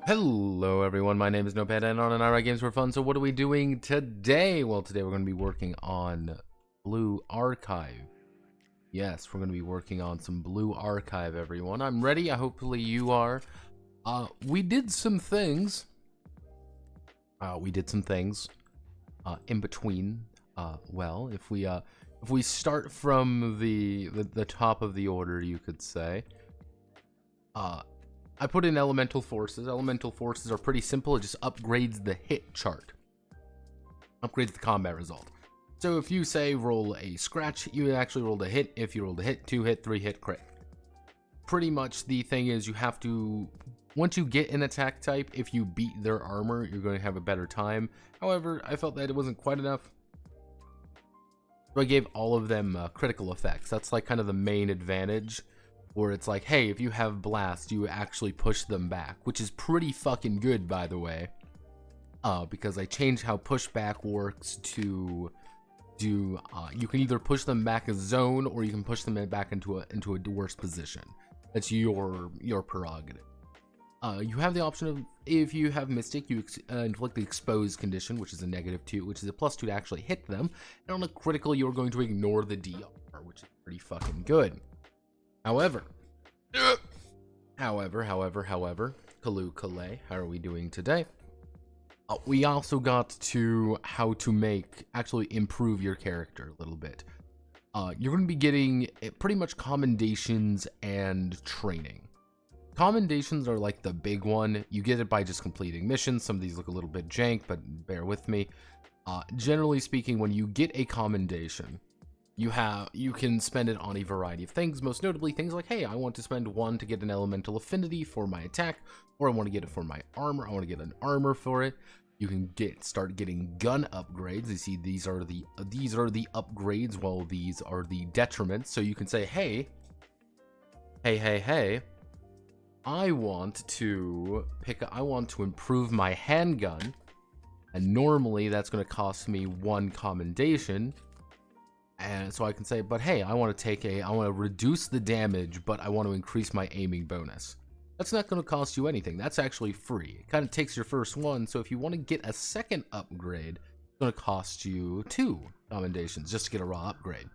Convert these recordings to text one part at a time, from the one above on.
Hello everyone, my name is Notepad and on Gacha Games for Fun. So what are we doing today? Well, today we're going to be working on Blue Archive. Yes, we're going to be working on some Blue Archive, everyone. I'm ready. Hopefully you are. We did some things. In between. Well, if we start from the top of the order, you could say. I put in elemental forces. Elemental forces are pretty simple. It just upgrades the hit chart. Upgrades the combat result. So if you say roll a scratch, you actually rolled a hit. If you rolled a hit, 2 hit, 3 hit, crit. Pretty much the thing is you have to, once you get an attack type, if you beat their armor, you're going to have a better time. However, I felt that it wasn't quite enough. So I gave all of them critical effects. That's like kind of the main advantage. Where it's like, hey, if you have blast, you actually push them back, which is pretty fucking good, by the way. Because I changed how pushback works to do. You can either push them back a zone, or you can push them back into a worse position. That's your prerogative. You have the option of, if you have Mystic, you inflict the exposed condition, which is a -2, which is a +2 to actually hit them. And on a critical, you're going to ignore the DR, which is pretty fucking good. However, Kalu Kalay, how are we doing today? We also got to how to actually improve your character a little bit. You're going to be getting pretty much commendations and training. Commendations are like the big one. You get it by just completing missions. Some of these look a little bit jank, but bear with me. Generally speaking, when you get a commendation, you can spend it on a variety of things, most notably things like, hey, I want to spend 1 to get an elemental affinity for my attack, or I want to get it for my armor, I want to get an armor for it. You can start getting gun upgrades. You see, these are the upgrades, while these are the detriments. So you can say, hey, I want to improve my handgun, and normally that's going to cost me 1 commendation. And so I can say, but hey, I want to reduce the damage, but I want to increase my aiming bonus. That's not going to cost you anything. That's actually free. It kind of takes your first one. So if you want to get a second upgrade, it's going to cost you 2 commendations just to get a raw upgrade.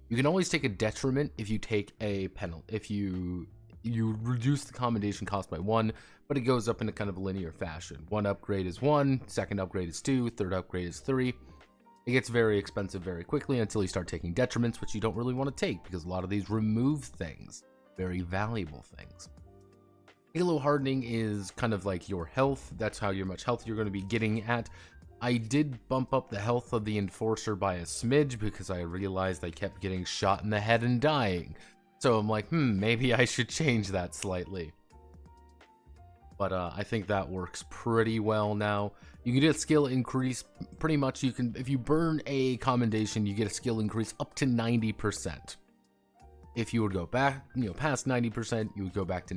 You can always take a detriment if you take a penalty. If you reduce the commendation cost by 1, but it goes up in a kind of linear fashion. 1 upgrade is 1, second upgrade is 2, third upgrade is 3. It gets very expensive very quickly until you start taking detriments, which you don't really want to take because a lot of these remove things, very valuable things. Halo hardening is kind of like your health. That's how much health you're going to be getting at. I did bump up the health of the Enforcer by a smidge because I realized I kept getting shot in the head and dying. So I'm like, maybe I should change that slightly. But I think that works pretty well now. You can get a skill increase. Pretty much, if you burn a commendation, you get a skill increase up to 90%. If you would go back, past 90%, you would go back to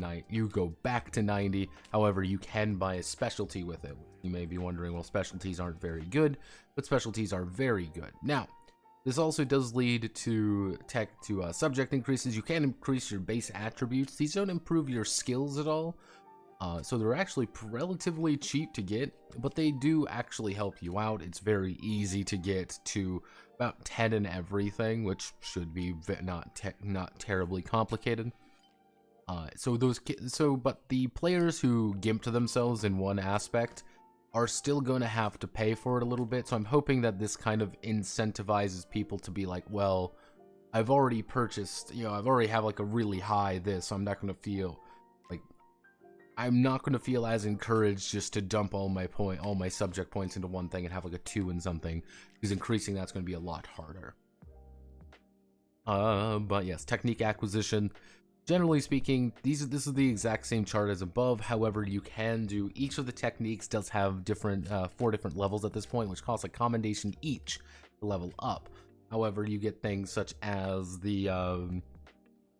90. However, you can buy a specialty with it. You may be wondering, well, specialties aren't very good, but specialties are very good. Now, this also does lead to subject increases. You can increase your base attributes. These don't improve your skills at all. So they're actually relatively cheap to get, but they do actually help you out. It's very easy to get to about 10 in everything, which should be not terribly complicated. But the players who gimp to themselves in one aspect are still going to have to pay for it a little bit. So I'm hoping that this kind of incentivizes people to be like, well, I've already purchased, I've already have like a really high this, so I'm not going to feel as encouraged just to dump all my subject points into one thing and have like a 2 in something, because increasing that's going to be a lot harder. But yes, technique acquisition. Generally speaking, this is the exact same chart as above. However, you can do, each of the techniques does have 4 different levels at this point, which costs a commendation each to level up. However, you get things such as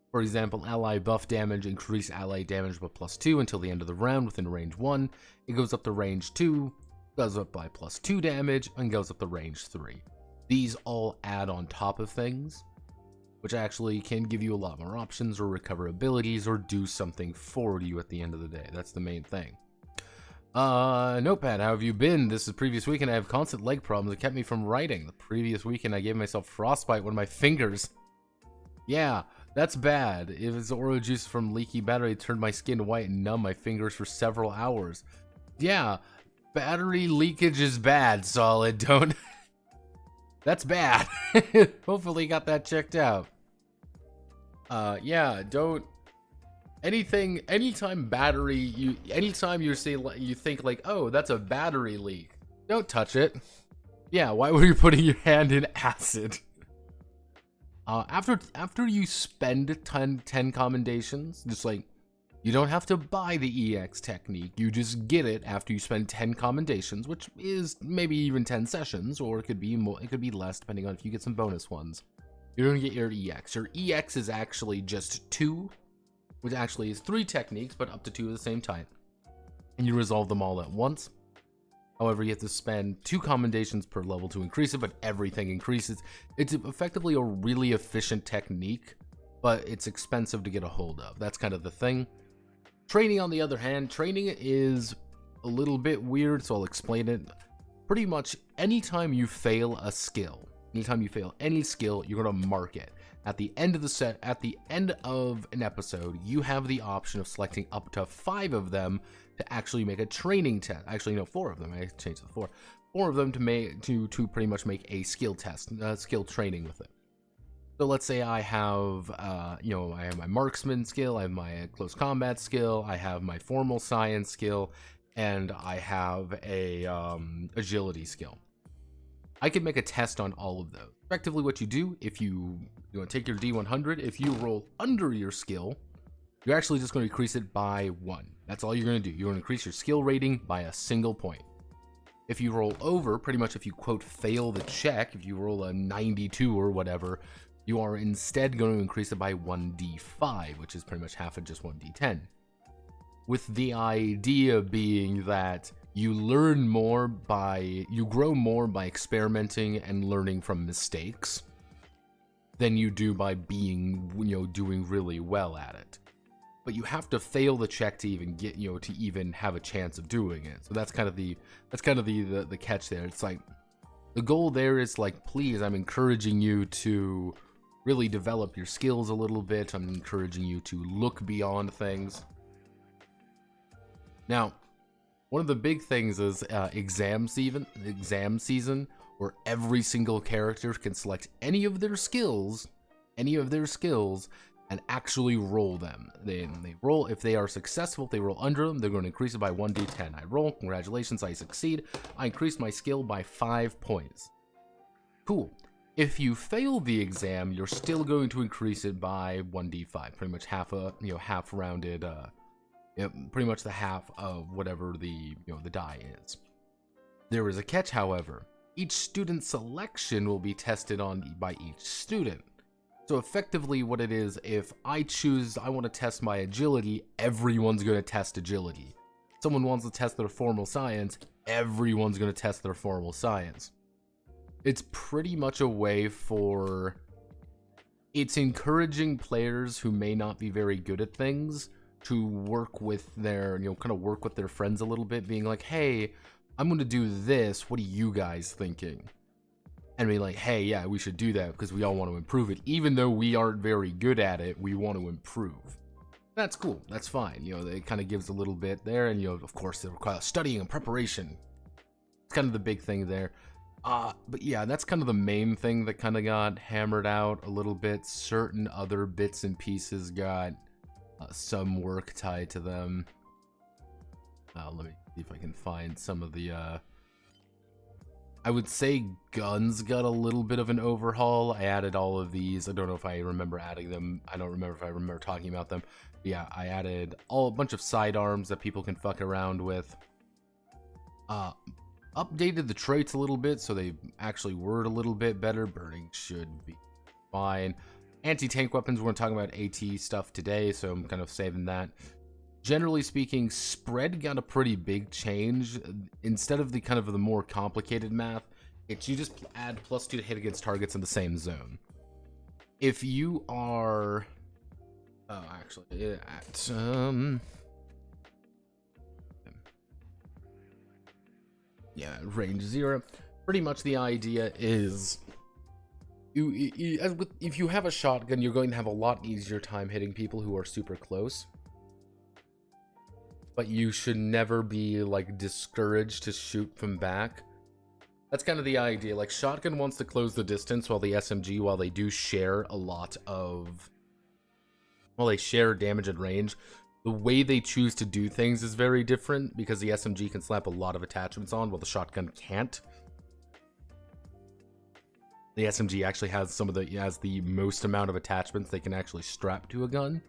for example, ally buff damage, increase ally damage by +2 until the end of the round within range 1. It goes up to range 2, goes up by +2 damage, and goes up to range 3. These all add on top of things, which actually can give you a lot more options or recover abilities or do something for you at the end of the day. That's the main thing. Notepad, how have you been? This is previous weekend. I have constant leg problems that kept me from writing. The previous weekend, I gave myself frostbite one of my fingers. Yeah, that's bad. It was Oro juice from leaky battery turned my skin white and numb my fingers for several hours. Yeah, battery leakage is bad, Solid. Don't... That's bad. Hopefully you got that checked out. Yeah, don't... anytime you say, you think like, oh, that's a battery leak, don't touch it. Yeah, why were you putting your hand in acid? After you spend 10 commendations, just like, you don't have to buy the EX technique, you just get it after you spend 10 commendations, which is maybe even 10 sessions, or it could be more, it could be less depending on if you get some bonus ones. You're gonna get your EX. Your EX is actually just 2, which actually is 3 techniques, but up to 2 at the same time. And you resolve them all at once. However, you have to spend 2 commendations per level to increase it, but everything increases. It's effectively a really efficient technique, but it's expensive to get a hold of. That's kind of the thing. Training, on the other hand, training is a little bit weird, so I'll explain it. Pretty much anytime you fail a skill, anytime you fail any skill, you're going to mark it. At the end of the set, at the end of an episode, you have the option of selecting up to 5 of them to actually make a training test. Actually, no, 4 of them. I changed to 4. 4 of them to make to pretty much make a skill test, skill training with it. So let's say I have, I have my marksman skill, I have my close combat skill, I have my formal science skill, and I have a agility skill. I could make a test on all of those. Effectively, what you do, if you take your D100, if you roll under your skill, you're actually just going to increase it by 1. That's all you're going to do. You're going to increase your skill rating by a single point. If you roll over, pretty much if you, quote, fail the check, if you roll a 92 or whatever, you are instead going to increase it by 1d5, which is pretty much half of just 1d10. With the idea being that you grow more by experimenting and learning from mistakes than you do by being, doing really well at it. But you have to fail the check to even get, to even have a chance of doing it. So that's kind of the catch there. It's like, the goal there is like, please, I'm encouraging you to really develop your skills a little bit. I'm encouraging you to look beyond things. Now, one of the big things is exam season, where every single character can select any of their skills, and actually roll them. They roll, if they are successful, if they roll under them, they're going to increase it by 1d10. I roll, congratulations, I succeed. I increased my skill by 5 points. Cool. If you fail the exam, you're still going to increase it by 1d5, pretty much half rounded, pretty much the half of whatever the die is. There is a catch, however. Each student selection will be tested on by each student. So effectively what it is, if I choose, I want to test my agility, everyone's going to test agility. Someone wants to test their formal science, everyone's going to test their formal science. It's pretty much a way for... It's encouraging players who may not be very good at things to work with their, kind of work with their friends a little bit, being like, hey, I'm going to do this, what are you guys thinking? And be like, hey, yeah, we should do that because we all want to improve it. Even though we aren't very good at it, we want to improve. That's cool. That's fine. It kind of gives a little bit there. And, of course, it requires studying and preparation. It's kind of the big thing there. But yeah, that's kind of the main thing that kind of got hammered out a little bit. Certain other bits and pieces got some work tied to them. Let me see if I can find some of the... I would say guns got a little bit of an overhaul. I added all of these. I don't know if I remember adding them. I don't remember if I remember talking about them. But yeah, I added a bunch of sidearms that people can fuck around with. Updated the traits a little bit so they actually word a little bit better. Burning should be fine. Anti-tank weapons, we're going to talk about AT stuff today, so I'm kind of saving that. Generally speaking, spread got a pretty big change. Instead of the more complicated math, you just add +2 to hit against targets in the same zone. If you are... range 0. Pretty much the idea is, if you have a shotgun, you're going to have a lot easier time hitting people who are super close. But you should never be, like, discouraged to shoot from back. That's kind of the idea. Like, shotgun wants to close the distance, while the SMG, while they do share a lot of... While they share damage and range, the way they choose to do things is very different, because the SMG can slap a lot of attachments on, while the shotgun can't. The SMG actually has has the most amount of attachments they can actually strap to a gun.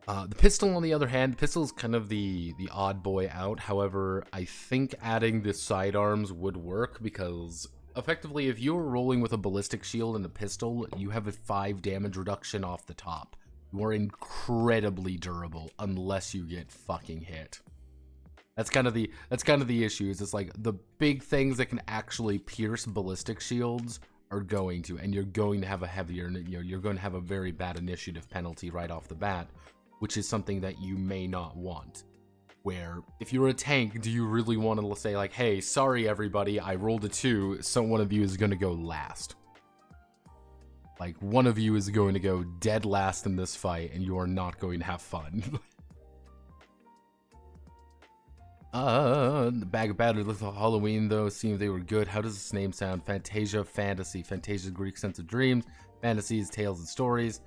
The pistol, on the other hand, pistol is kind of the odd boy out. However, I think adding the sidearms would work, because effectively, if you're rolling with a ballistic shield and a pistol, you have a 5 damage reduction off the top. You are incredibly durable unless you get fucking hit. That's kind of the issue. Is it's like the big things that can actually pierce ballistic shields are going to, and you're going to have a heavier, you're going to have a very bad initiative penalty right off the bat, which is something that you may not want. Where, if you're a tank, do you really want to say, like, hey, sorry everybody, I rolled a 2, so one of you is going to go last. Like, one of you is going to go dead last in this fight, and you are not going to have fun. The bag of battery looks like Halloween, though. Seems they were good. How does this name sound? Fantasia, fantasy. Fantasia, Greek sense of dreams. Fantasies, tales and stories.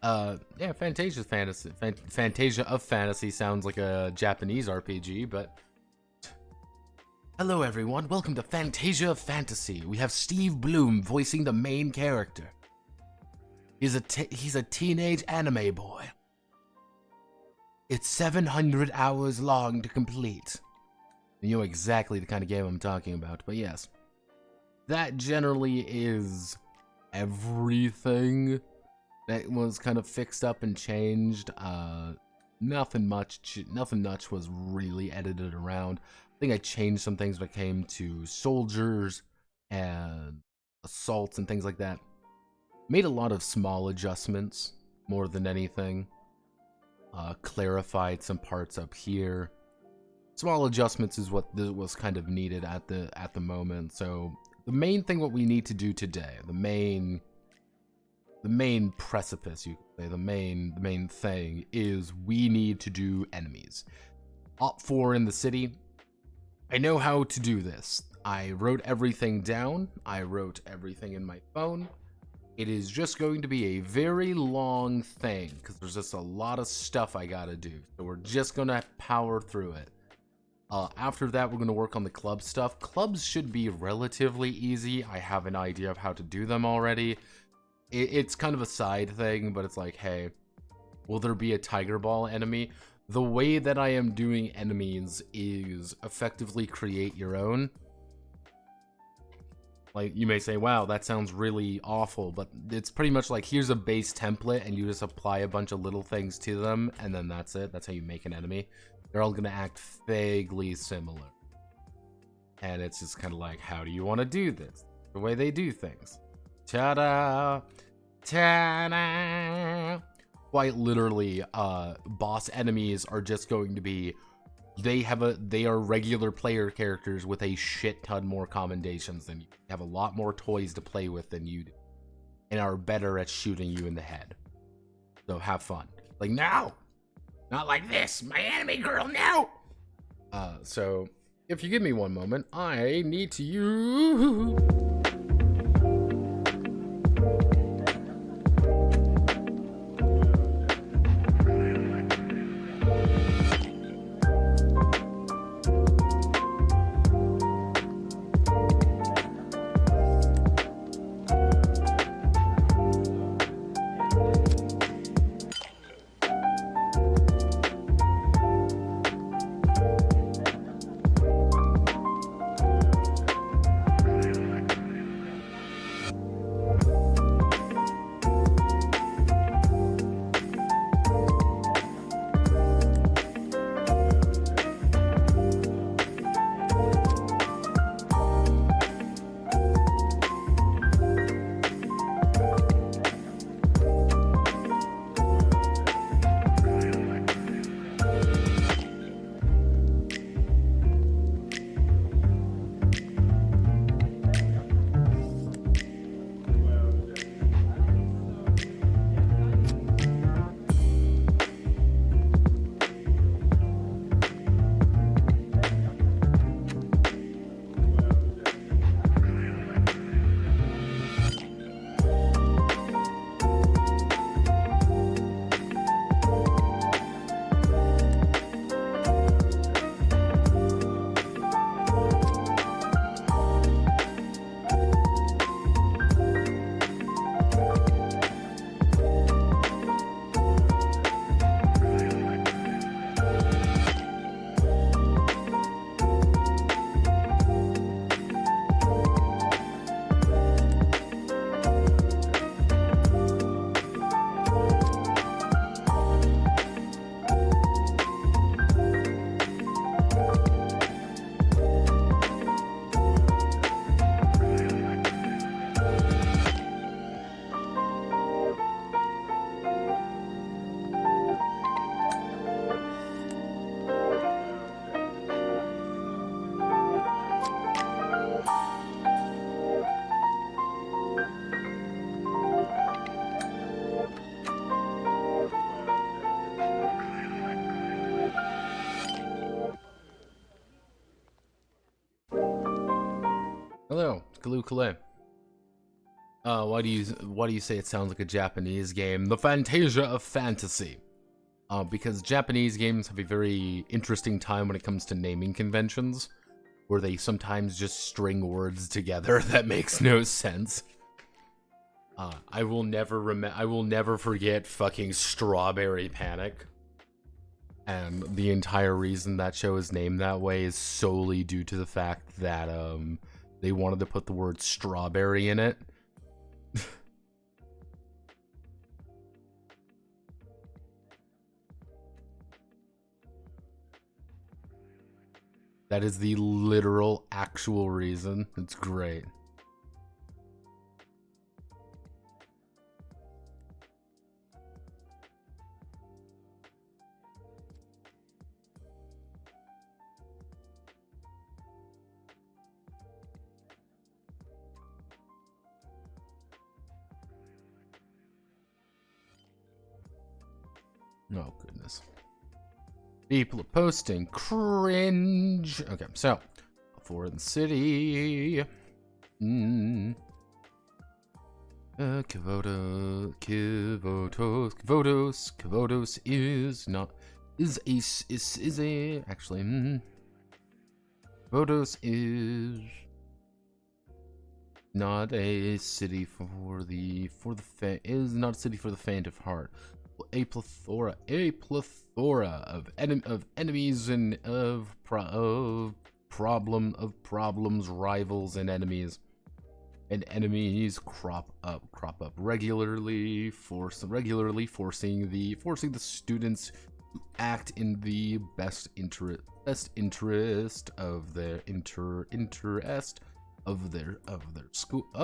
Yeah, Fantasia's fantasy. Fantasia of fantasy sounds like a Japanese RPG, but... Hello, everyone. Welcome to Fantasia of Fantasy. We have Steve Bloom voicing the main character. He's a teenage anime boy. It's 700 hours long to complete. You know exactly the kind of game I'm talking about, but yes. That generally is everything that was kind of fixed up and changed. Nothing much was really edited around. I think I changed some things when it came to soldiers and assaults and things like that. Made a lot of small adjustments more than anything. Clarified some parts up here. Small adjustments is what was kind of needed at the moment. So the main thing what we need to do today, the main precipice, you could say, the main thing is we need to do enemies. Op 4 in the city. I know how to do this. I wrote everything down. I wrote everything in my phone. It is just going to be a very long thing because there's just a lot of stuff I gotta do. So we're just gonna power through it. After that, we're gonna work on the club stuff. Clubs should be relatively easy. I have an idea of how to do them already. It's kind of a side thing, but it's like, hey, will there be a Tiger Ball enemy? The way that I am doing enemies is effectively create your own. Like, you may say, wow, that sounds really awful, but it's pretty much like, here's a base template, and you just apply a bunch of little things to them, and then that's it. That's how you make an enemy. They're all going to act vaguely similar. And it's just kind of like, how do you want to do this? The way they do things. Ta-da! Ta-da! Quite literally, boss enemies are just going to be... They are regular player characters with a shit ton more commendations than you. They have a lot more toys to play with than you do. And are better at shooting you in the head. So have fun. Like, no! Not like this! My anime girl, no! So, if you give me one moment, I need to use... Hello, Kalu Kale. Why do you say it sounds like a Japanese game? The Fantasia of Fantasy. Because Japanese games have a very interesting time when it comes to naming conventions, where they sometimes just string words together that makes no sense. I will never forget fucking Strawberry Panic. And the entire reason that show is named that way is solely due to the fact that they wanted to put the word strawberry in it. That is the literal, actual reason. It's great. Oh, goodness. People are posting cringe. Okay, so for the city. Kivotos is not actually Kivotos is not a city for the is not a city for the faint of heart. A plethora of enemies and of problems, rivals, and enemies. And enemies crop up regularly, forcing the students to act in the best interest of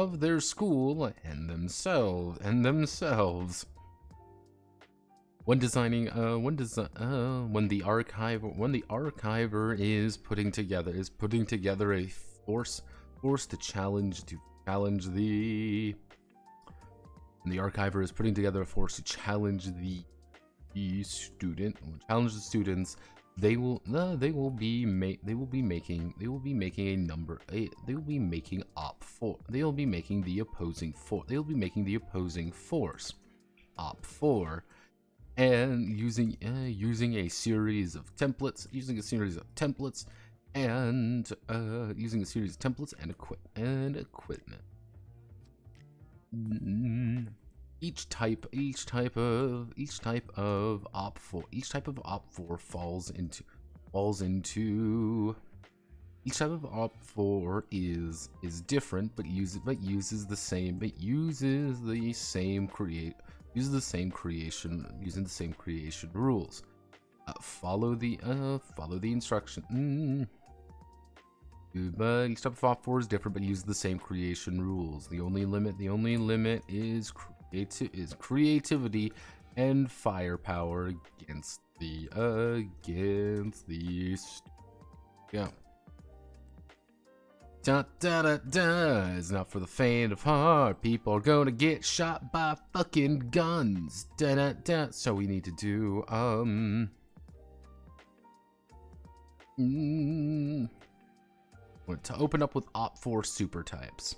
their school and themselves. When designing, when the archiver is putting together a force to challenge the students. They will be making the opposing force op 4, and using a series of templates and equipment. Each type of op 4 falls into each type of op 4 is different, but uses the same creation rules. Follow the instruction. But each type of op 4 is different, but uses the same creation rules. The only limit is creativity and firepower against the yeah. Da da da da is not for the faint of heart. People are gonna get shot by fucking guns. Da da da. So we need to do to open up with op 4 super types.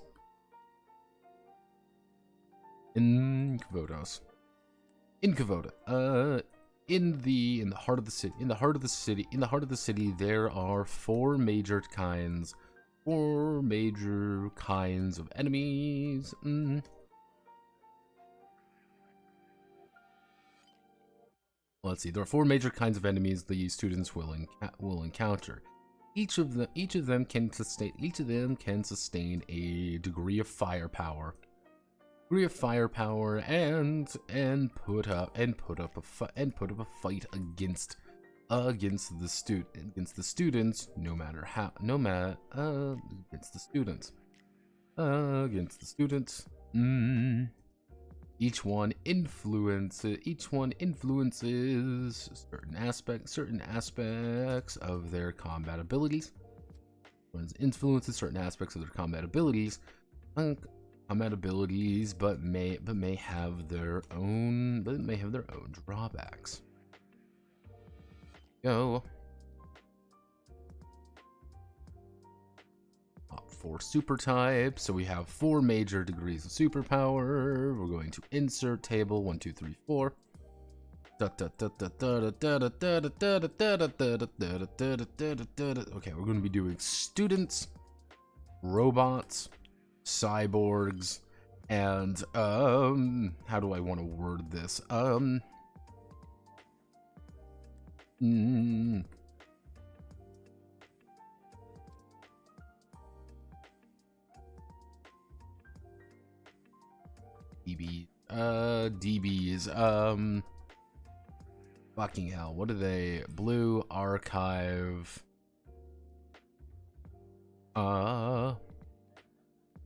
In Kavotos. In the heart of the city, there are four major kinds of enemies. Let's see. There are four major kinds of enemies the students will encounter. Each of them can sustain a degree of firepower. And put up a fight against the students, against the students. Each one influences certain aspects of their combat abilities. But may have their own drawbacks. Go. Op 4 super types, so we have 4 major degrees of superpower. We're going to insert table 1, 2, 3, 4. Okay, we're going to be doing students, robots, cyborgs, and how do I want to word this? DBs, fucking hell, what are they? Blue archive.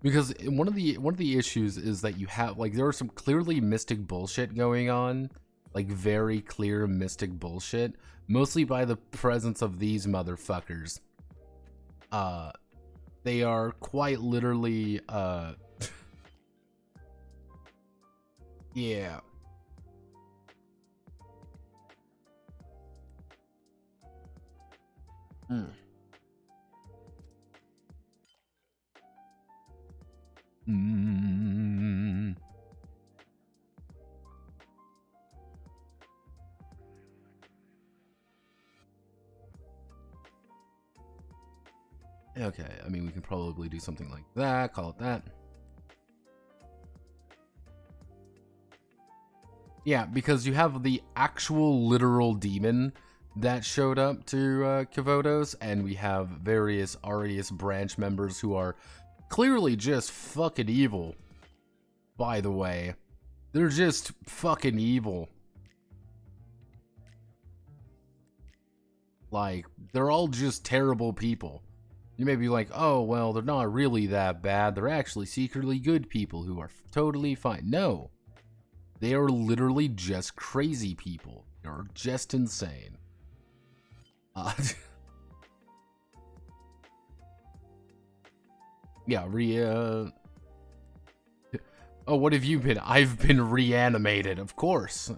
Because one of the issues is that you have, like, there are some clearly mystic bullshit going on, like very clear mystic bullshit, mostly by the presence of these motherfuckers. They are quite literally, yeah. Okay, I mean, we can probably do something like that, call it that. Yeah, because you have the actual literal demon that showed up to Kavodos, and we have various Arius branch members who are clearly just fucking evil. By the way, they're just fucking evil. Like, they're all just terrible people. You may be like, oh, well, they're not really that bad. They're actually secretly good people who are totally fine. No. They are literally just crazy people. They're just insane. Yeah, oh, what have you been? I've been reanimated, of course.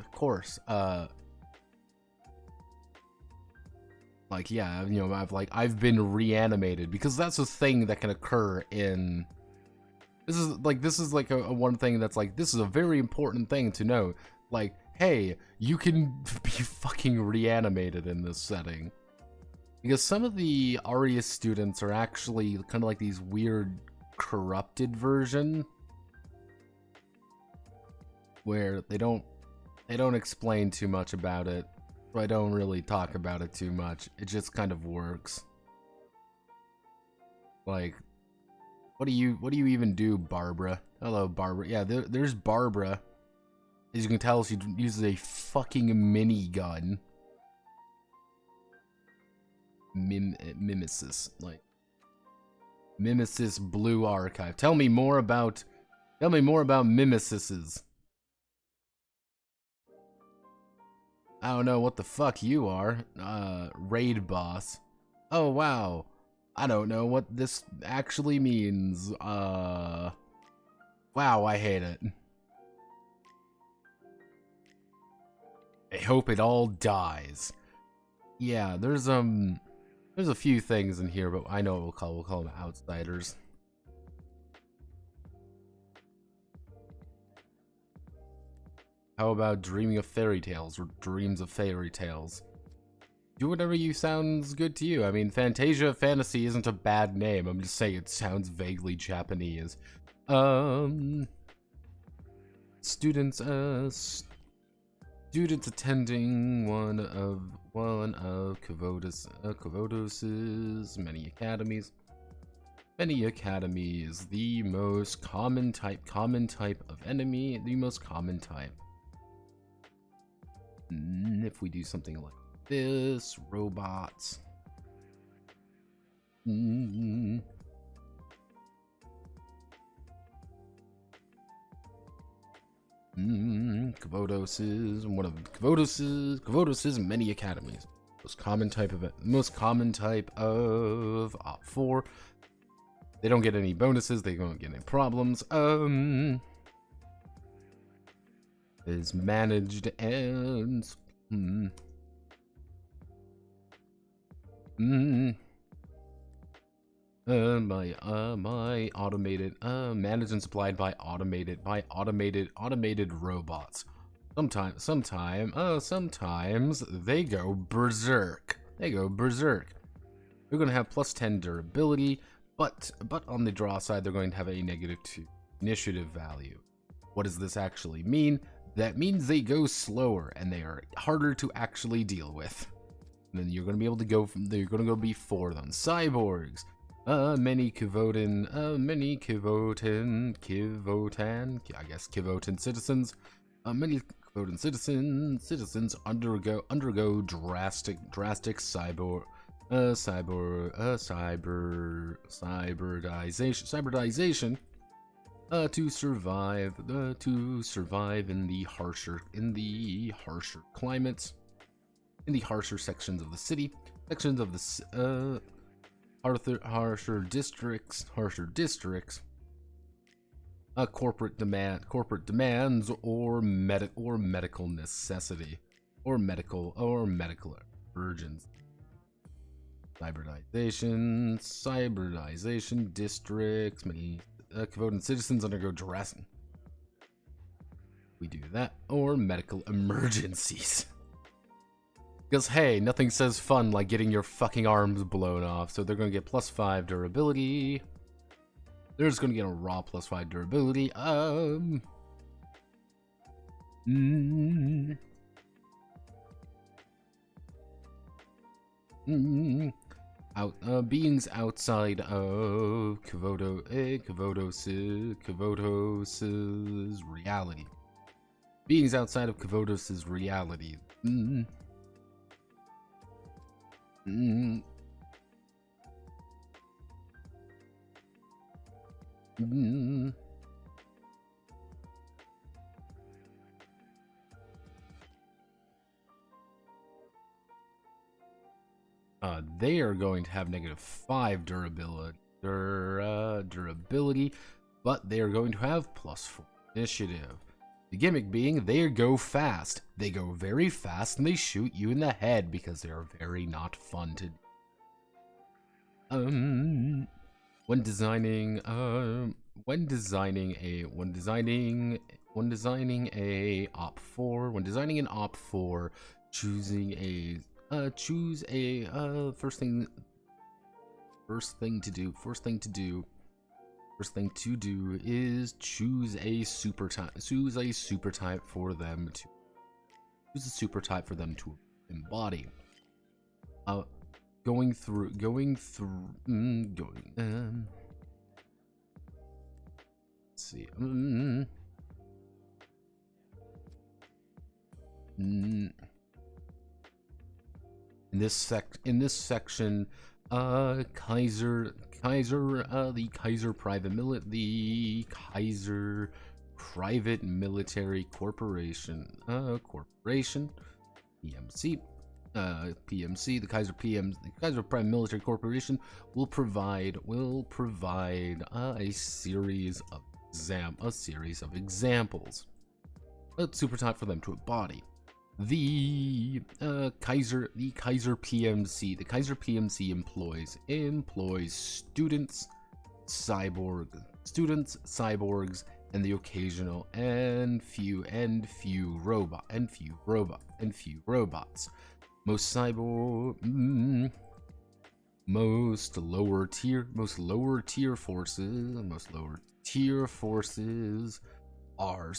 Like, yeah, you know, I've been reanimated, because that's a thing that can occur in... This is like a one thing that's like, this is a very important thing to know. Like, hey, you can be fucking reanimated in this setting. Because some of the Arius students are actually kind of like these weird corrupted version, where they don't explain too much about it, so I don't really talk about it too much. It just kind of works. Like, what do you even do, Barbara? Hello, Barbara. Yeah, there's Barbara. As you can tell, she uses a fucking minigun. Mimesis, like Mimesis Blue Archive. Tell me more about Mimesises. I don't know what the fuck you are. Raid boss. Oh wow. I don't know what this actually means. Wow, I hate it. I hope it all dies. Yeah, there's a few things in here, but I know what we'll call them outsiders. How about dreaming of fairy tales or dreams of fairy tales? Do whatever you sounds good to you. I mean, Fantasia Fantasy isn't a bad name. I'm just saying it sounds vaguely Japanese. Students attending one of Kavodos's many academies. Many academies, the most common type of enemy, the most common type. If we do something like this, robots. Kavodos's one of Kavodos's many academies. Most common type of Op 4. They don't get any bonuses, they don't get any problems. Is managed and My automated, managed and supplied by automated robots. Sometimes they go berserk. They're going to have +10 durability, but on the draw side, they're going to have a -2 initiative value. What does this actually mean? That means they go slower and they are harder to actually deal with. And then you're going to be able to go from, you're going to go before them. Cyborgs. Many Kivotan citizens. Many Kivotan citizens undergo drastic cyberdization to survive in the harsher climates, in the harsher sections of the city, harsher districts, corporate demands, or medical necessity, or medical urgency. Cyberdization districts. Many Kivotan citizens undergo drastic. We do that, or medical emergencies. Because, hey, nothing says fun like getting your fucking arms blown off. So they're going to get +5 durability. They're just going to get a raw +5 durability. Beings outside of Kivotos's reality. Beings outside of Kivotos's reality. They are going to have -5 durability, but they are going to have +4 initiative. The gimmick being they go fast. They go very fast and they shoot you in the head because they are very not fun to do. When designing a an op4, choose a first thing to do is choose a super type for them to embody. Let's see. In this section, the Kaiser Private Military Corporation, PMC, the Kaiser Private Military Corporation will provide a series of examples. Let's super type for them to embody. The Kaiser PMC employs students, cyborgs, and the occasional and few robots. Most lower tier forces are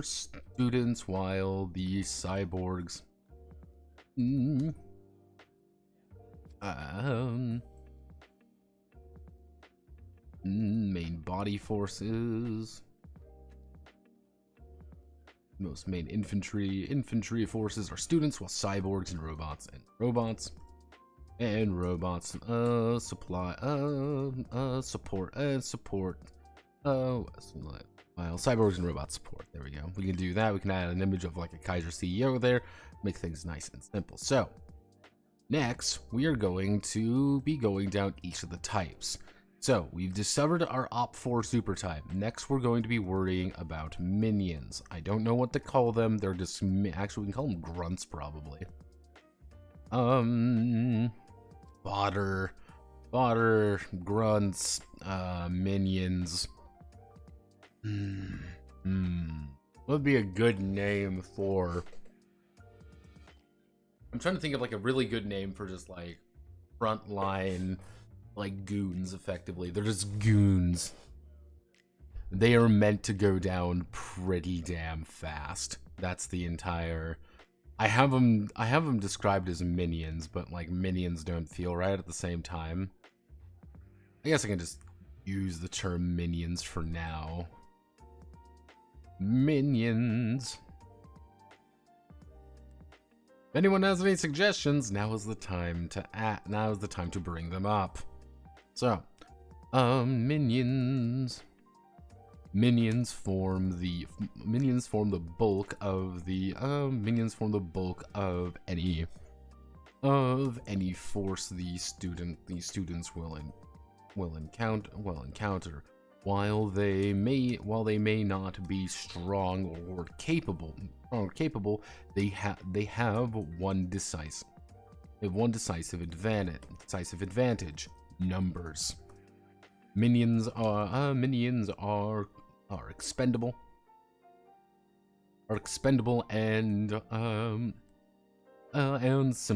students, while the cyborgs main body forces, most main infantry forces are students, while cyborgs and robots support well, cyborgs and robots support. There we go. We can do that. We can add an image of like a Kaiser CEO there, make things nice and simple. So next we are going to be going down each of the types. So we've discovered our OP4 super type. Next we're going to be worrying about minions. I don't know what to call them. They're just, actually we can call them grunts probably. fodder, grunts, minions. What would be a good name for... I'm trying to think of like a really good name for just like frontline, like goons, effectively. They're just goons. They are meant to go down pretty damn fast. That's the entire... I have them described as minions, but like minions don't feel right at the same time. I guess I can just use the term minions for now. Minions. If anyone has any suggestions, now is the time to bring them up. So, minions. Minions form the bulk of any force the students will encounter. While they may not be strong or capable, they have one decisive advantage: numbers. Minions are expendable and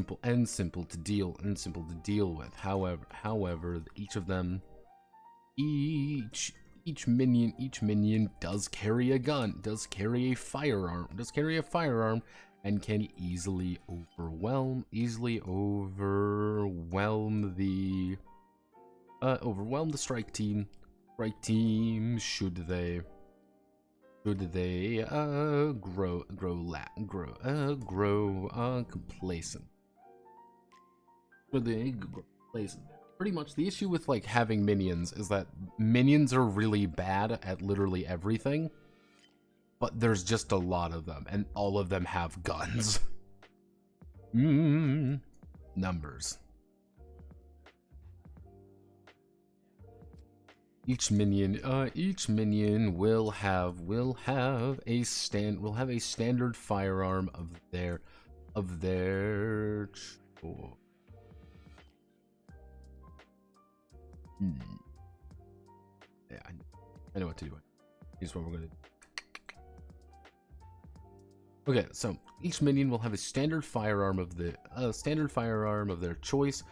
simple to deal with. However, each minion does carry a gun, does carry a firearm, and can easily overwhelm the strike team. Should they grow complacent. Pretty much the issue with like having minions is that minions are really bad at literally everything, but there's just a lot of them, and all of them have guns. Numbers. Each minion will have a standard firearm of their choice. Yeah, I know what to do. Here's what we're gonna do. Okay, so each minion will have a standard firearm of their choice,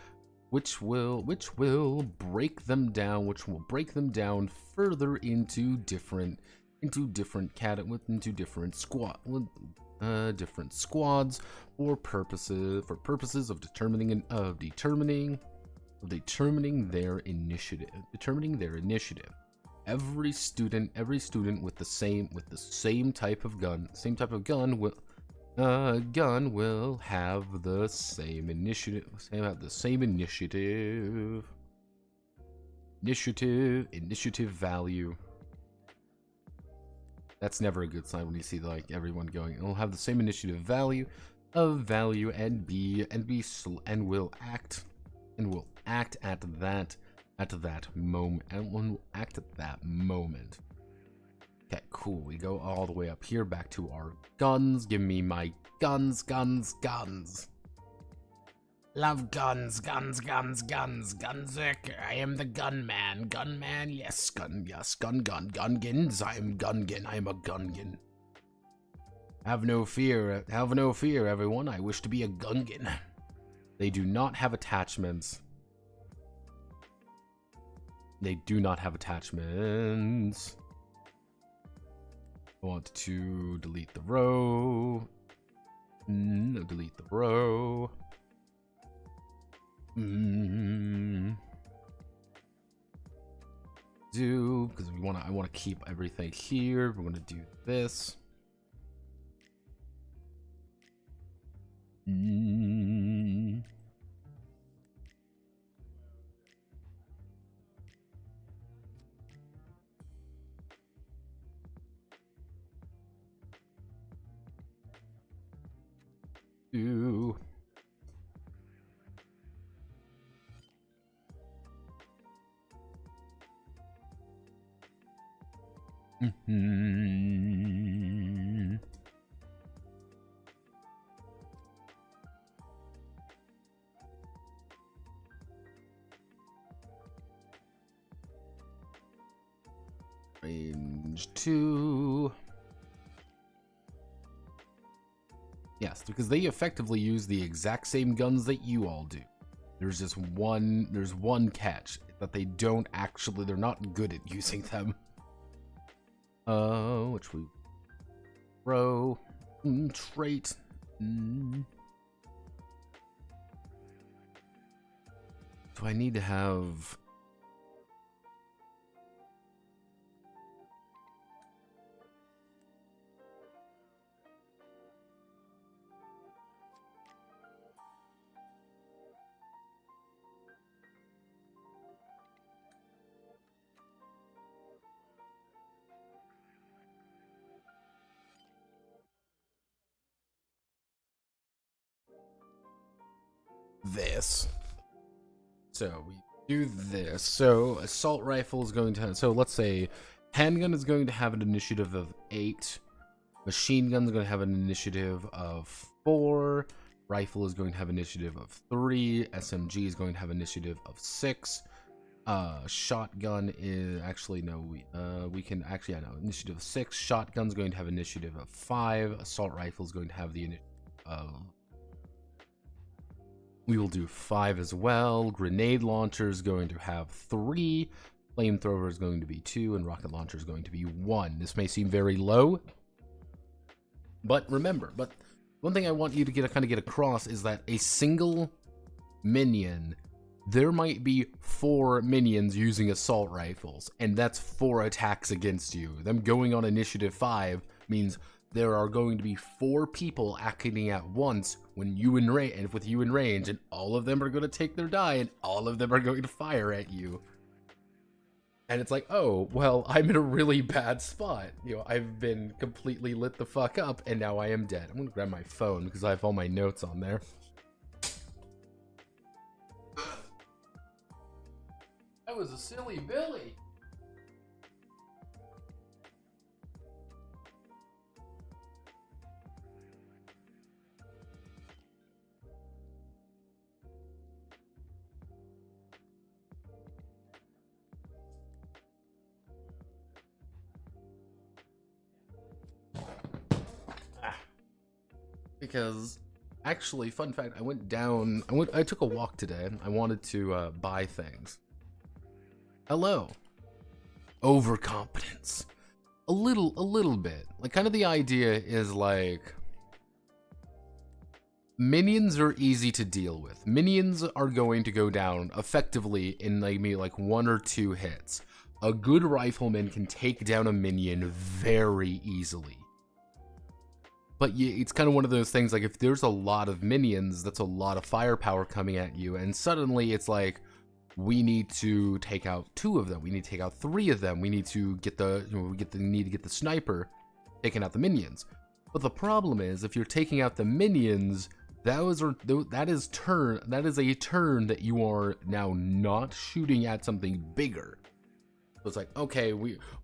which will break them down further into different squads for purposes of determining their initiative. Every student with the same type of gun will have the same initiative value. That's never a good sign when you see like everyone going. It'll have the same initiative value and will act at that moment. Okay, cool. We go all the way up here back to our guns. Give me my guns. Love guns. Gunzerk. I am the gunman. Yes, gungins. I am a gungin. Have no fear, everyone. I wish to be a gungin. They do not have attachments. I want to delete the row. Delete the row. Because I want to keep everything here. We're gonna do this. Range 2. Yes, because they effectively use the exact same guns that you all do. There's just one catch, that they don't actually, they're not good at using them. Which we throw, trait. Do I need to have... this. So we do this. So assault rifle is going to have, so let's say handgun is going to have an initiative of 8. Machine gun is going to have an initiative of 4. Rifle is going to have initiative of 3. SMG is going to have initiative of 6. Shotgun is actually no. We can actually initiative of 6. Shotgun's going to have initiative of 5. Assault rifle is going to have the initiative of. We will do 5 as well. Grenade launcher is going to have 3. Flamethrower is going to be 2, and rocket launcher is going to be 1. This may seem very low, but remember, one thing I want you to kind of get across is that a single minion, there might be 4 minions using assault rifles, and that's 4 attacks against you. Them going on initiative 5 means there are going to be 4 people acting at once when you in range, and all of them are going to take their die, and all of them are going to fire at you. And it's like, oh, well, I'm in a really bad spot. You know, I've been completely lit the fuck up, and now I am dead. I'm gonna grab my phone because I have all my notes on there. That was a silly Billy. Because actually, fun fact, I took a walk today. I wanted to buy things. Hello. Overconfidence. A little bit. Like, kind of the idea is like, minions are easy to deal with. Minions are going to go down effectively in maybe like 1 or 2 hits. A good rifleman can take down a minion very easily. But it's kind of one of those things, like, if there's a lot of minions, that's a lot of firepower coming at you, and suddenly it's like, we need to take out 2 of them, we need to take out 3 of them, we need to get need to get the sniper taking out the minions. But the problem is, if you're taking out the minions, that is a turn that you are now not shooting at something bigger. So it's like, okay,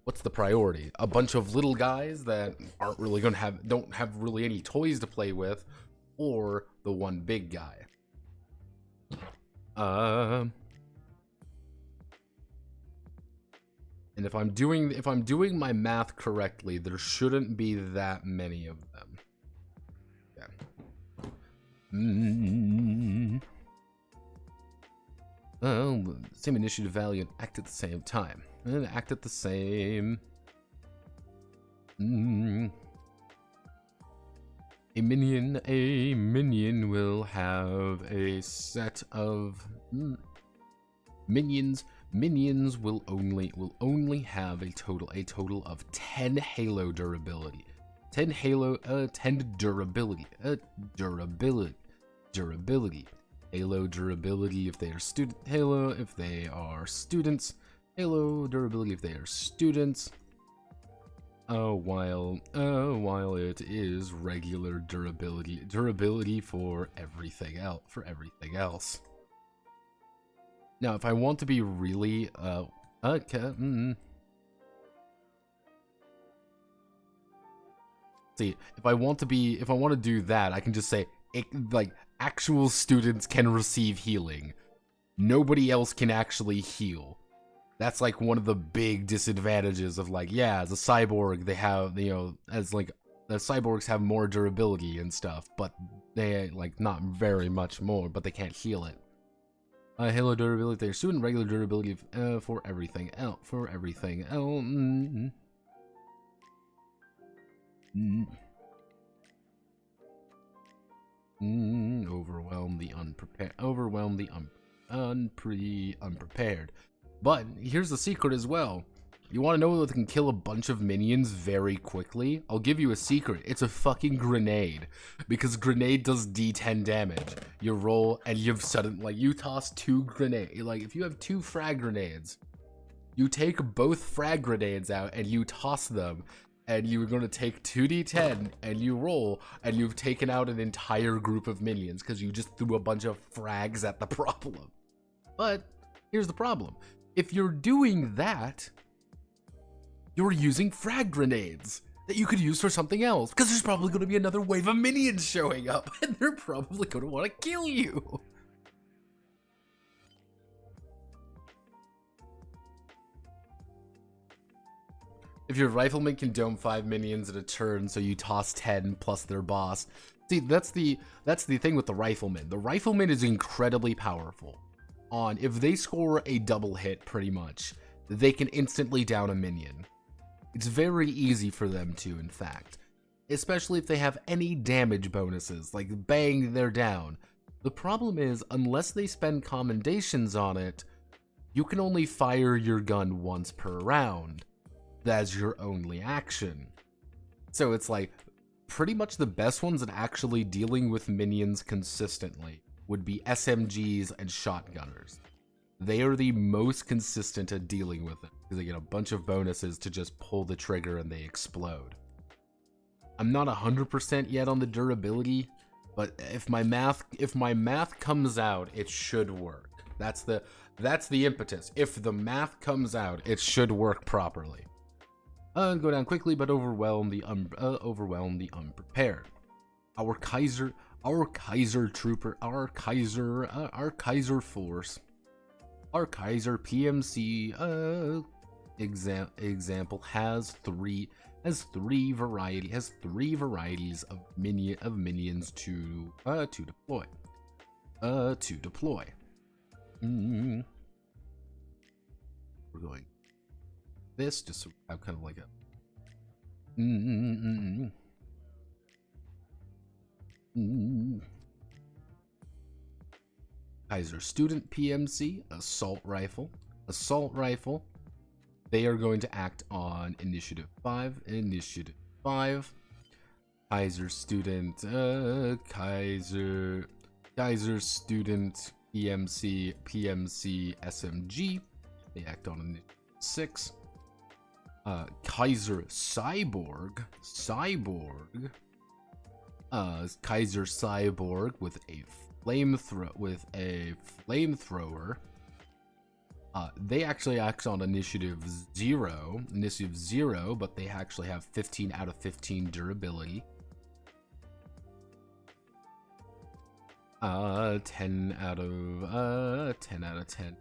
what's the priority? A bunch of little guys that aren't really don't have really any toys to play with, or the one big guy? And if I'm doing my math correctly, there shouldn't be that many of them. Yeah. Oh, same initiative value and act at the same time. And act at the same. A minion will have a set of minions. Minions will only have a total of 10 halo durability. 10 durability. Durability. Halo durability if they are Halo if they are students. Halo durability if they are students. While it is regular durability for everything else. Now, if I want to be really see, if I want to do that, I can just say like actual students can receive healing. Nobody else can actually heal. That's like one of the big disadvantages of like, yeah, as a cyborg, they have, you know, as like the cyborgs have more durability and stuff, but they like not very much more, but they can't heal it. Halo durability, their student regular durability for everything else. For everything else. Overwhelm the unprepared. Overwhelm the unprepared. But here's the secret as well. You want to know what can kill a bunch of minions very quickly? I'll give you a secret. It's a fucking grenade. Because grenade does D10 damage. You roll and you've suddenly, like, you toss 2 grenades. Like, if you have 2 frag grenades, you take both frag grenades out and you toss them. And you're going to take 2d10 and you roll and you've taken out an entire group of minions because you just threw a bunch of frags at the problem. But here's the problem. If you're doing that, you're using frag grenades that you could use for something else, because there's probably going to be another wave of minions showing up, and they're probably going to want to kill you. If your rifleman can dome 5 minions at a turn, so you toss 10 plus their boss. See, that's the thing with the rifleman. The rifleman is incredibly powerful. If they score a double hit, pretty much, they can instantly down a minion. It's very easy for them to, in fact. Especially if they have any damage bonuses, like bang, they're down. The problem is, unless they spend commendations on it, you can only fire your gun once per round. That's your only action. So it's like, pretty much the best ones at actually dealing with minions consistently would be SMGs and shotgunners. They are the most consistent at dealing with it, because they get a bunch of bonuses to just pull the trigger and they explode. I'm not 100% yet on the durability, but if my math comes out, it should work. That's the impetus. If the math comes out, it should work properly. Go down quickly, but overwhelm the unprepared. Our Kaiser trooper, our Kaiser force, our Kaiser PMC example has three varieties of minions to deploy. We're going this just so I have kind of like a Kaiser student PMC assault rifle. They are going to act on initiative 5. Kaiser student Kaiser student PMC SMG. They act on initiative 6. Kaiser cyborg Kaiser cyborg with a flamethrower. They actually act on initiative 0, but they actually have 15 out of 15 durability. 10 out of 10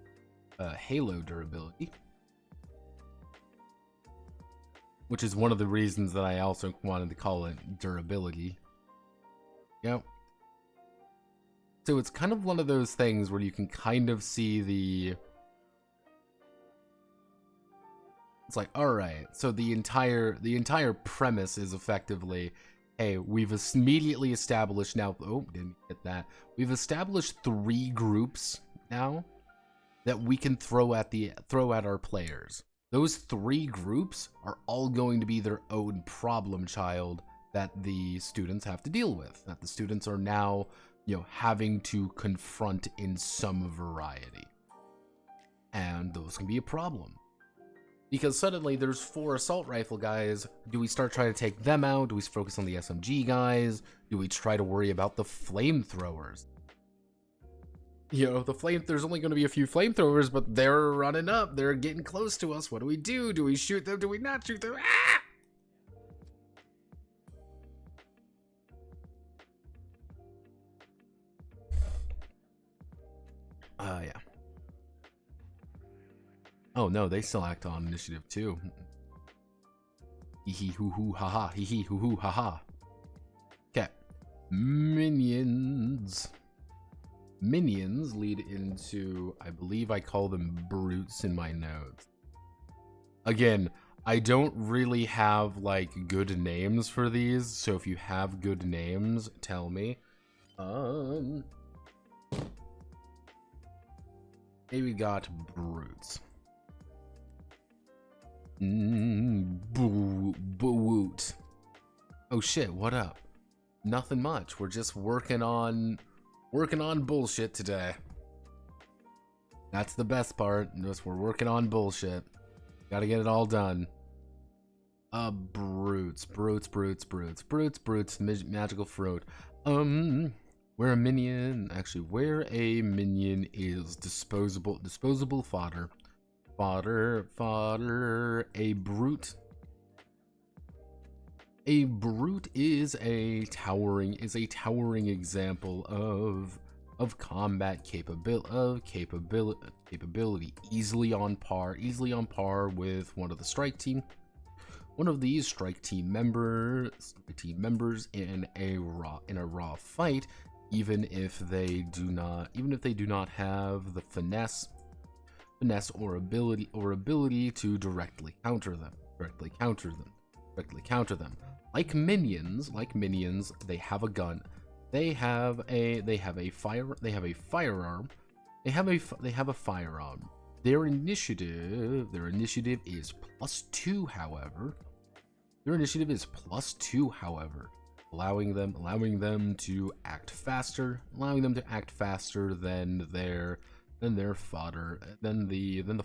Halo durability. Which is one of the reasons that I also wanted to call it durability. Yep. So it's kind of one of those things where you can kind of see the... It's like, alright, so the entire premise is effectively, hey, we've immediately established now... Oh, didn't get that. We've established 3 groups now that we can throw at our players. Those 3 groups are all going to be their own problem child that the students have to deal with, that the students are now, having to confront in some variety. And those can be a problem. Because suddenly there's 4 assault rifle guys. Do we start trying to take them out? Do we focus on the SMG guys? Do we try to worry about the flamethrowers? There's only going to be a few flamethrowers, but they're running up. They're getting close to us. What do we do? Do we shoot them? Do we not shoot them? Yeah. Oh no, they still act on initiative too. Hee hee hoo hoo ha ha, hee hee hoo hoo ha ha. Okay. Minions. Minions lead into, I believe I call them brutes in my notes. Again, I don't really have like good names for these, so if you have good names, tell me. Hey, we got brutes. Boot. Oh shit, what up? Nothing much. We're just working on bullshit today. That's the best part. Just we're working on bullshit. Gotta get it all done. Brutes, magical fruit. Where a minion, actually, where a minion is disposable fodder. Fodder, a brute. A brute is a towering example of combat capability, easily on par with one of these strike team members in a raw fight, even if they do not have the finesse or ability to directly counter them. Like minions, they have a gun. They have a firearm. Their initiative is +2, however. Allowing them to act faster, than the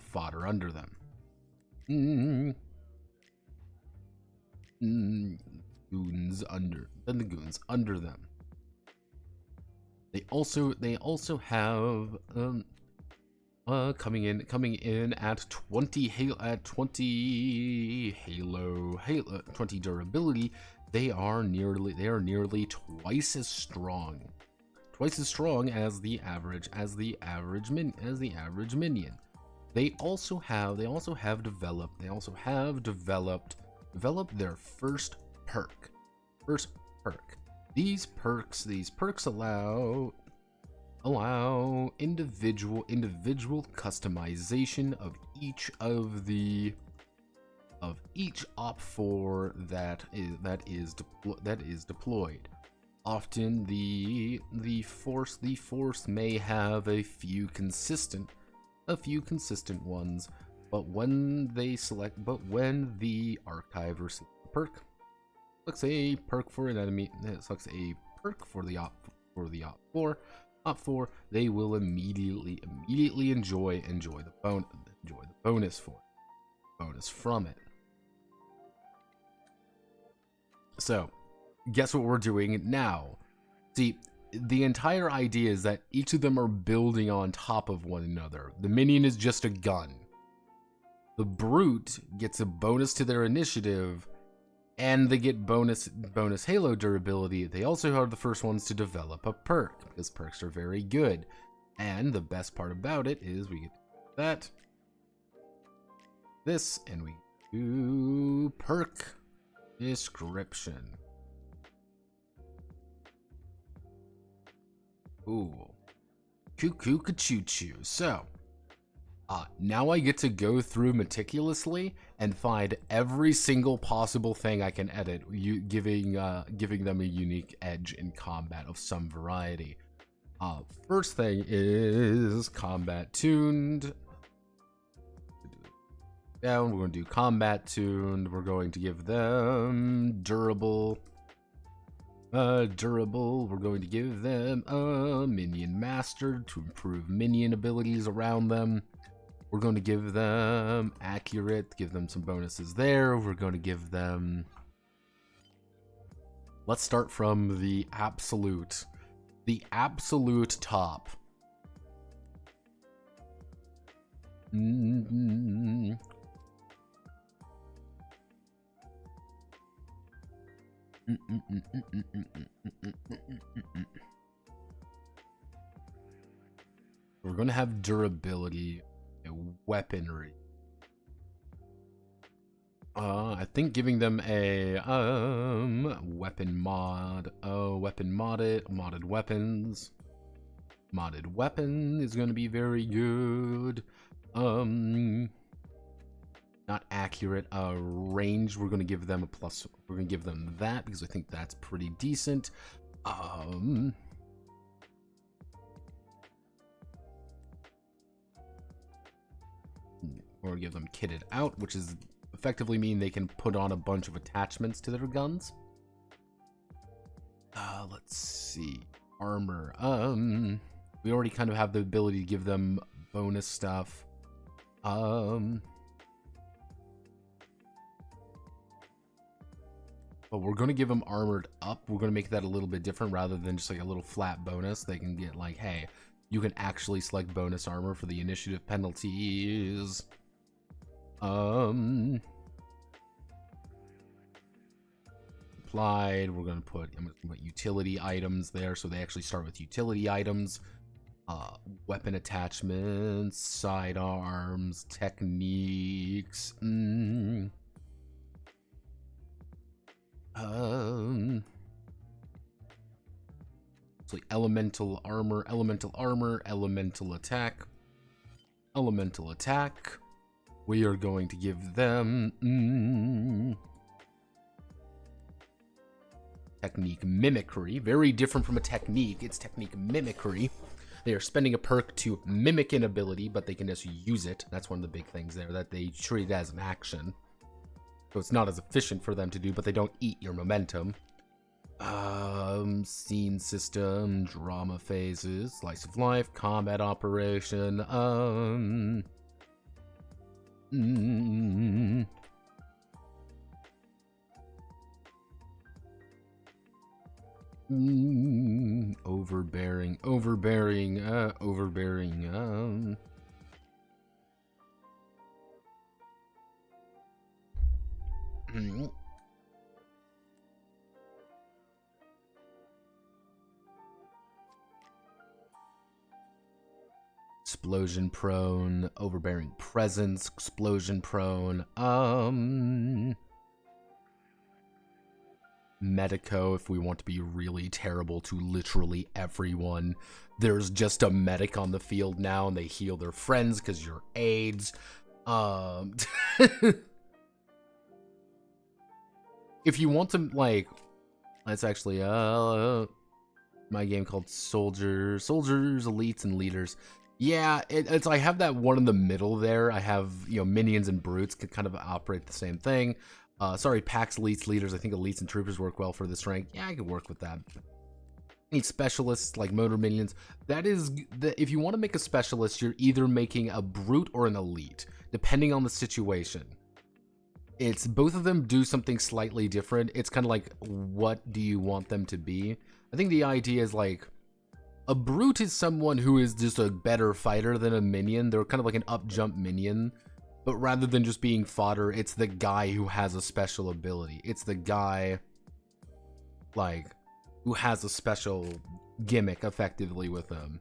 fodder under them. The goons under them. They also have coming in at 20 durability. They are nearly twice as strong as the average minion. They also have developed their first perk. These perks allow individual customization of each op4 that is deployed. Often the force may have a few consistent ones, but when the archiver selects a perk, looks a perk for an enemy, selects a perk for the op 4, they will immediately enjoy the bonus from it. So, guess what we're doing now? See, the entire idea is that each of them are building on top of one another. The minion is just a gun. The brute gets a bonus to their initiative, and they get bonus halo durability. They also are the first ones to develop a perk, because perks are very good. And the best part about it is we get this, and we do perk description. Ooh. Cuckoo ka-choo-choo. So, now I get to go through meticulously and find every single possible thing I can edit, giving them a unique edge in combat of some variety. First thing is combat tuned. Yeah, we're going to do combat tuned. We're going to give them durable. We're going to give them a minion master to improve minion abilities around them. We're going to give them accurate, give them some bonuses there. We're going to give them... Let's start from the absolute top. We're going to have durability, weaponry. I think giving them a weapon mod. Modded weapons. Modded weapon is going to be very good. Not accurate. Range, we're going to give them a plus. We're going to give them that because I think that's pretty decent. Or give them kitted out, which is effectively mean they can put on a bunch of attachments to their guns. Let's see. Armor. We already kind of have the ability to give them bonus stuff. But we're going to give them armored up. We're going to make that a little bit different rather than just like a little flat bonus. They can get like, hey, you can actually select bonus armor for the initiative penalties. Applied. I'm gonna put utility items there, so they actually start with utility items. Weapon attachments, sidearms, techniques. So like elemental armor, elemental attack. We are going to give them technique mimicry. Very different from a technique. It's technique mimicry. They are spending a perk to mimic an ability, but they can just use it. That's one of the big things there, that they treat it as an action. So it's not as efficient for them to do, but they don't eat your momentum. Scene system, drama phases, slice of life, combat operation, overbearing. Explosion prone, overbearing presence, explosion prone, medico if we want to be really terrible to literally everyone. There's just a medic on the field now and they heal their friends because you're AIDS. If you want to, like, that's actually my game called Soldiers, Elites, and Leaders. Yeah, it's I have that one in the middle there. I have, minions and brutes can kind of operate the same thing. Sorry, packs, elites, leaders. I think elites and troopers work well for this rank. Yeah, I can work with that. Need specialists like motor minions. That is, if you want to make a specialist, you're either making a brute or an elite, depending on the situation. It's both of them do something slightly different. It's kind of like, what do you want them to be? I think the idea is like, a brute is someone who is just a better fighter than a minion. They're kind of like an up jump minion. But rather than just being fodder, it's the guy who has a special ability. It's the guy, like, who has a special gimmick, effectively, with him.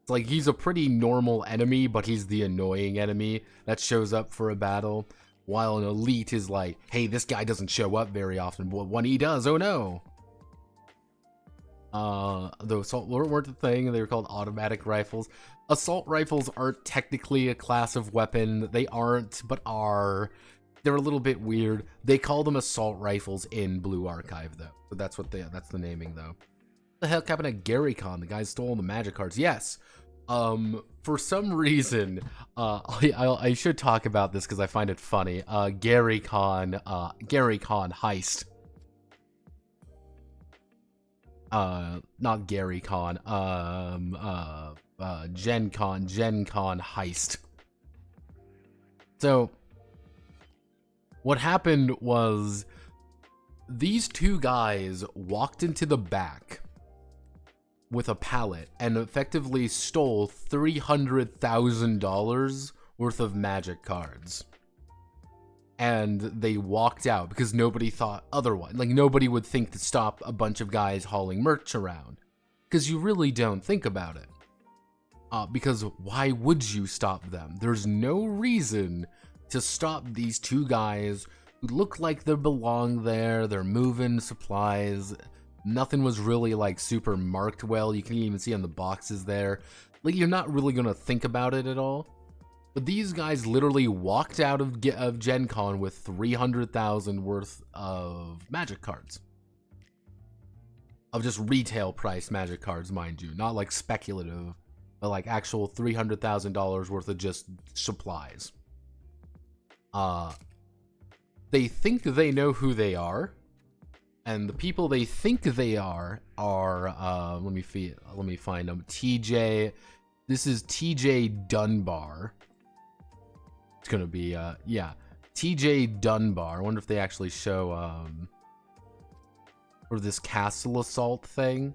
It's like, he's a pretty normal enemy, but he's the annoying enemy that shows up for a battle. While an elite is like, hey, this guy doesn't show up very often, but when he does, oh no! The assault weren't the thing. They were called automatic rifles. Assault rifles aren't technically a class of weapon. They aren't, but are. They're a little bit weird. They call them assault rifles in Blue Archive, though. But that's the naming, though. What the heck happened to Gary Con? The guy stole the magic cards. Yes. For some reason, I should talk about this because I find it funny. Gary Con heist. Not Gary Con, Gen Con heist. So, what happened was, these two guys walked into the back with a pallet and effectively stole $300,000 worth of magic cards. And they walked out because nobody thought otherwise. Like, nobody would think to stop a bunch of guys hauling merch around. Because you really don't think about it. Because why would you stop them? There's no reason to stop these two guys look like they belong there. They're moving supplies. Nothing was really like super marked well. You can even see on the boxes there. Like, you're not really gonna think about it at all. But these guys literally walked out of Gen Con with 300,000 worth of magic cards. Of just retail price magic cards, mind you. Not like speculative, but like actual $300,000 worth of just supplies. They think they know who they are. And the people they think they are let me find them. TJ, this is TJ Dunbar. It's gonna be yeah, TJ Dunbar. I wonder if they actually show or this castle assault thing.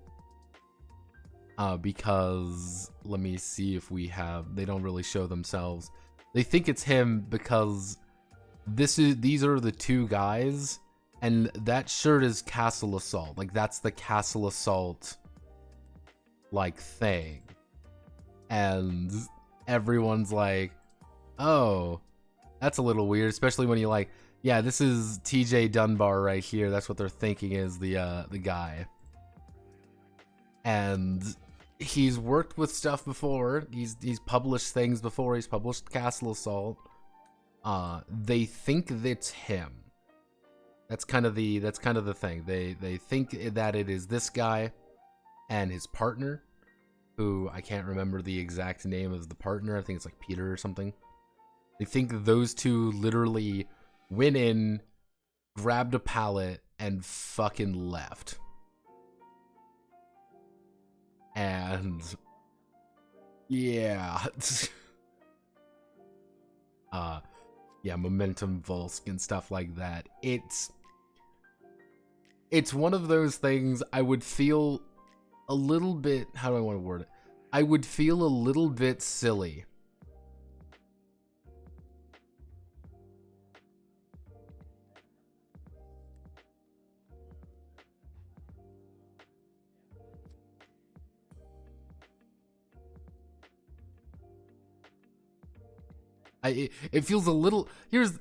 Because let me see if we have. They don't really show themselves. They think it's him because these are the two guys. And that shirt is Castle Assault. Like, that's the Castle Assault, like, thing. And everyone's like, oh, that's a little weird. Especially when you like, yeah, this is TJ Dunbar right here. That's what they're thinking is the guy. And he's worked with stuff before. He's published things before. He's published Castle Assault. They think it's him. That's kind of the thing. They think that it is this guy and his partner, who I can't remember the exact name of the partner. I think it's like Peter or something. They think those two literally went in, grabbed a pallet, and fucking left. And yeah. Yeah, Momentum Volsk and stuff like that. It's one of those things I would feel a little bit, how do I want to word it? I would feel a little bit silly. It feels a little, here's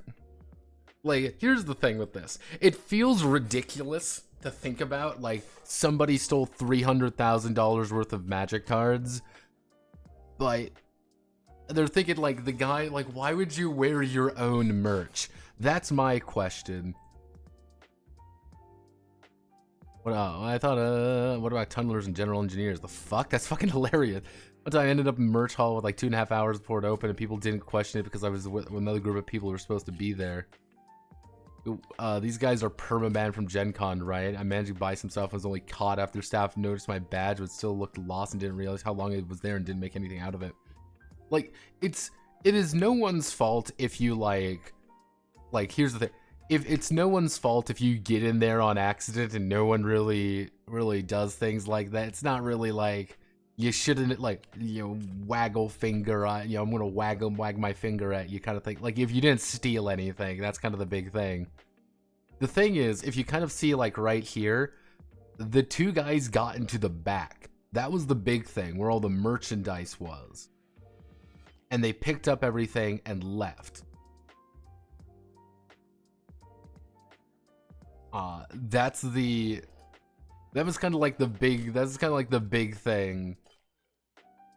the thing with this. It feels ridiculous to think about, like, somebody stole $300,000 worth of magic cards, but they're thinking, like, the guy, like, why would you wear your own merch? That's my question. What, I thought, what about tunnelers and general engineers? The fuck? That's fucking hilarious. One time I ended up in merch hall with like 2.5 hours before it opened, and people didn't question it because I was with another group of people who were supposed to be there. These guys are permabanned from Gen Con, right? I managed to buy some stuff and was only caught after staff noticed my badge but still looked lost and didn't realize how long it was there and didn't make anything out of it. Like, it is no one's fault if you like, here's the thing. If it's no one's fault if you get in there on accident and no one really does things like that. It's not really like, you shouldn't, like, you know, waggle finger, you know, I'm gonna wag my finger at you kind of thing. Like, if you didn't steal anything, that's kind of the big thing. The thing is, if you kind of see, like, right here, the two guys got into the back. That was the big thing, where all the merchandise was. And they picked up everything and left. That was kind of like the big thing.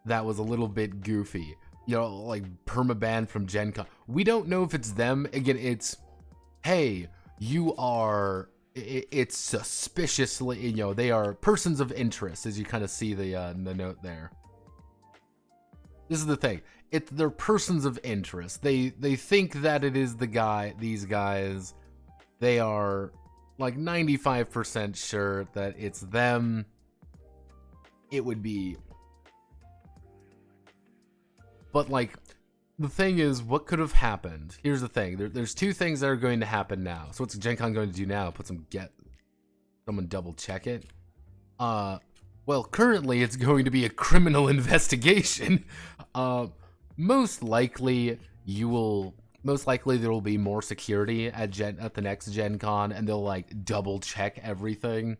That was a little bit goofy, you know, like permaban from Gen Con. We don't know if it's them. Again, it's, hey, it's suspiciously, you know, they are persons of interest, as you kind of see the note there. This is the thing. They're persons of interest. They think that it is these guys. They are like 95% sure that it's them. It would be. But, like, the thing is, what could have happened? Here's the thing. There's two things that are going to happen now. So what's Gen Con going to do now? Someone double check it? Well, currently it's going to be a criminal investigation. Most likely there will be more security at the next Gen Con, and they'll, like, double check everything.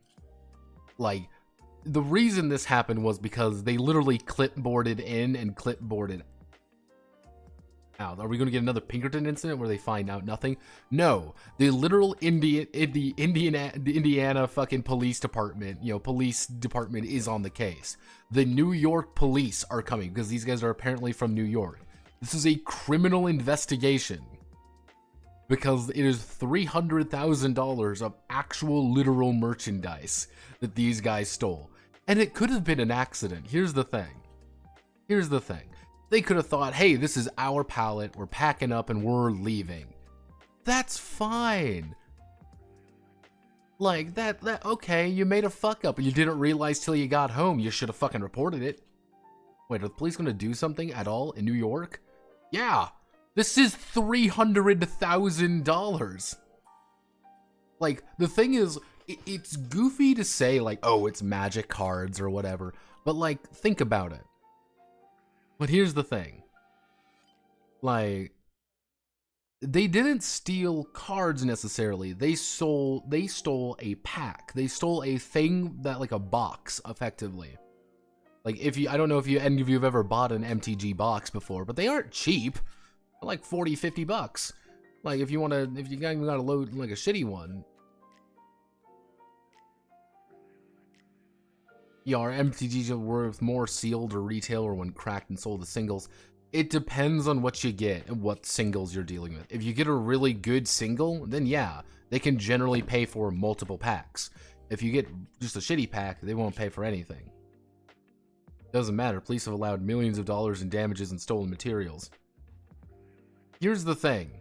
Like, the reason this happened was because they literally clipboarded in and clipboarded out. Are we going to get another Pinkerton incident where they find out nothing? No, the literal Indiana fucking police department, police department is on the case. The New York police are coming because these guys are apparently from New York. This is a criminal investigation because it is $300,000 of actual literal merchandise that these guys stole. And it could have been an accident. Here's the thing. They could have thought, hey, this is our pallet, we're packing up and we're leaving. That's fine. Like, okay, you made a fuck up and you didn't realize till you got home. You should have fucking reported it. Wait, are the police gonna do something at all in New York? Yeah, this is $300,000. Like, the thing is, it's goofy to say, like, oh, it's magic cards or whatever, but, like, think about it. But here's the thing. Like, they didn't steal cards necessarily. They stole a pack. They stole a thing that, like, a box, effectively. Like, I don't know if any of you have ever bought an MTG box before, but they aren't cheap. They're like 40, 50 bucks. Like, if you gotta load, like, a shitty one. Yeah, our MTGs are worth more sealed or retail or when cracked and sold as singles. It depends on what you get and what singles you're dealing with. If you get a really good single, then yeah, they can generally pay for multiple packs. If you get just a shitty pack, they won't pay for anything. Doesn't matter, police have allowed millions of dollars in damages and stolen materials. Here's the thing.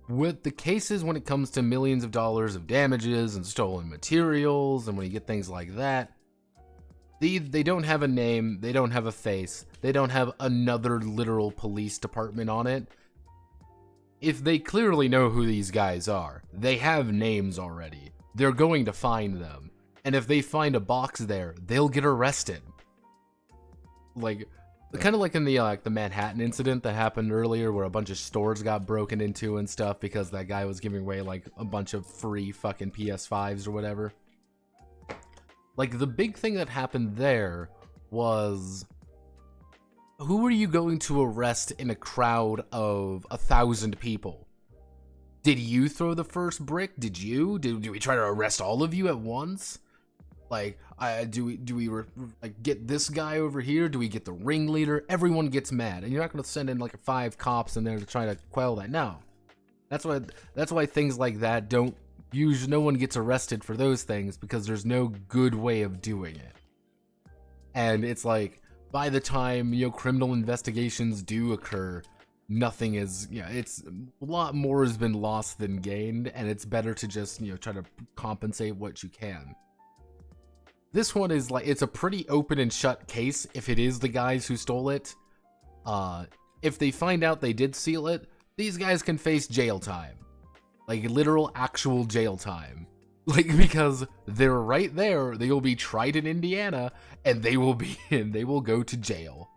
With the cases when it comes to millions of dollars of damages and stolen materials, and when you get things like that, they don't have a name, they don't have a face, they don't have another literal police department on it. If they clearly know who these guys are, they have names already. They're going to find them. And if they find a box there, they'll get arrested. Like, kind of like in the Manhattan incident that happened earlier where a bunch of stores got broken into and stuff because that guy was giving away like a bunch of free fucking PS5s or whatever. Like, the big thing that happened there was, who are you going to arrest in a crowd of 1,000 people? Did you throw the first brick? Did we try to arrest all of you at once? Like, do we like get this guy over here? Do we get the ringleader? Everyone gets mad, and you're not going to send in like 5 cops in there to try to quell that. No, that's why things like that don't usually. No one gets arrested for those things because there's no good way of doing it. And it's like, by the time criminal investigations do occur, nothing is. It's a lot more has been lost than gained, and it's better to just try to compensate what you can. This one is like, it's a pretty open and shut case if it is the guys who stole it. If they find out they did steal it, these guys can face jail time. Like, literal actual jail time. Like, because they're right there, they will be tried in Indiana, and they will go to jail.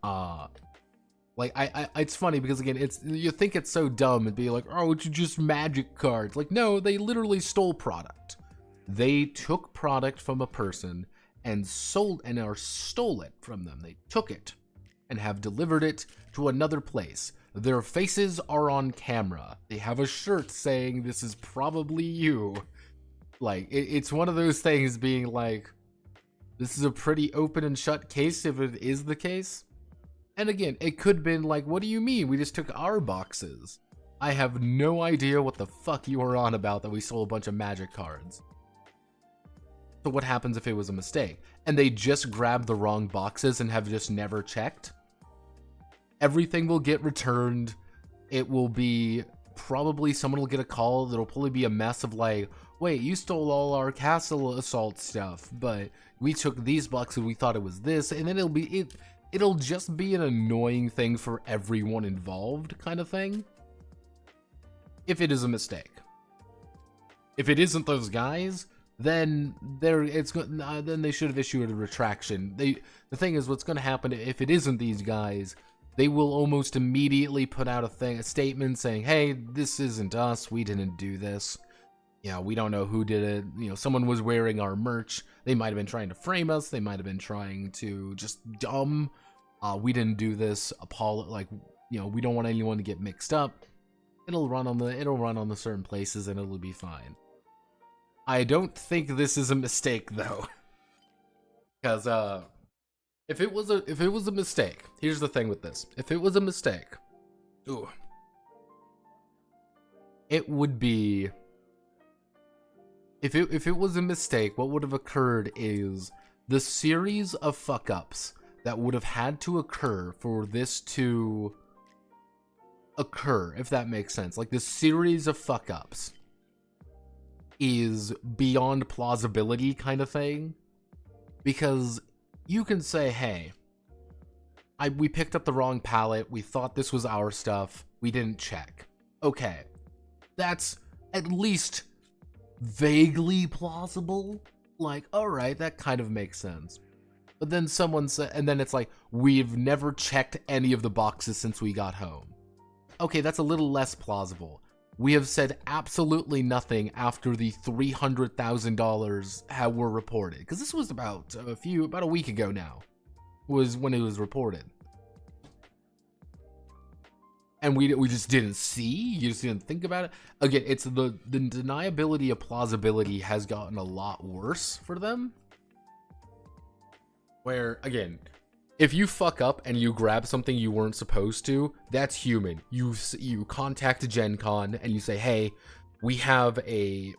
Like, it's funny because, again, you think it's so dumb and be like, oh, it's just magic cards. Like, no, they literally stole product. They took product from a person and stole it from them. They took it and have delivered it to another place. Their faces are on camera. They have a shirt saying this is probably you. Like, it's one of those things being like, this is a pretty open and shut case if it is the case. And again, it could have been like, what do you mean? We just took our boxes. I have no idea what the fuck you were on about that we stole a bunch of magic cards. So what happens if it was a mistake? And they just grabbed the wrong boxes and have just never checked? Everything will get returned. It will be, probably someone will get a call. There'll probably be a mess of like, wait, you stole all our castle assault stuff, but we took these boxes, we thought it was this, and then it'll just be an annoying thing for everyone involved kind of thing. If it is a mistake. If it isn't those guys, then then they should have issued a retraction. The thing is, what's going to happen if it isn't these guys, they will almost immediately put out a statement saying, hey, this isn't us, we didn't do this. We don't know who did it. Someone was wearing our merch. They might have been trying to frame us. They might have been trying to just dumb we didn't do this, like, you know, we don't want anyone to get mixed up. It'll run on the certain places and it'll be fine. I don't think this is a mistake though. Because if it was a mistake, here's the thing with this. If it was a mistake, ooh, it would be, if it was a mistake, what would have occurred is the series of fuck ups that would have had to occur for this to occur, if that makes sense. Like, the series of fuck ups is beyond plausibility kind of thing. Because you can say, hey, we picked up the wrong pallet, we thought this was our stuff, we didn't check. Okay, that's at least vaguely plausible. Like, alright, that kind of makes sense. But then someone said, and then it's like, we've never checked any of the boxes since we got home. Okay, that's a little less plausible. We have said absolutely nothing after the $300,000 were reported. Because this was about a week ago now, was when it was reported. And we just didn't see, you just didn't think about it. Again, it's the deniability of plausibility has gotten a lot worse for them. Where, again, if you fuck up and you grab something you weren't supposed to, that's human. You contact Gen Con and you say, hey, we have a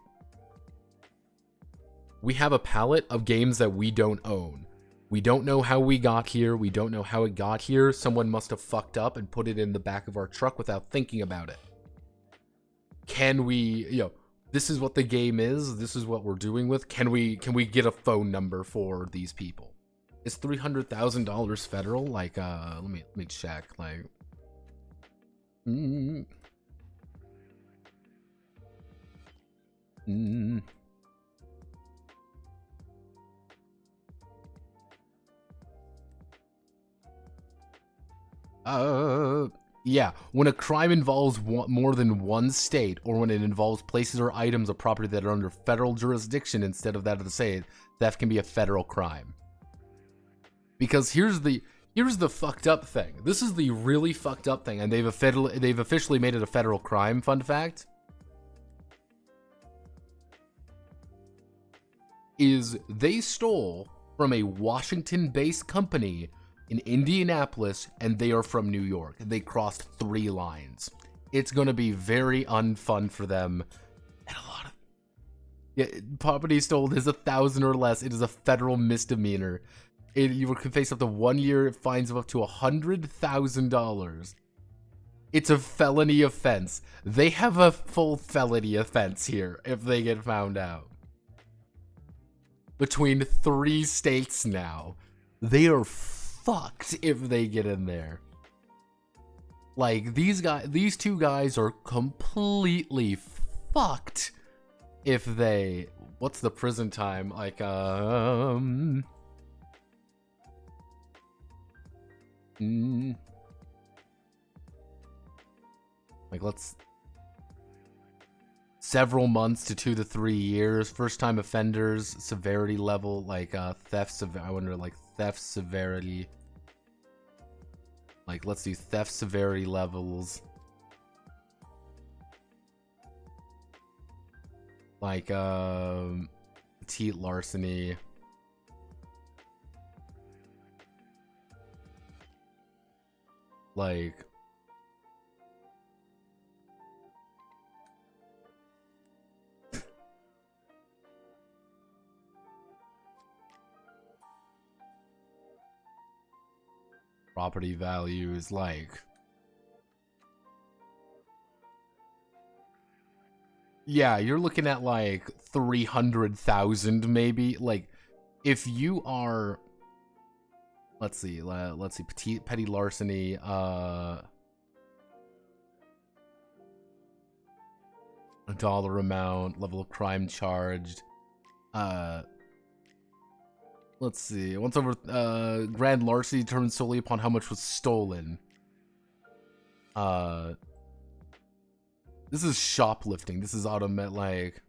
palette of games that we don't own. We don't know how we got here. We don't know how it got here. Someone must have fucked up and put it in the back of our truck without thinking about it. Can we, this is what the game is. This is what we're doing with. Can we get a phone number for these people? Is $300,000 federal? Like, let me check. Like, yeah. When a crime involves more than one state, or when it involves places or items of property that are under federal jurisdiction instead of that of the state, theft can be a federal crime. Because here's the fucked up thing. This is the really fucked up thing, and they've officially made it a federal crime. Fun fact is they stole from a Washington-based company in Indianapolis, and they are from New York. They crossed 3 lines. It's going to be very unfun for them, and a lot of property stolen is 1,000 or less. It is a federal misdemeanor. You can face up to 1 year fines of up to $100,000. It's a felony offense. They have a full felony offense here if they get found out. Between 3 states now. They are fucked if they get in there. Like, these 2 guys are completely fucked if they... What's the prison time? Like, like, let's... Several months to 2 to 3 years. First time offenders, severity level, like, theft, I wonder, like, theft severity. Like, let's do theft severity levels. Like, petite larceny. Like, property values, like, yeah, you're looking at like 300,000 maybe. Like, if you are, let's see, petty larceny, a dollar amount, level of crime charged, let's see, once over, grand larceny determined solely upon how much was stolen. This is shoplifting. This is automatic, like,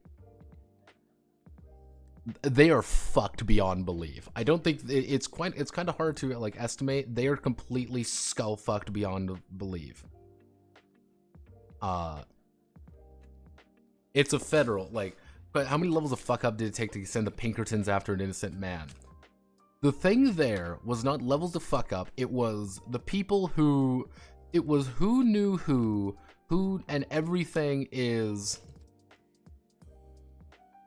they are fucked beyond belief. I don't think it's kind of hard to like estimate. They are completely skull fucked beyond belief. It's a federal, like, but how many levels of fuck up did it take to send the Pinkertons after an innocent man? The thing there was not levels of fuck up. It was the people who, it was who knew who, and everything is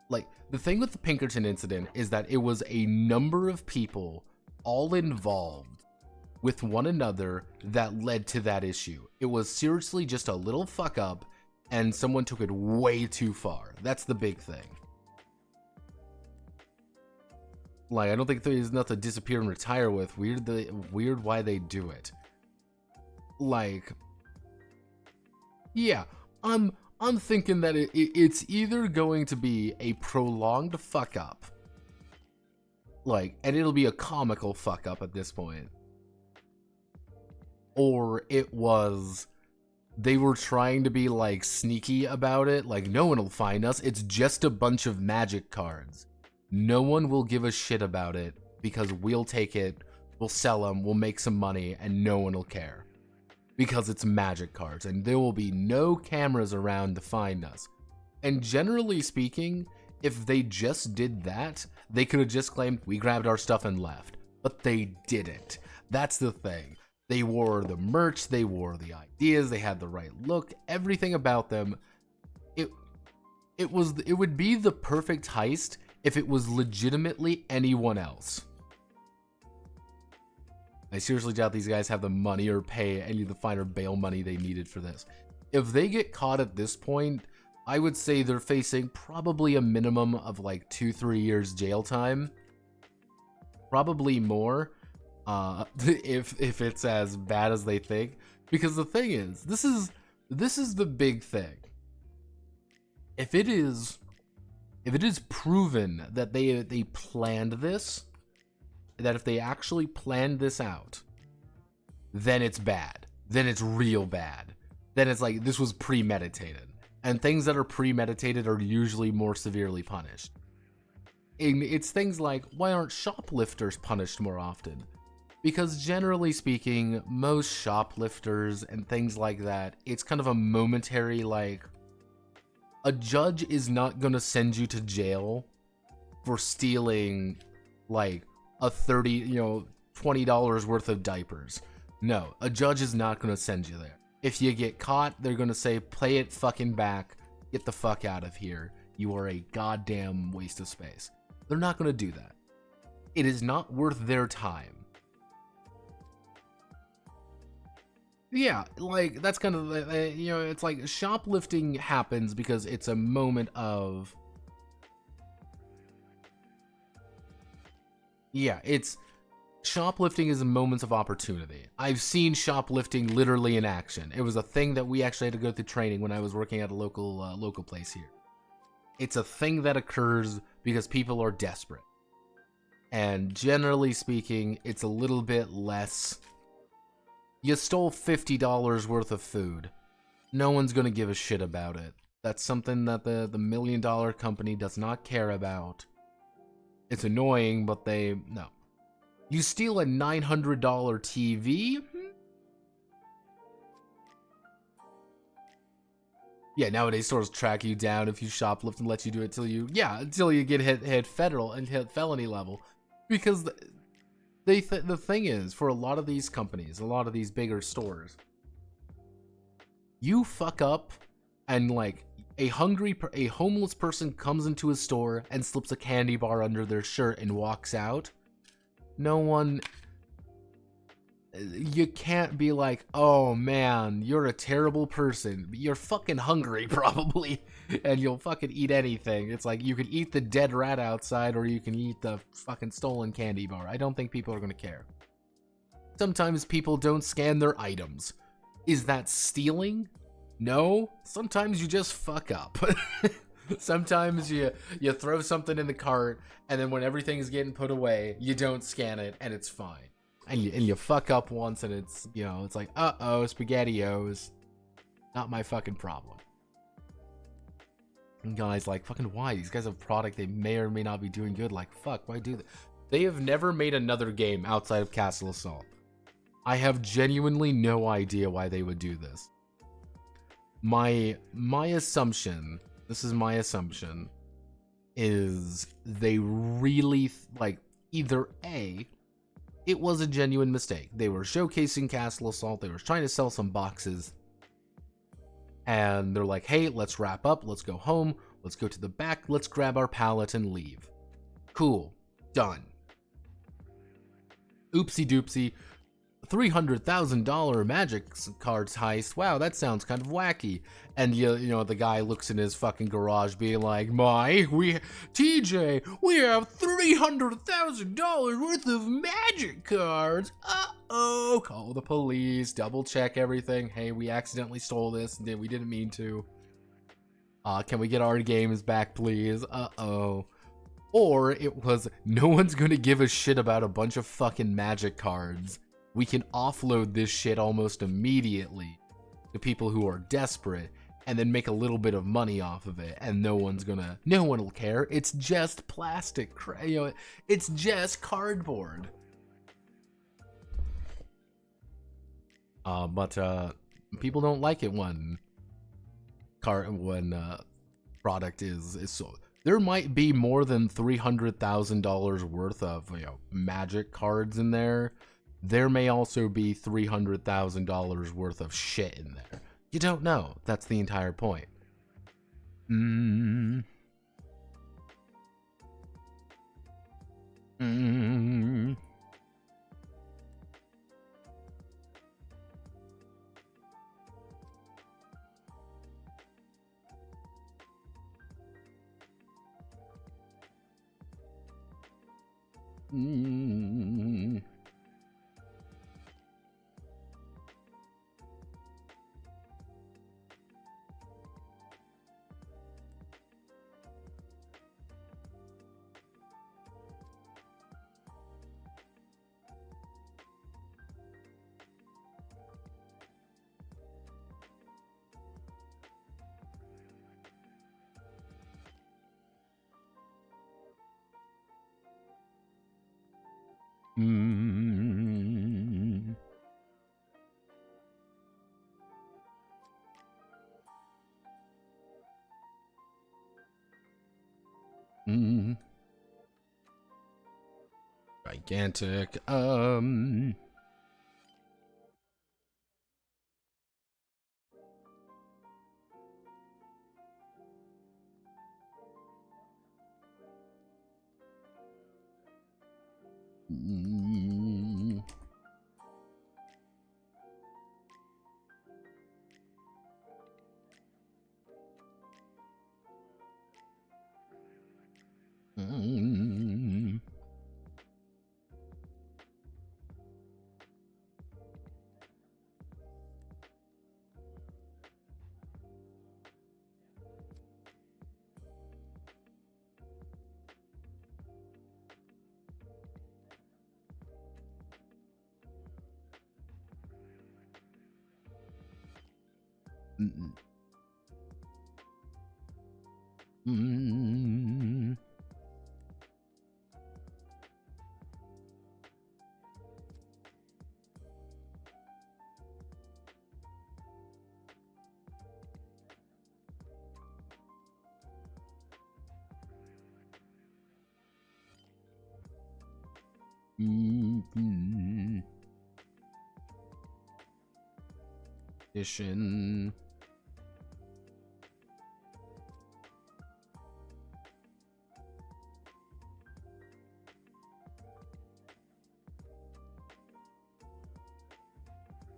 like, the thing with the Pinkerton incident is that it was a number of people all involved with one another that led to that issue. It was seriously just a little fuck up, and someone took it way too far. That's the big thing. Like, I don't think there's enough to disappear and retire with. Weird why they do it. Like, yeah, I'm thinking that it's either going to be a prolonged fuck up, like, and it'll be a comical fuck up at this point, or it was, they were trying to be like sneaky about it, like no one will find us, it's just a bunch of magic cards. No one will give a shit about it because we'll take it, we'll sell them, we'll make some money, and no one will care. Because it's magic cards, and there will be no cameras around to find us. And generally speaking, if they just did that, they could have just claimed, we grabbed our stuff and left. But they didn't. That's the thing. They wore the merch, they wore the ideas, they had the right look, everything about them. It would be the perfect heist if it was legitimately anyone else. I seriously doubt these guys have the money or pay any of the fine or bail money they needed for this. If they get caught at this point, I would say they're facing probably a minimum of like 2-3 years jail time. Probably more, if it's as bad as they think. Because the thing is, this is the big thing. If it is proven that they planned this, that if they actually planned this out, then it's bad. Then it's real bad. Then it's like, this was premeditated. And things that are premeditated are usually more severely punished. And it's things like, why aren't shoplifters punished more often? Because generally speaking, most shoplifters and things like that, it's kind of a momentary, like, a judge is not gonna send you to jail for stealing, like, a $20 worth of diapers. No, a judge is not going to send you there. If you get caught, they're going to say, play it fucking back, get the fuck out of here. You are a goddamn waste of space. They're not going to do that. It is not worth their time. Yeah, like, that's kind of, it's like shoplifting happens because it's a moment of, yeah, it's, shoplifting is moments of opportunity. I've seen shoplifting literally in action. It was a thing that we actually had to go through training when I was working at a local place here. It's a thing that occurs because people are desperate. And generally speaking, it's a little bit less. You stole $50 worth of food. No one's gonna give a shit about it. That's something that the $1 million company does not care about. It's annoying, but no. You steal a $900 TV? Yeah, nowadays stores track you down if you shoplift and let you do it until you get hit federal and hit felony level. Because the thing is, for a lot of these companies, a lot of these bigger stores, you fuck up and like a homeless person comes into a store and slips a candy bar under their shirt and walks out. No one, you can't be like, oh man, you're a terrible person. You're fucking hungry probably, and you'll fucking eat anything. It's like, you can eat the dead rat outside or you can eat the fucking stolen candy bar. I don't think people are gonna care. Sometimes people don't scan their items. Is that stealing? No. Sometimes you just fuck up. Sometimes you throw something in the cart, and then when everything's getting put away, you don't scan it, and it's fine. And you fuck up once, and it's, it's like, uh-oh, SpaghettiOs. Not my fucking problem. And guys, like, fucking why? These guys have a product they may or may not be doing good. Like, fuck, why do that? They have never made another game outside of Castle Assault. I have genuinely no idea why they would do this. My assumption, this is my assumption, is they really, like, either A, it was a genuine mistake. They were showcasing Castle Assault, they were trying to sell some boxes, and they're like, hey, let's wrap up, let's go home, let's go to the back, let's grab our pallet and leave. Cool. Done. Oopsie doopsie. $300,000 magic cards heist. Wow, that sounds kind of wacky. And you know, the guy looks in his fucking garage being like, TJ, we have $300,000 worth of magic cards. Uh-oh. Call the police, double check everything. Hey, we accidentally stole this, and we didn't mean to. Can we get our games back, please? Uh-oh. Or it was, no one's gonna give a shit about a bunch of fucking magic cards. We can offload this shit almost immediately to people who are desperate and then make a little bit of money off of it, and no one will care. It's just plastic, it's just cardboard. But people don't like it when product is sold. There might be more than $300,000 worth of magic cards in there. There may also be $300,000 worth of shit in there. You don't know. That's the entire point. Gigantic. Edition.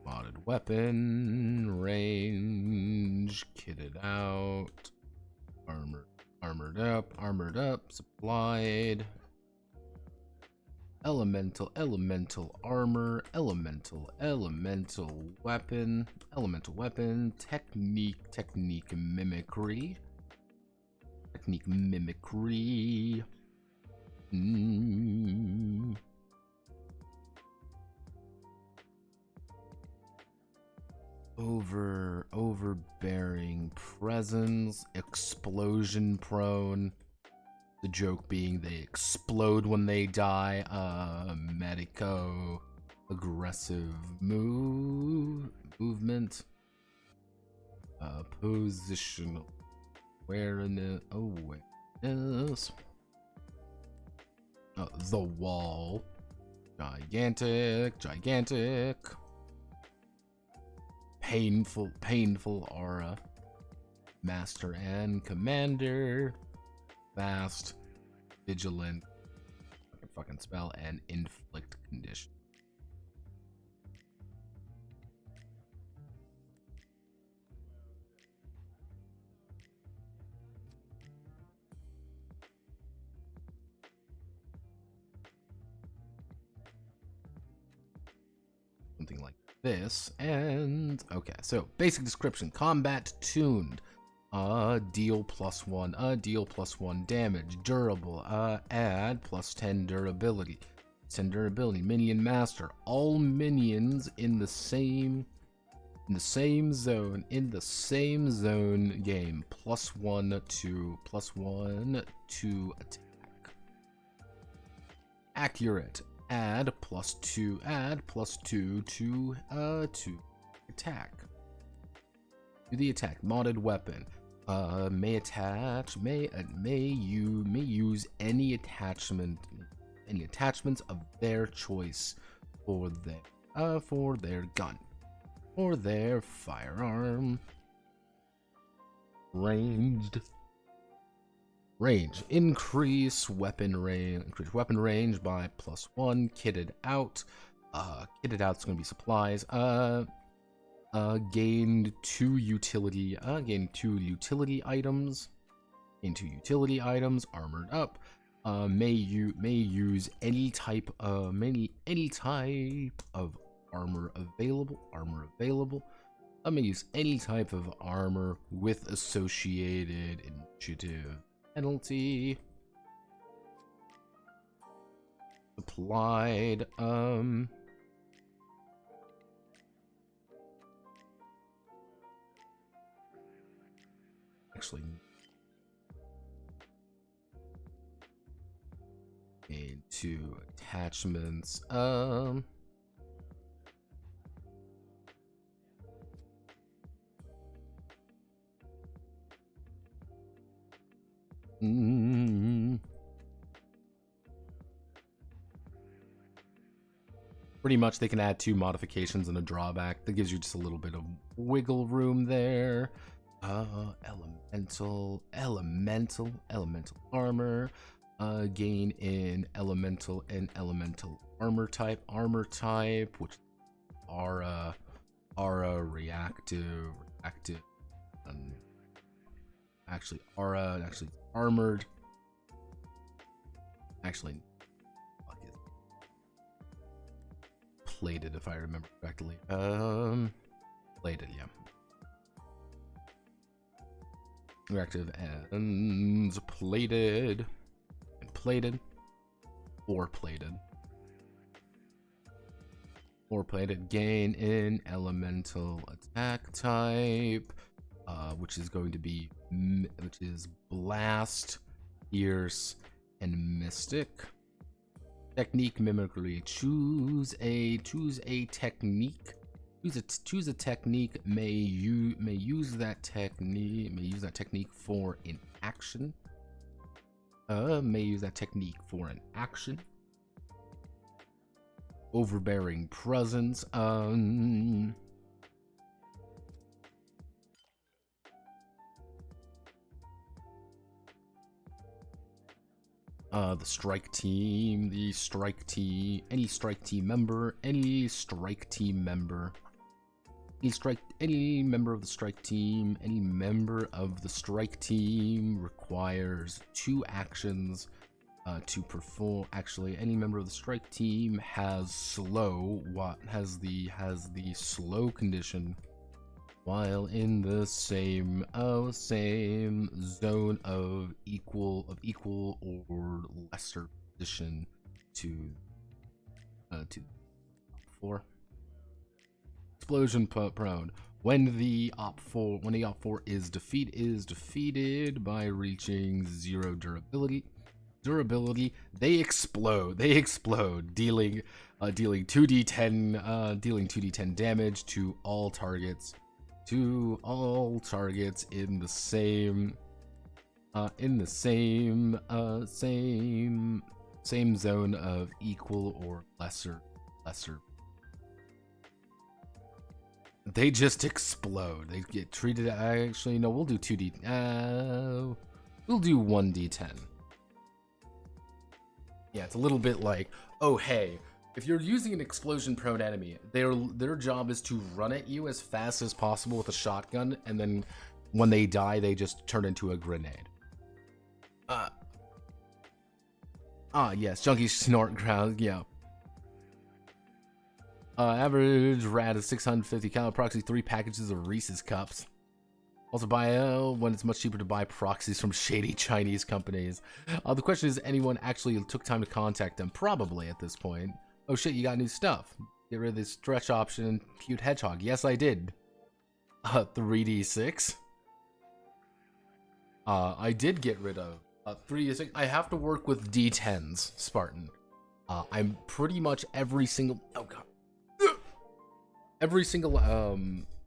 Modded weapon, range, kitted out, armored up, supplied, elemental armor, elemental weapon, technique mimicry. overbearing presence, explosion prone. The joke being they explode when they die. Medico, aggressive movement. Positional awareness. The wall. Gigantic. Painful aura. Master and commander. Fast. Vigilant. Fucking spell. And inflict condition. Something like this. And okay, so basic description: combat tuned. Deal +1. Deal +1 damage. Durable. Add +10 durability. 10 durability. Minion master. All minions in the same zone game. +1 to attack. Accurate. Add +2 to attack. To the attack. Modded weapon. May use any attachments of their choice for their gun or their firearm. Range. Increase weapon range by +1. Kitted out. Kitted out's gonna be supplies. Gain 2 utility items. Armored up. May use any type of armor available. May use any type of armor with associated initiative penalty. Applied. Actually, made 2 attachments. Pretty much they can add 2 modifications and a drawback. That gives you just a little bit of wiggle room there. Elemental armor. Gain in elemental armor type, which are reactive, actually armored. Actually, fuck it. Plated, if I remember correctly. Plated, yeah. Reactive and plated. Or plated. Gain in elemental attack type, which is going to be blast, pierce, and mystic. Technique mimicry. Choose a technique. Choose a technique. May use that technique for an action. May use that technique for an action. Overbearing presence. The strike team, any strike team member, any member of the strike team requires 2 actions to perform. Actually, any member of the strike team has the slow condition while in the same zone of equal or lesser position to 4. Explosion prone. When the op 4 is defeated by reaching 0 durability, they explode, dealing 2d10 damage to all targets in the same zone of equal or lesser. They just explode. They get treated. Actually, no, we'll do 2d. We'll do 1d10. Yeah, it's a little bit like, oh hey, if you're using an explosion-prone enemy, their job is to run at you as fast as possible with a shotgun, and then when they die, they just turn into a grenade. Yes, junkie snort ground. Yeah. Average rat is 650 cal, approximately 3 packages of Reese's cups. Also buy when it's much cheaper to buy proxies from shady Chinese companies. The question is, anyone actually took time to contact them? Probably at this point. Oh shit, you got new stuff. Get rid of this stretch option and cute hedgehog. Yes, I did. 3d6. I did get rid of 3d6. I have to work with d10s, Spartan. I'm pretty much every single. Oh god. Every single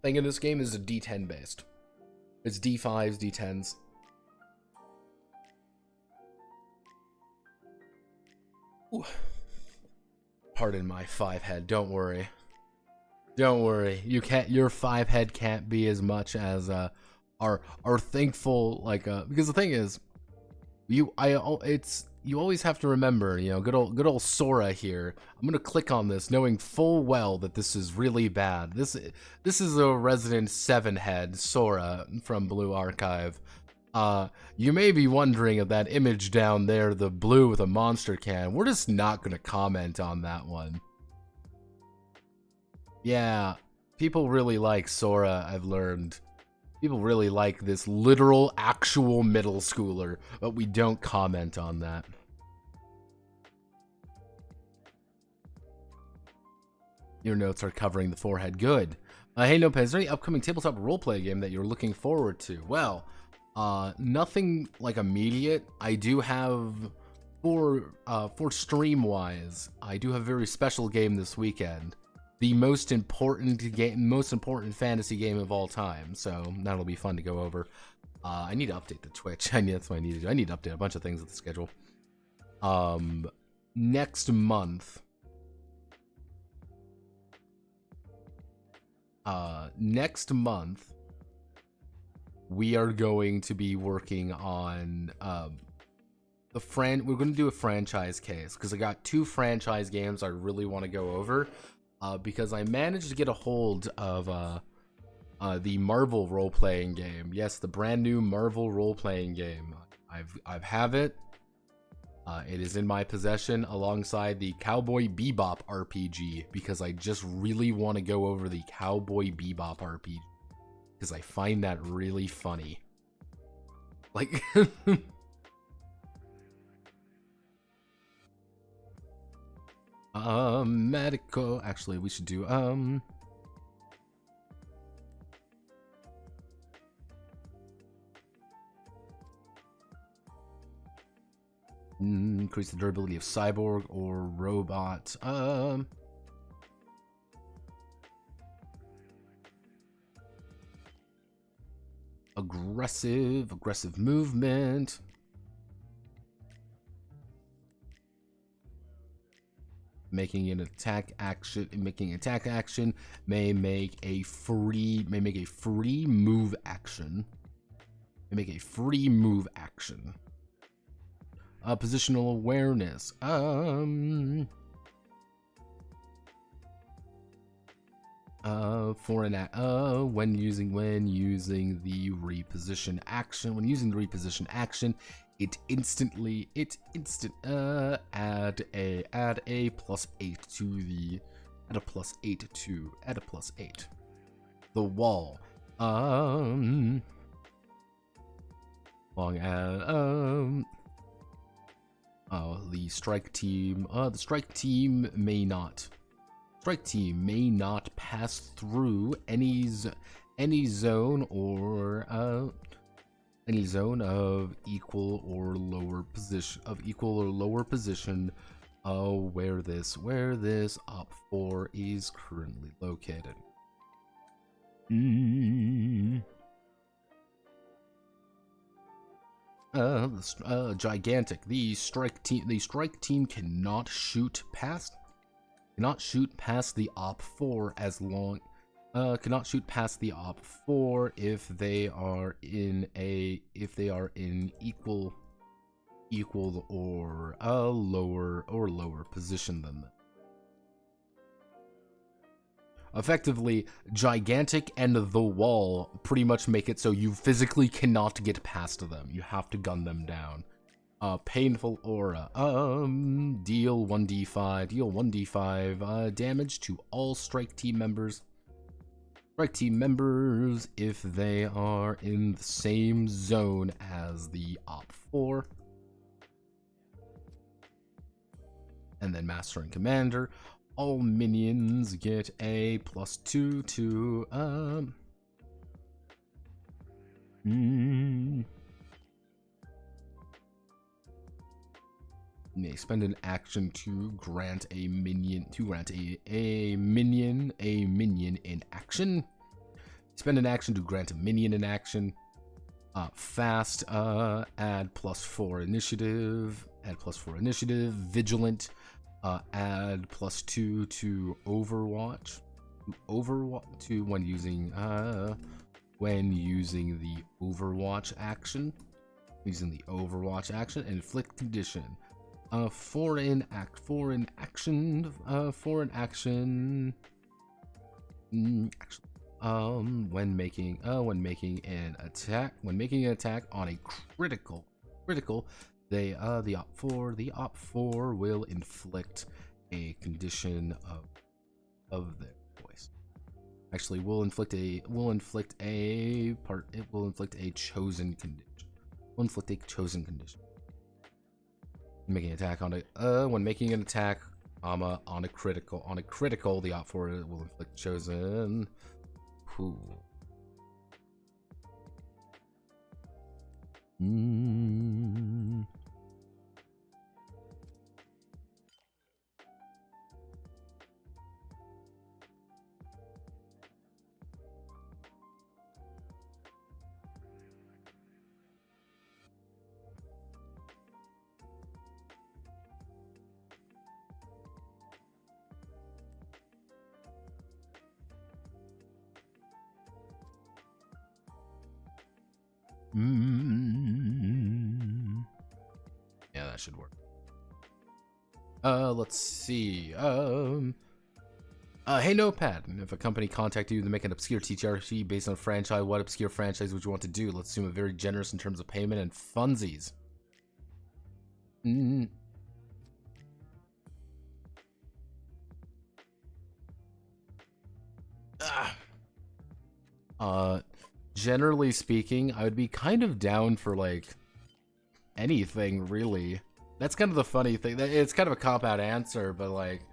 thing in this game is a D10 based. It's D5s, D10s. Ooh. Pardon my 5-head. Don't worry. Don't worry. You can't. Your 5-head can't be as much as our thankful because the thing is, you always have to remember, you know, good old Sora here. I'm gonna click on this knowing full well that this is really bad. This is a Resident 7-head Sora from Blue Archive. You may be wondering of that image down there, the blue with a monster can. We're just not gonna comment on that one. Yeah, people really like Sora, I've learned. People really like this literal, actual middle schooler, but we don't comment on that. Your notes are covering the forehead. Good. Hey, Notepad, is there any upcoming tabletop roleplay game that you're looking forward to? Well, nothing like immediate. I do have, for stream-wise, I do have a very special game this weekend. The most important fantasy game of all time, so that'll be fun to go over. I need to update the Twitch. That's what I need to do. I need to update a bunch of things with the schedule. Next month, we are going to be working on we're going to do a franchise case, because I got 2 franchise games I really want to go over. Because I managed to get a hold of the Marvel role-playing game. Yes, the brand new Marvel role-playing game. I have it. It is in my possession alongside the Cowboy Bebop RPG, because I just really want to go over the Cowboy Bebop RPG, because I find that really funny. Like medical. Actually, we should do increase the durability of cyborg or robot. Aggressive movement. Making attack action may make a free move action. Positional awareness. When using the reposition action, it instantly add a +8 to the add a +8 the wall. The strike team may not pass through any zone or any zone of equal or lower position where this op4 is currently located. Gigantic. The strike team cannot shoot past the op4 as long cannot shoot past the op4 if they are in equal or a lower position than them. Effectively, Gigantic and the Wall pretty much make it so you physically cannot get past them. You have to gun them down. Painful Aura. Deal 1d5 damage to all strike team members. Strike team members if they are in the same zone as the op4. And then Master and Commander. All minions get a +2 to may spend an action to grant a minion in action. Spend an action to grant a minion in action. Fast, add +4 initiative. Vigilant, add +2 to Overwatch. When using the Overwatch action. And inflict condition. Foreign action. When making an attack on a critical, the op4 will inflict a condition of their choice. Actually, will inflict a chosen condition. Making an attack on when making an attack, on a critical, the op4 will inflict chosen. Yeah, that should work. Let's see. Hey Notepad, if a company contacted you to make an obscure TTRPG based on a franchise, what obscure franchise would you want to do? Let's assume it's very generous in terms of payment and funsies. Generally speaking, I would be kind of down for like anything really. That's kind of the funny thing. It's kind of a cop-out answer, but like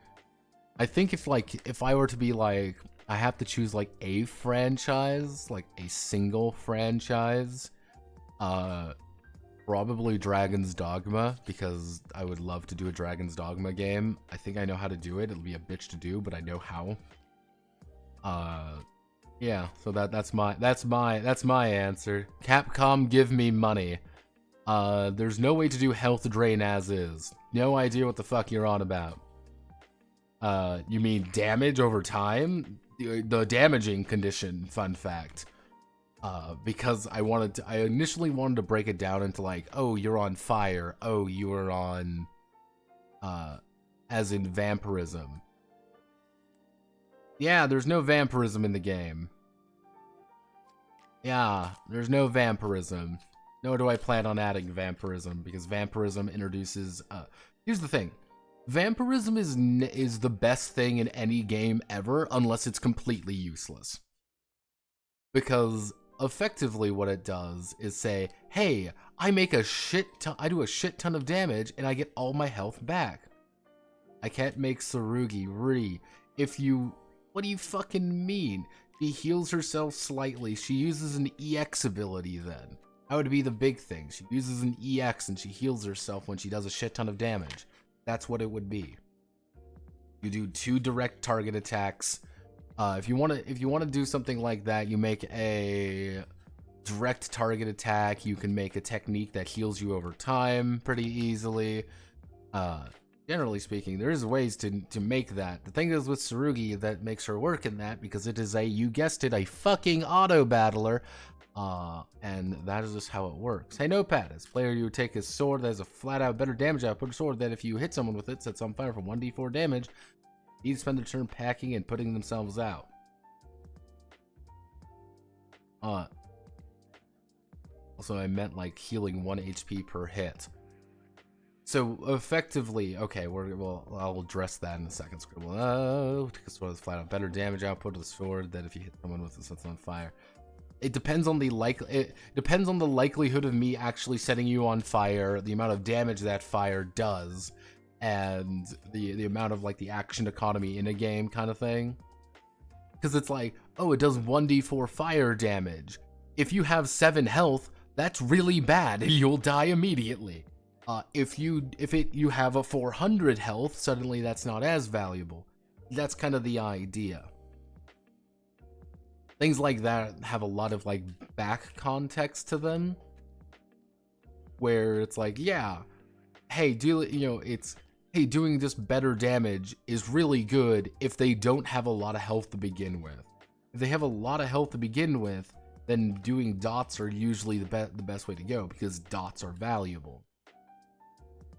I think if I were to be like I have to choose like a franchise, like a single franchise, probably Dragon's Dogma, because I would love to do a Dragon's Dogma game. I think I know how to do it. It'll be a bitch to do, but I know how. Yeah, so that's my answer. Capcom, give me money. There's no way to do health drain as is. No idea what the fuck you're on about. You mean damage over time? The damaging condition, fun fact. Because I initially wanted to break it down into like, oh, you're on fire. Oh, you are on, as in vampirism. Yeah, there's no vampirism in the game. Yeah, there's no vampirism. Nor do I plan on adding vampirism, because vampirism introduces... here's the thing. Vampirism is the best thing in any game ever, unless it's completely useless. Because effectively what it does is say, hey, I do a shit ton of damage, and I get all my health back. I can't make Tsurugi. If you What do you fucking mean? She heals herself slightly. She uses an EX ability then. That would be the big thing. She uses an EX and she heals herself when she does a shit ton of damage. That's what it would be. You do 2 direct target attacks. If you want to do something like that, you make a direct target attack. You can make a technique that heals you over time pretty easily. Generally speaking, there's ways to make that. The thing is with Tsurugi that makes her work in that, because it is you guessed it, a fucking auto battler. And that is just how it works. Hey, Notepad, as player, you would take a sword that has a flat out better damage output, a sword that if you hit someone with it, sets on fire for 1d4 damage. You need to spend their turn packing and putting themselves out. Also, I meant like healing 1 HP per hit. So effectively, okay, I'll address that in a second. Scribble. Take a sword with flat out better damage output of the sword that if you hit someone with it, sets on fire. It depends on the likelihood of me actually setting you on fire, the amount of damage that fire does, and the amount of like the action economy in a game kind of thing. Because it's like, oh, it does 1d4 fire damage. If you have 7 health, that's really bad. You'll die immediately. If you have a 400 health, suddenly that's not as valuable. That's kind of the idea. Things like that have a lot of like back context to them, where it's like, yeah, hey, doing just better damage is really good if they don't have a lot of health to begin with. If they have a lot of health to begin with, then doing dots are usually the best way to go, because dots are valuable.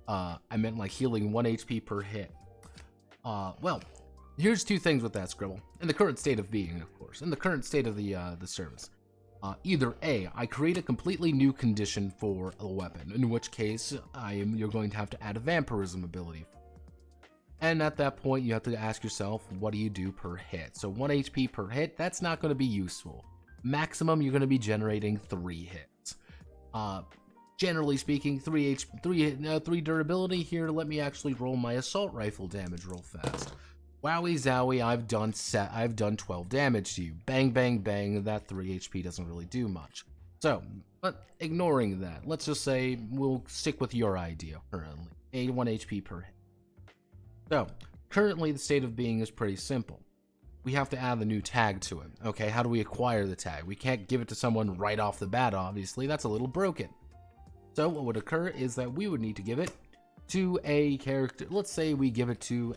I meant like healing 1 HP per hit. Well, here's 2 things with that, Scribble. In the current state of being, of course. In the current state of the service. Either A, I create a completely new condition for a weapon, in which case you're going to have to add a vampirism ability. And at that point, you have to ask yourself, what do you do per hit? So 1 HP per hit, that's not going to be useful. Maximum, you're going to be generating 3 hits. Generally speaking, 3 durability. Here, let me actually roll my assault rifle damage real fast. Wowie zowie, I've done 12 damage to you. Bang, bang, bang. That 3 HP doesn't really do much. So, but ignoring that, let's just say we'll stick with your idea currently. 1 HP per hit. So, currently the state of being is pretty simple. We have to add the new tag to it. Okay, how do we acquire the tag? We can't give it to someone right off the bat, obviously. That's a little broken. So what would occur is that we would need to give it to a character. Let's say we give it to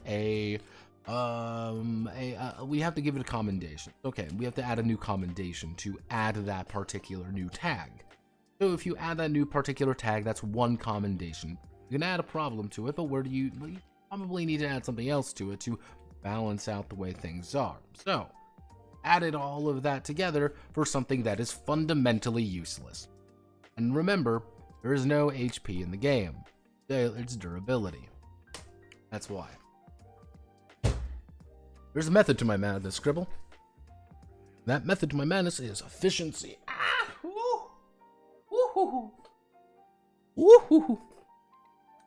we have to give it a commendation. Okay, we have to add a new commendation to add that particular new tag. So if you add that new particular tag, that's 1 commendation. You can add a problem to it, but you probably need to add something else to it to balance out the way things are. So, added all of that together for something that is fundamentally useless. And remember, there is no HP in the game. It's durability. That's why. There's a method to my madness, Scribble. That method to my madness is efficiency. Ah! Woo! Woo!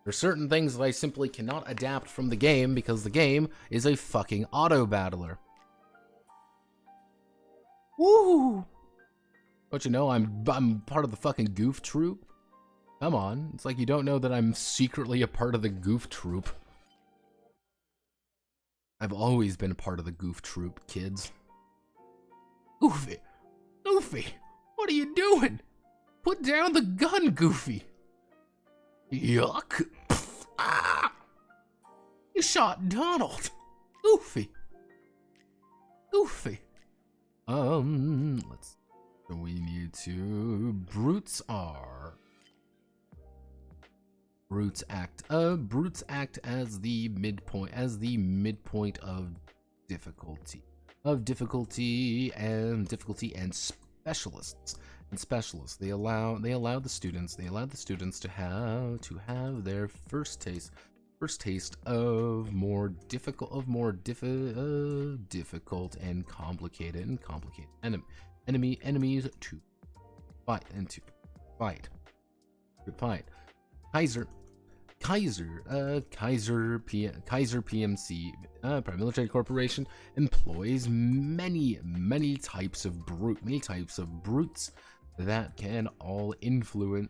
There's certain things that I simply cannot adapt from the game because the game is a fucking auto battler. Woo! Don't you know I'm part of the fucking goof troop? Come on, it's like you don't know that I'm secretly a part of the goof troop. I've always been a part of the goof troop, kids. Goofy! Goofy! What are you doing? Put down the gun, Goofy! Yuck! Ah! You shot Donald! Goofy! Goofy! Let's... So we need to... Brutes act as the midpoint of difficulty. And specialists. They allow the students to have their first taste of more difficult and complicated enemies to fight. Kaiser, Kaiser PMC, paramilitary corporation, employs many types of brutes that can all influence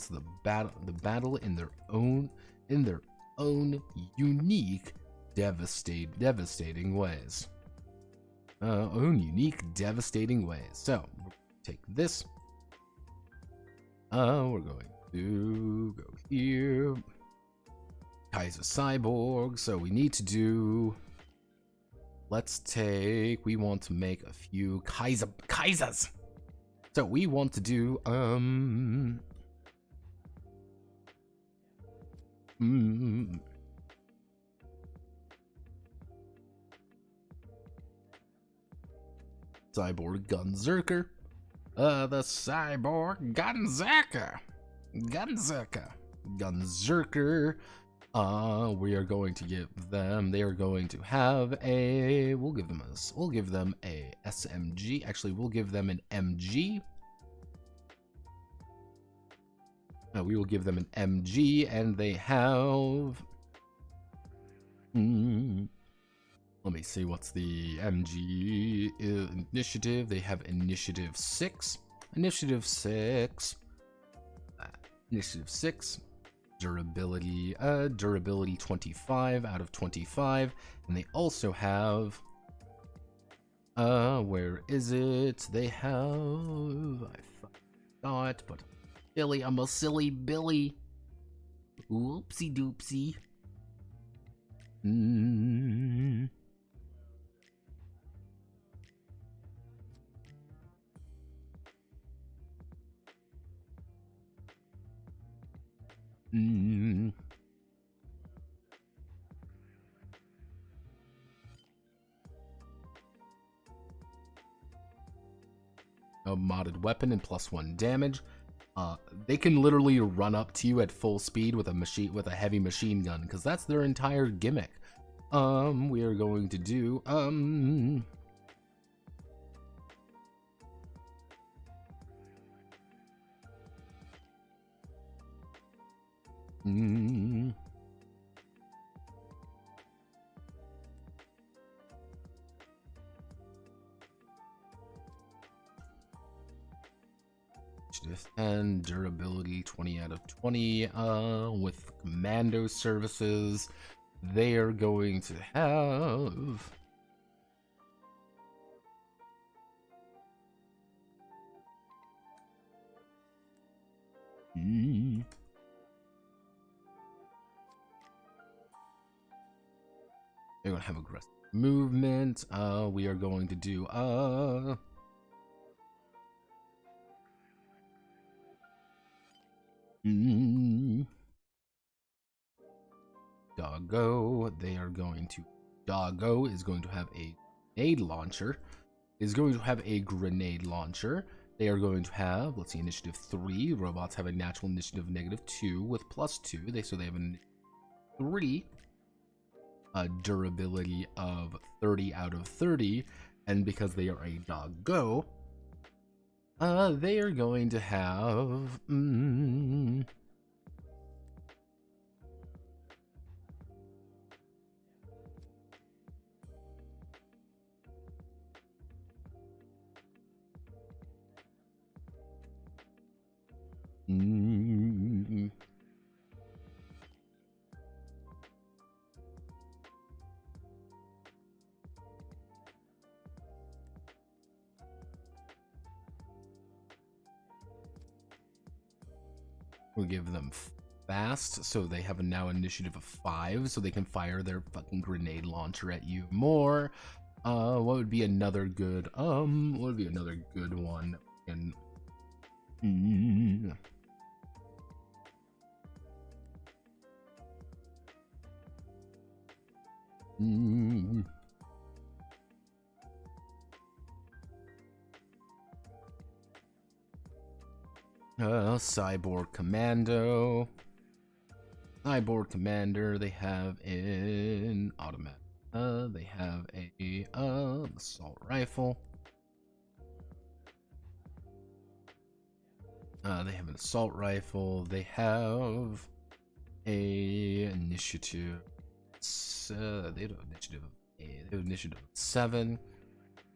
the battle in their own unique devastating ways. So we'll take this. We're going to go here. Kaiser cyborg. So we need to do. We want to make a few Kaisers. So we want to do Cyborg Gunzerker. The Cyborg Gunzerker. We are going to give them. They are going to have a. We'll give them a SMG. Actually, we'll give them an MG. We will give them an MG, and they have. Let me see, what's the MG initiative? They have initiative 6. Initiative 6. Durability 25 out of 25. And they also have where is it? They have, I thought, but Billy, I'm a silly Billy. Oopsie doopsie. A modded weapon and +1 damage. They can literally run up to you at full speed with a heavy machine gun, because that's their entire gimmick. We are going to do and durability 20 out of 20. With commando services, they are going to have they're going to have aggressive movement. We are going to do Doggo. Doggo is going to have a grenade launcher. They are going to have, let's see, initiative 3. Robots have a natural initiative -2 with +2. So they have a 3. Durability of 30 out of 30. And because they are a Doggo, they are going to have we'll give them fast, so they have a now initiative of 5, so they can fire their fucking grenade launcher at you more. What would be another good one? And Cyborg Commando. Cyborg Commander, they have an automatic. They have a assault rifle. They have an assault rifle. They have a initiative. They have initiative. They have initiative 7.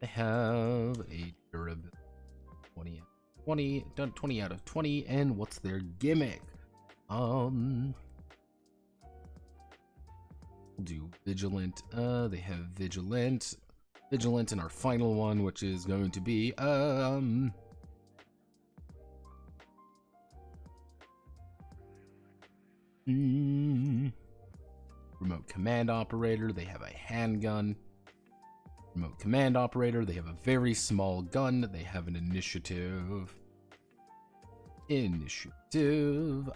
They have a durability 20 out of 20. And what's their gimmick? We'll do vigilant. They have vigilant in our final one, which is going to be remote command operator. They have a handgun. Remote command operator. They have a very small gun. They have an initiative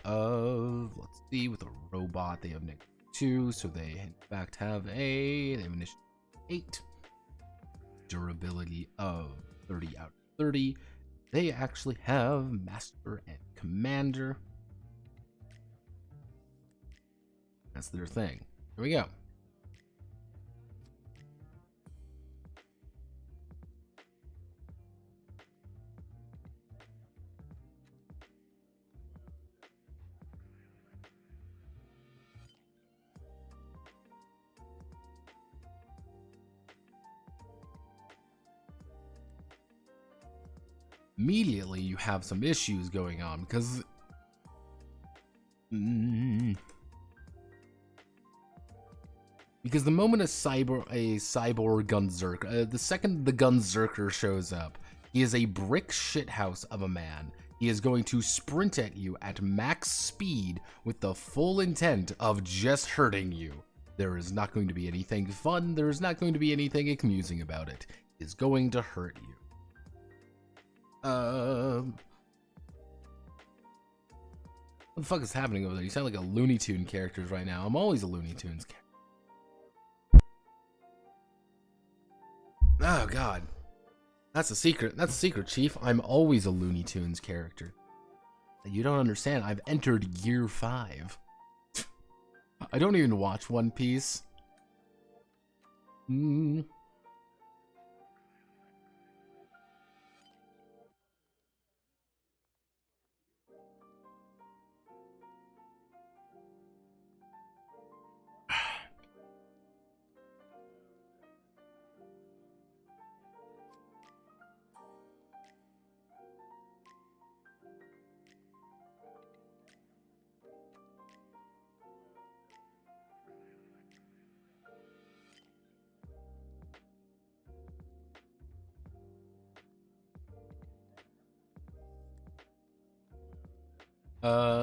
of, let's see, with a robot they have -2, so they in fact have initiative 8, durability of 30 out of 30. They actually have master and commander. That's their thing. Here we go. Immediately you have some issues going on because the moment a cyborg gunzerker, the second the gunzerker shows up, he is a brick shithouse of a man. He is going to sprint at you at max speed with the full intent of just hurting you. There is not going to be anything fun. There is not going to be anything amusing about it. It is going to hurt you. What the fuck is happening over there? You sound like a Looney Tune character right now. I'm always a Looney Tunes character. Oh god. That's a secret. That's a secret, Chief. I'm always a Looney Tunes character. You don't understand. I've entered year 5. I don't even watch One Piece.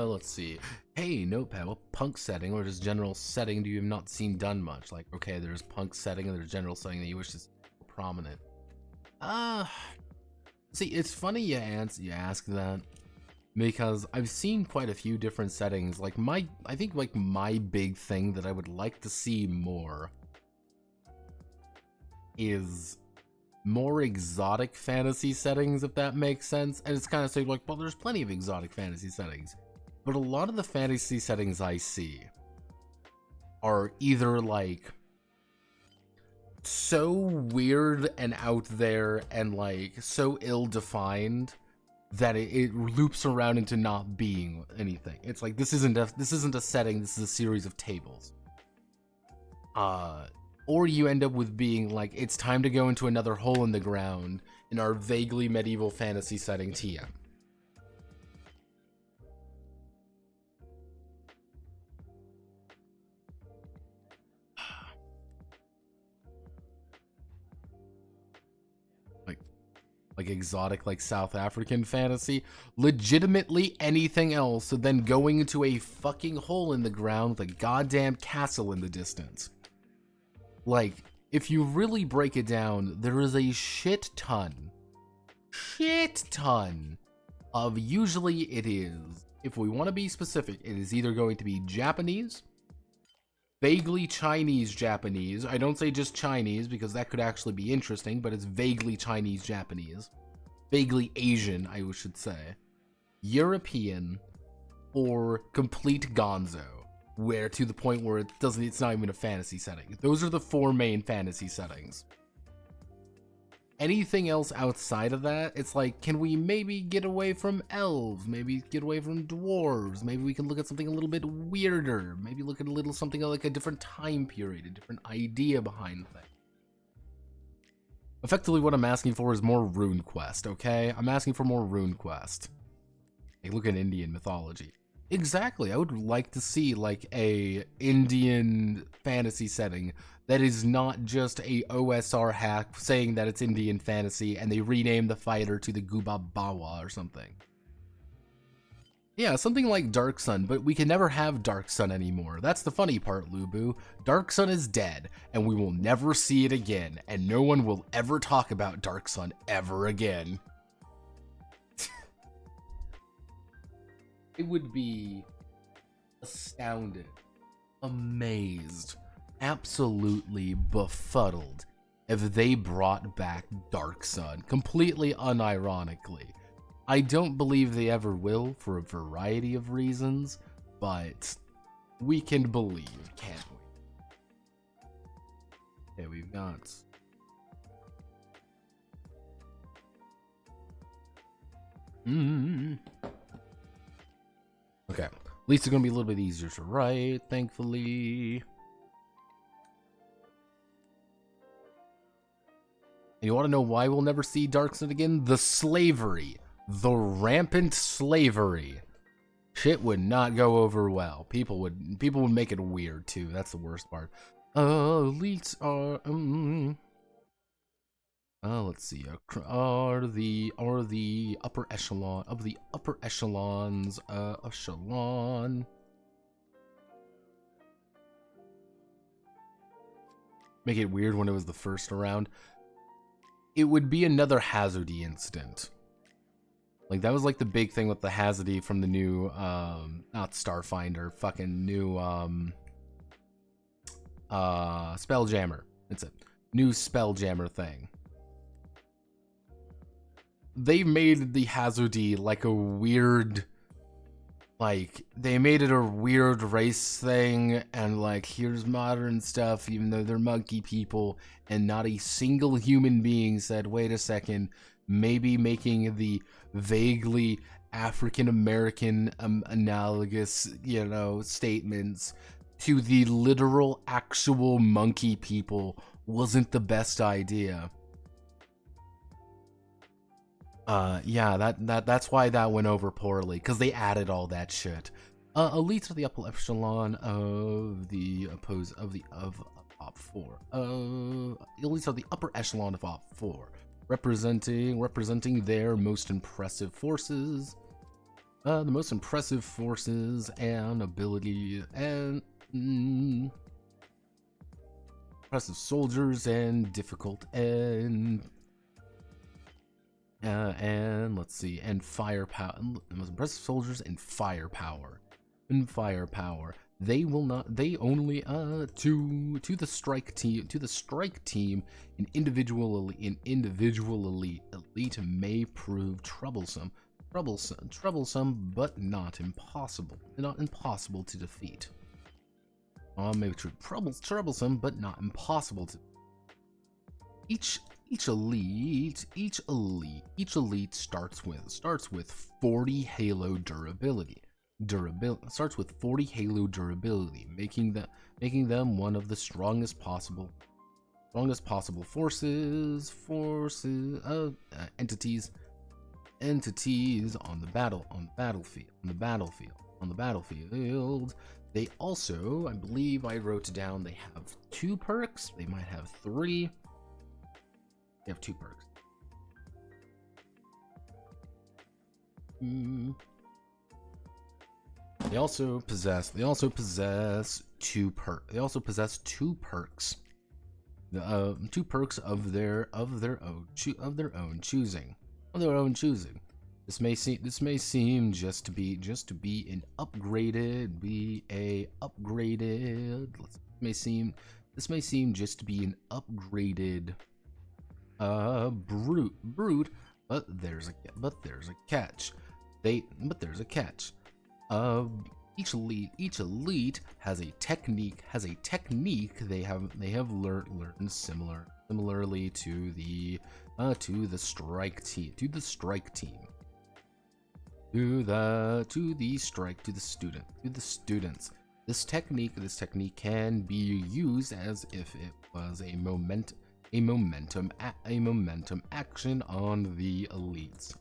Let's see. Hey, Notepad, what punk setting or just general setting do you have not seen done much? Like, okay, there's punk setting and there's general setting that you wish is prominent. See, it's funny you ask that because I've seen quite a few different settings. Like I think like my big thing that I would like to see more is more exotic fantasy settings, if that makes sense. And it's kind of saying like, well, there's plenty of exotic fantasy settings, but a lot of the fantasy settings I see are either like so weird and out there and like so ill-defined that it loops around into not being anything. It's like this isn't a setting, this is a series of tables. Or you end up with being like, it's time to go into another hole in the ground in our vaguely medieval fantasy setting TM. Like exotic, like South African fantasy, legitimately anything else than going into a fucking hole in the ground with a goddamn castle in the distance. Like, if you really break it down, there is a shit ton of, usually it is, if we want to be specific, it is either going to be Japanese, vaguely Chinese Japanese. I don't say just Chinese because that could actually be interesting, but it's vaguely Chinese Japanese. Vaguely Asian, I should say. European, or complete gonzo, where to the point where it's not even a fantasy setting. Those are the 4 main fantasy settings. anything else outside of that, it's like, can we maybe get away from elves? Maybe get away from dwarves? Maybe we can look at something a little bit weirder. Maybe look at something like a different time period, a different idea behind things. Effectively, what I'm asking for is more RuneQuest, okay? I'm asking for more RuneQuest. Hey, look at Indian mythology. Exactly, I would like to see, like, a Indian fantasy setting that is not just a OSR hack saying that it's Indian fantasy and they rename the fighter to the Gubabawa or something. Yeah, something like Dark Sun, but we can never have Dark Sun anymore. That's the funny part, Lubu. Dark Sun is dead, and we will never see it again, and no one will ever talk about Dark Sun ever again. It would be astounded, amazed, absolutely befuddled if they brought back Dark Sun, completely unironically. I don't believe they ever will for a variety of reasons, but we can believe, can't we? Okay, we've got... Okay, at least it's gonna be a little bit easier to write, thankfully. And you want to know why we'll never see Dark Sun again? The slavery. The rampant slavery. Shit would not go over well. People would make it weird too. That's the worst part. Elites are let's see. Are the upper echelon of the upper echelons echelon. Make it weird when it was the first round. It would be another Hazardy incident. Like, that was like the big thing with the Hazardy from the new, not Starfinder, fucking new, Spelljammer. That's it. New Spelljammer thing. They made the Hazardy like a weird, like, they made it a weird race thing, and like, here's modern stuff, even though they're monkey people, and not a single human being said, wait a second, maybe making the vaguely African-American analogous, you know, statements to the literal actual monkey people wasn't the best idea. Yeah, that's why that went over poorly, because they added all that shit. Elites are the upper echelon of the Op 4. Elites are the upper echelon of Op 4. Representing their most impressive forces, the most impressive forces and ability and impressive soldiers and difficult and let's see, and firepower. The most impressive soldiers and firepower. They will not. They only to the strike team. An individual elite may prove troublesome, but not impossible. Not impossible to defeat. Maybe true. Troublesome, but not impossible to. Each elite starts with 40 Halo durability. Starts with 40 Halo durability, making them one of the strongest possible entities on the battlefield. They also, I believe I wrote down, they have 2 perks. They might have 3. They have 2 perks. They also possess 2 perks. They also possess 2 perks. 2 perks of their own choosing. This may seem just to be an upgraded. This may seem just to be an upgraded brute, but there's a catch. Each elite has a technique they have learned similar similarly to the strike team, to the students. This technique can be used as if it was a momentum action on the elite's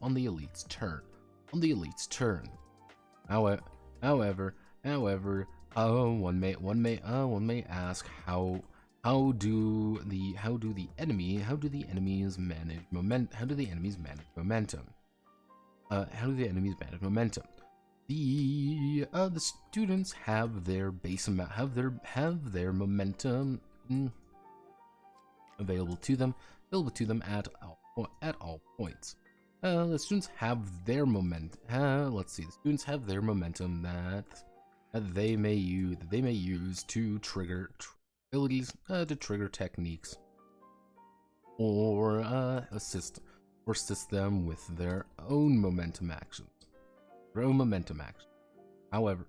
turn. However, one may ask how do the enemies manage momentum? The students have their momentum available to them at all points. The students have their momentum. Let's see. The students have their momentum that they may use to trigger abilities, to trigger techniques, or assist them with their own momentum actions. However,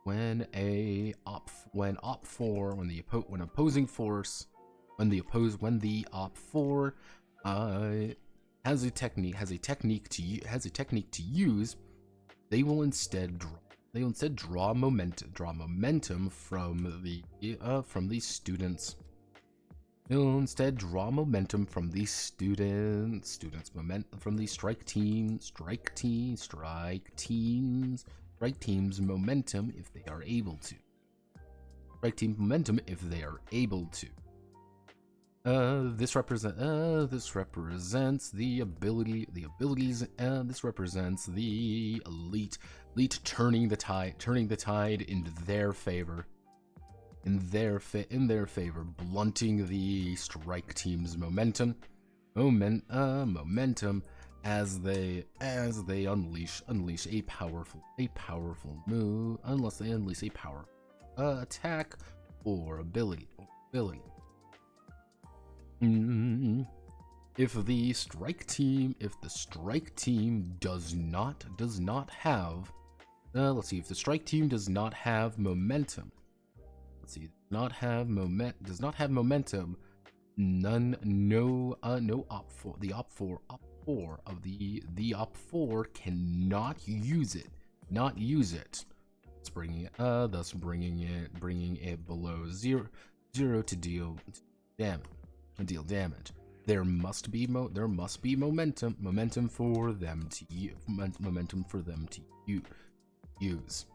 when the op4 has a technique to use, they will instead draw momentum from the students. They'll instead draw momentum from the from the strike team's momentum if they are able to. This represents the abilities. This represents the elite turning the tide into their favor. Blunting the strike team's momentum as they unleash a powerful move, unless they unleash a powerful attack or ability. If the strike team does not have if the strike team does not have momentum, the op4 cannot use it. Thus bringing it below zero to deal damage. There must be momentum for them to use.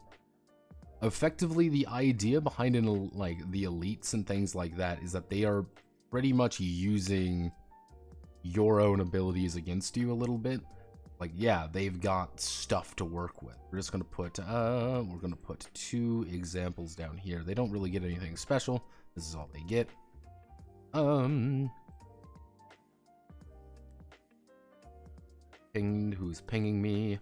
Effectively, the idea behind the elites and things like that is that they are pretty much using your own abilities against you a little bit. Like, yeah, they've got stuff to work with. We're just gonna put two examples down here. They don't really get anything special. This is all they get. Who's pinging me?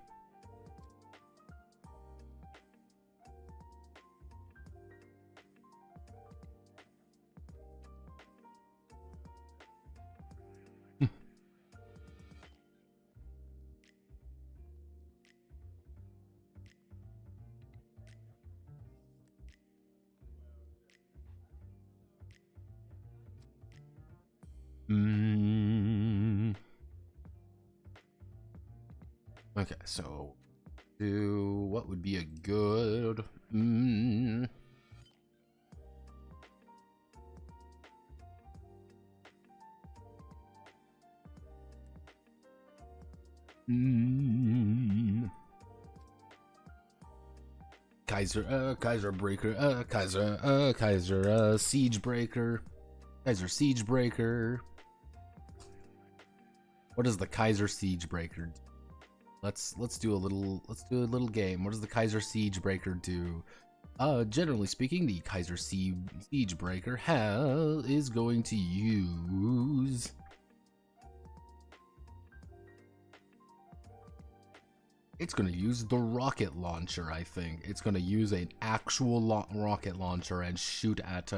Okay, so what would be a good Kaiser Breaker, Kaiser Siege Breaker. What does the Kaiser Siege Breaker do? Let's do a little game. What does the Kaiser Siege Breaker do? Generally speaking, the Kaiser Siege Breaker is going to use the rocket launcher. I think it's going to use an actual rocket launcher and shoot at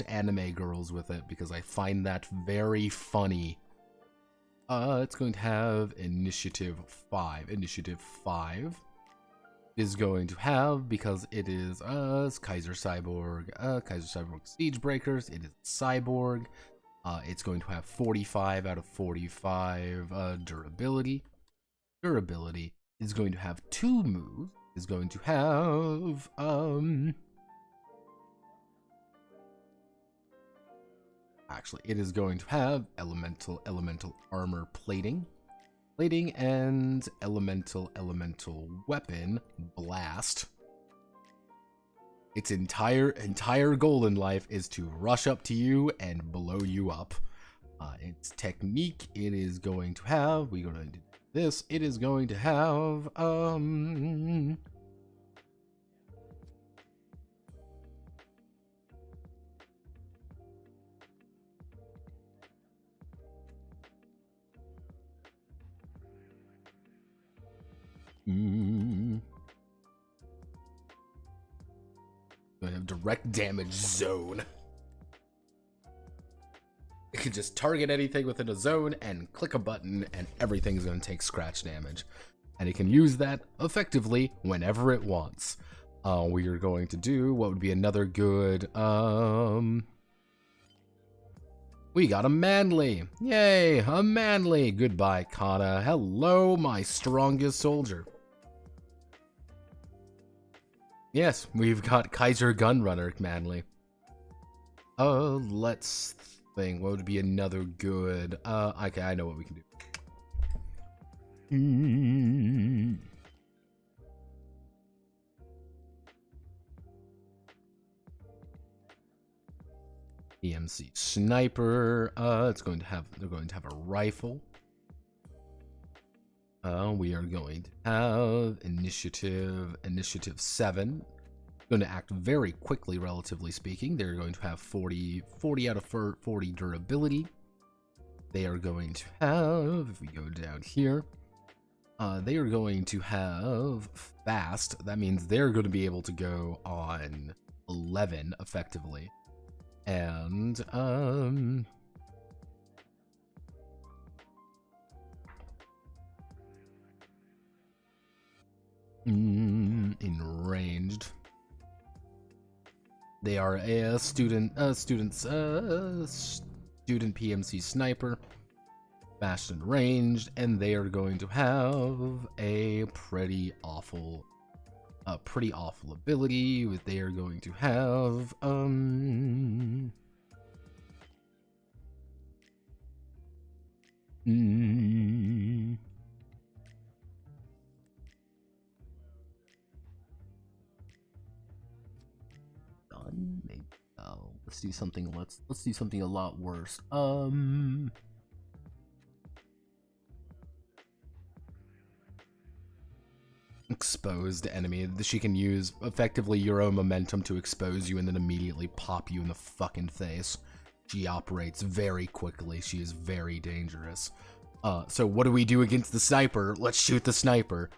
anime girls with it, because I find that very funny. It's going to have initiative 5. is going to have, because it is Kaiser Cyborg Siege Breakers, it is Cyborg. It's going to have 45 out of 45 durability. Durability is going to have 2 moves. Is going to have actually, it is going to have elemental armor plating, and elemental weapon blast. Its entire goal in life is to rush up to you and blow you up. Its technique, it is going to have, we're going to do this, it is going to have going to have direct damage zone. It can just target anything within a zone and click a button and everything's going to take scratch damage. And it can use that effectively whenever it wants. We are going to do what would be another good, we got a manly. Yay, a manly. Goodbye, Kanna. Hello, my strongest soldier. Yes, we've got Kaiser Gunrunner manly. Let's think. What would be another good? Okay, I know what we can do. PMC sniper. It's going to have. They're going to have a rifle. We are going to have initiative 7. Going to act very quickly, relatively speaking. They're going to have 40 out of 40 durability. They are going to have, if we go down here, they are going to have fast. That means they're going to be able to go on 11 effectively. And in ranged, they are a student PMC sniper, fast and ranged, and they are going to have a pretty awful ability. They are going to have maybe, let's do something. Let's do something a lot worse. Exposed enemy. She can use effectively your own momentum to expose you and then immediately pop you in the fucking face. She operates very quickly. She is very dangerous. So what do we do against the sniper? Let's shoot the sniper.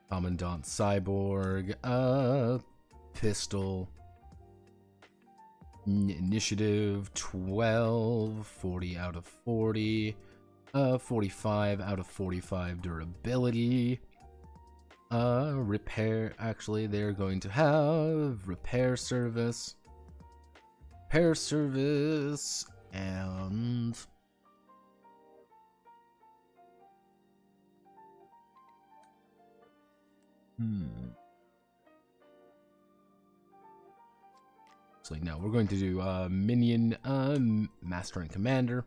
Commandant Cyborg, pistol, initiative 12, 40 out of 40, 45 out of 45 durability, repair, actually they're going to have repair service, and so no, we're going to do minion, master and commander,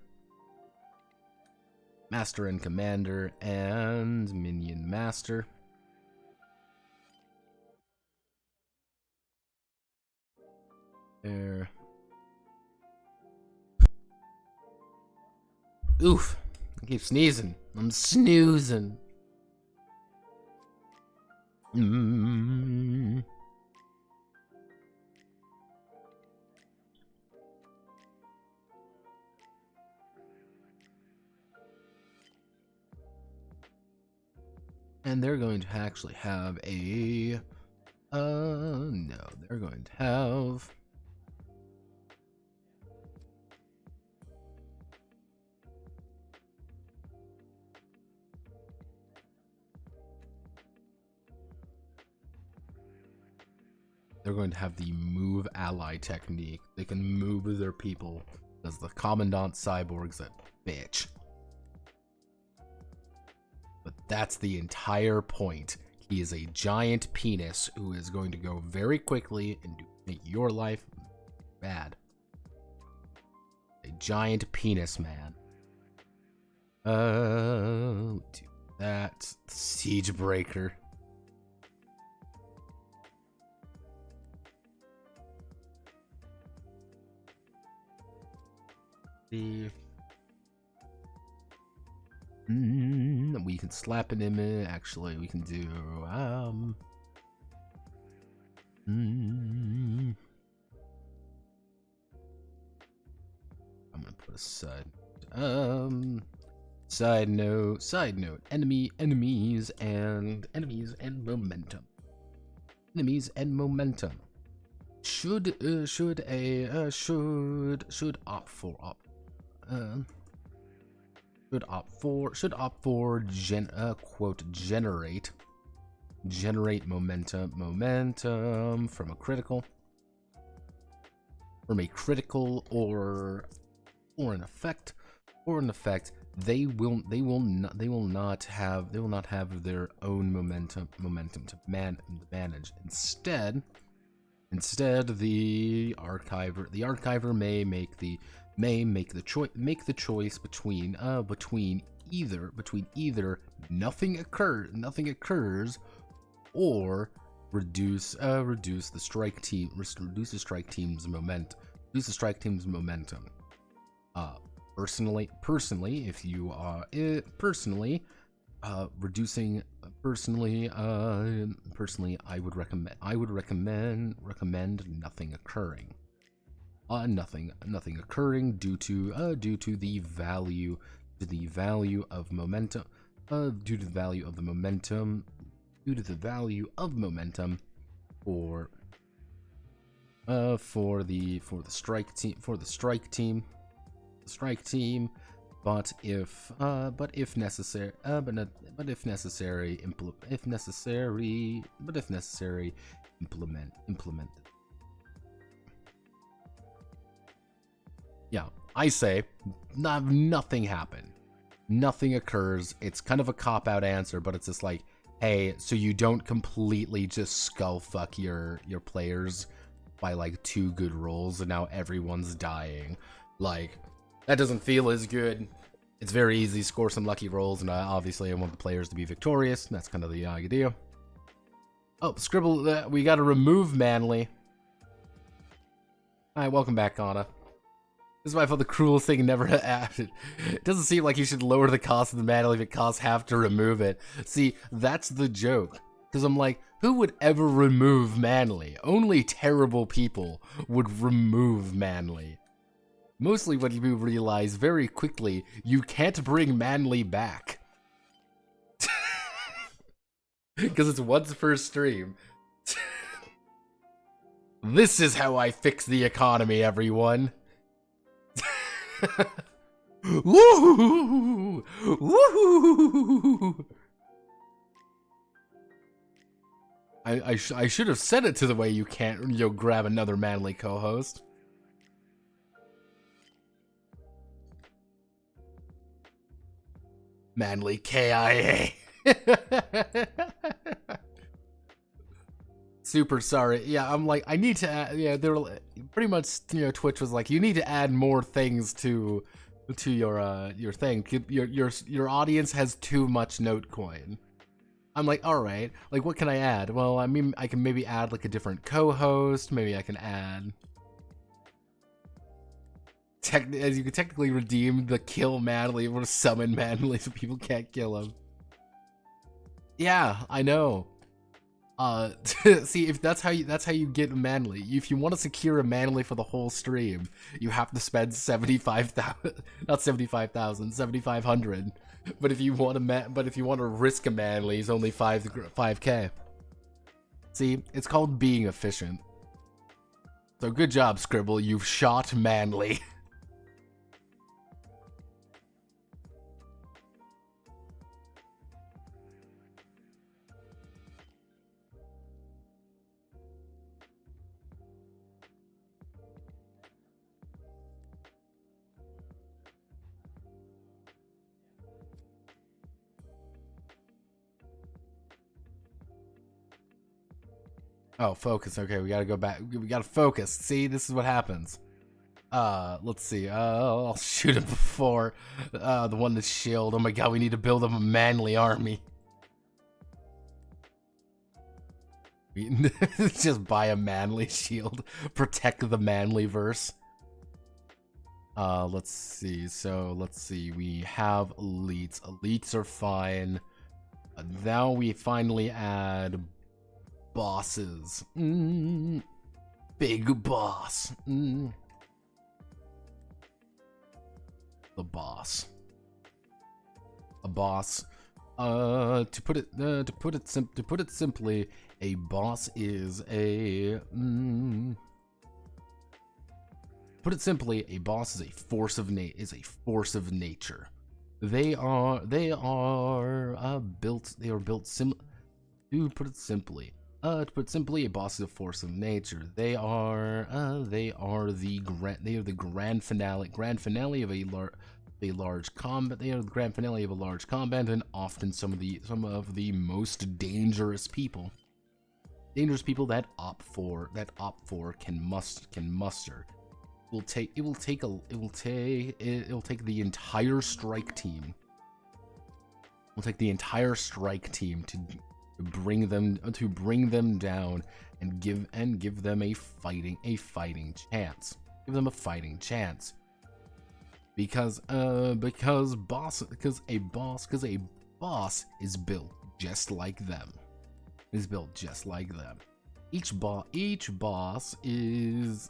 and minion master. There. Oof! I keep sneezing. I'm snoozing. And they're going to actually have a no, they're going to have they're going to have the move ally technique. They can move their people because the Commandant Cyborg's a bitch. But that's the entire point. He is a giant penis who is going to go very quickly and make your life bad. A giant penis man. Do that. Siege Breaker. We can slap an image. Actually, we can do I'm gonna put a side side note enemies and momentum. Should opt for generate momentum from a critical or an effect they will not have their own momentum to manage. Instead, the archiver may make the choice between either nothing occurs or reduce the strike team's momentum. Personally, if you are reducing I would recommend nothing occurring. Nothing occurring due to the value of momentum for the strike team, but if necessary implement. Yeah, I say nothing happened. Nothing occurs. It's kind of a cop-out answer, but it's just like, hey, so you don't completely just skull fuck your players by like 2 good rolls and now everyone's dying. Like, that doesn't feel as good. It's very easy to score some lucky rolls, and obviously I want the players to be victorious. That's kind of the idea. Oh, Scribble, we gotta remove Manly. Alright, welcome back, Kanna. This is why I felt the cruelest thing never added. It doesn't seem like you should lower the cost of the Manly if it costs half to remove it. See, that's the joke. Because I'm like, who would ever remove Manly? Only terrible people would remove Manly. Mostly when you realize very quickly you can't bring Manly back. Because it's once per stream. This is how I fix the economy, everyone. Woohoo! Woohoo! I should have said it to the way you can't grab another Manly co-host. Manly KIA. Super sorry. Yeah, I'm like, I need to add, yeah, they were pretty much, Twitch was like, you need to add more things to your thing. Your audience has too much note coin. I'm like, all right, like, what can I add? Well, I mean, I can maybe add like a different co-host. Maybe I can add as you can technically redeem the kill Manly or summon Manly so people can't kill him. Yeah, I know. See, if that's how you get Manly. If you want to secure a Manly for the whole stream, you have to spend 75,000, not 75,000, 7,500. But if you want to risk a Manly, it's only 5K. See, it's called being efficient. So good job, Scribble. You've shot Manly. Oh, focus. Okay, we gotta go back. We gotta focus. See, this is what happens. Let's see. I'll shoot him before the one that's shield. Oh my god, we need to build him a manly army. Just buy a manly shield. Protect the manly verse. Let's see. So, let's see. We have elites. Elites are fine. Now we finally add bosses. Big boss. The boss. A boss. To put it simply, a boss is a. Put it simply, a boss is a force of nature. They are built. They are built sim. To put it simply, a boss is a force of nature. They are the grand finale of a large combat. They are the grand finale of a large combat, and often some of the most dangerous people. Dangerous people that OPT4 can muster. It will take the entire strike team. We'll take the entire strike team to bring them down and give them a fighting chance. Give them a fighting chance. Because a boss is built just like them. Each boss is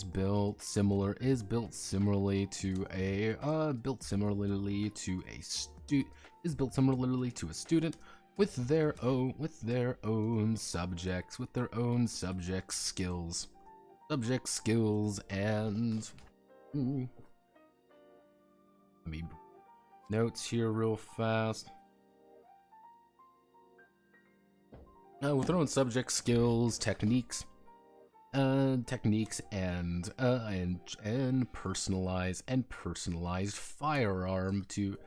built similarly to a student with their own subjects skills and let me notes here real fast. With their own subject skills, techniques and personalized firearm to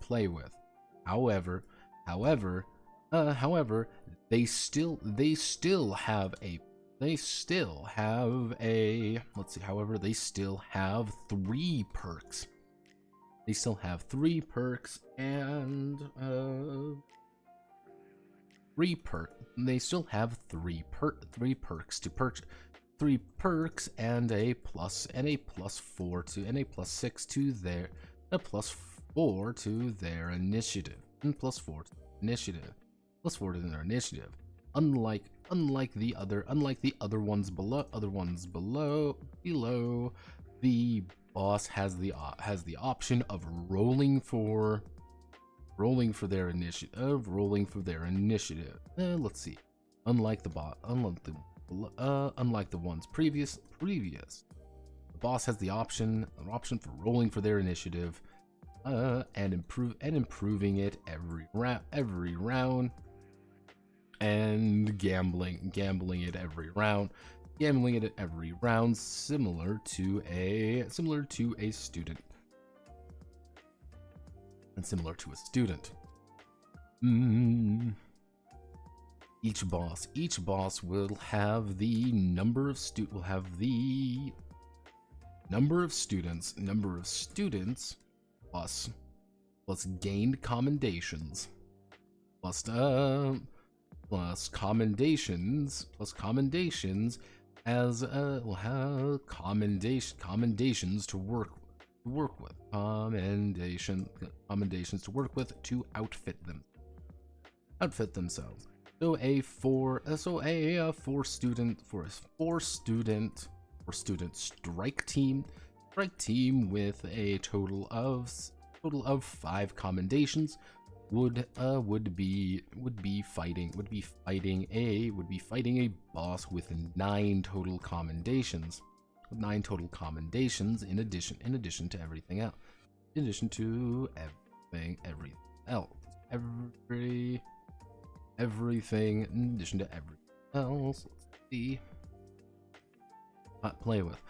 play with. However, they still have let's see. However, they still have 3 perks. They still have 3 perks and 3 perks to purchase. 3 perks and a plus 4 to and a plus 6 to their plus 4 to their initiative and plus 4 to their initiative. Unlike the other ones below, the boss has the option of rolling for their initiative. Let's see. Unlike the ones previous, the boss has the option for rolling for their initiative, and improving it every round, and gambling it every round, similar to a student. And similar to a student. Each boss will have the number of students plus gained commendations plus commendations as will have commendations to work with. Commendations to work with to outfit themselves. So a four student strike team with a total of 5 commendations would be fighting a boss with 9 total commendations. In addition to everything else. Everything in addition to everything else. Let's see. Play with.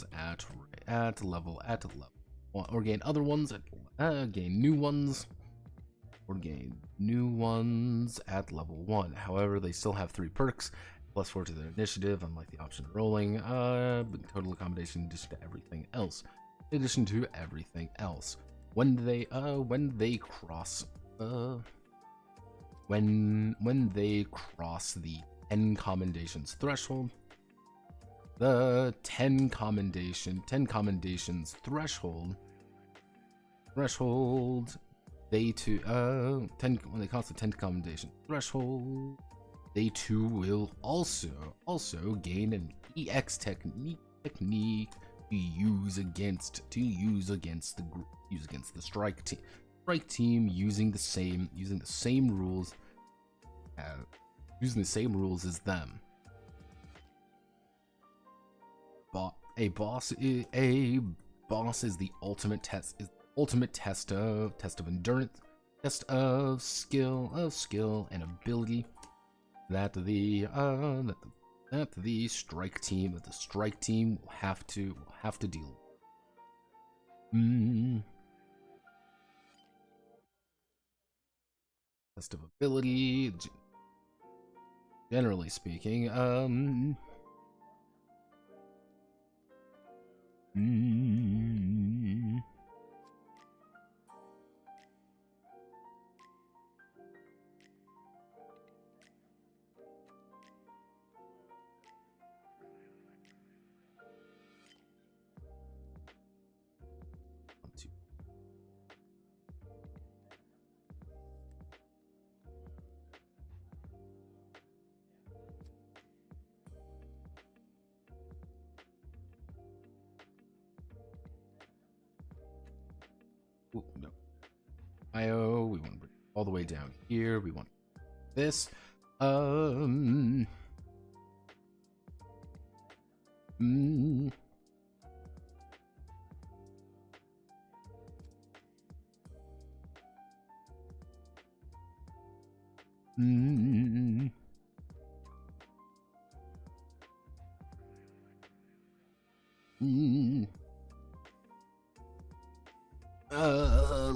ones at level or gain other ones at gain new ones or gain new ones at level 1. However, they still have 3 perks, +4 to their initiative, unlike the option rolling, total accommodation in addition to everything else. In addition to everything else. When they cross when they cross the 10 commendations threshold, the 10 commendations threshold, they too when they cross the 10 commendation threshold, they too will also gain an EX technique to use against the strike team using the same rules as them. A boss is the ultimate test of endurance, test of skill and ability that the strike team will have to deal with. Test of ability, generally speaking, no. We want to bring it all the way down here. We want this.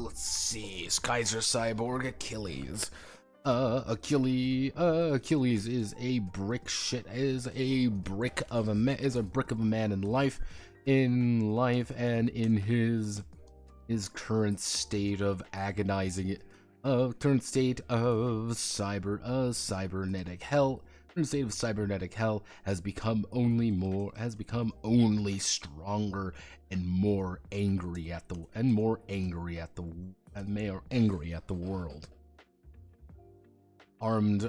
Let's see. Kaiser Cyborg Achilles. Achilles is a brick of a man in life, and in his current state of agonizing cybernetic hell. The state of cybernetic hell has become only stronger and more angry at the world. Armed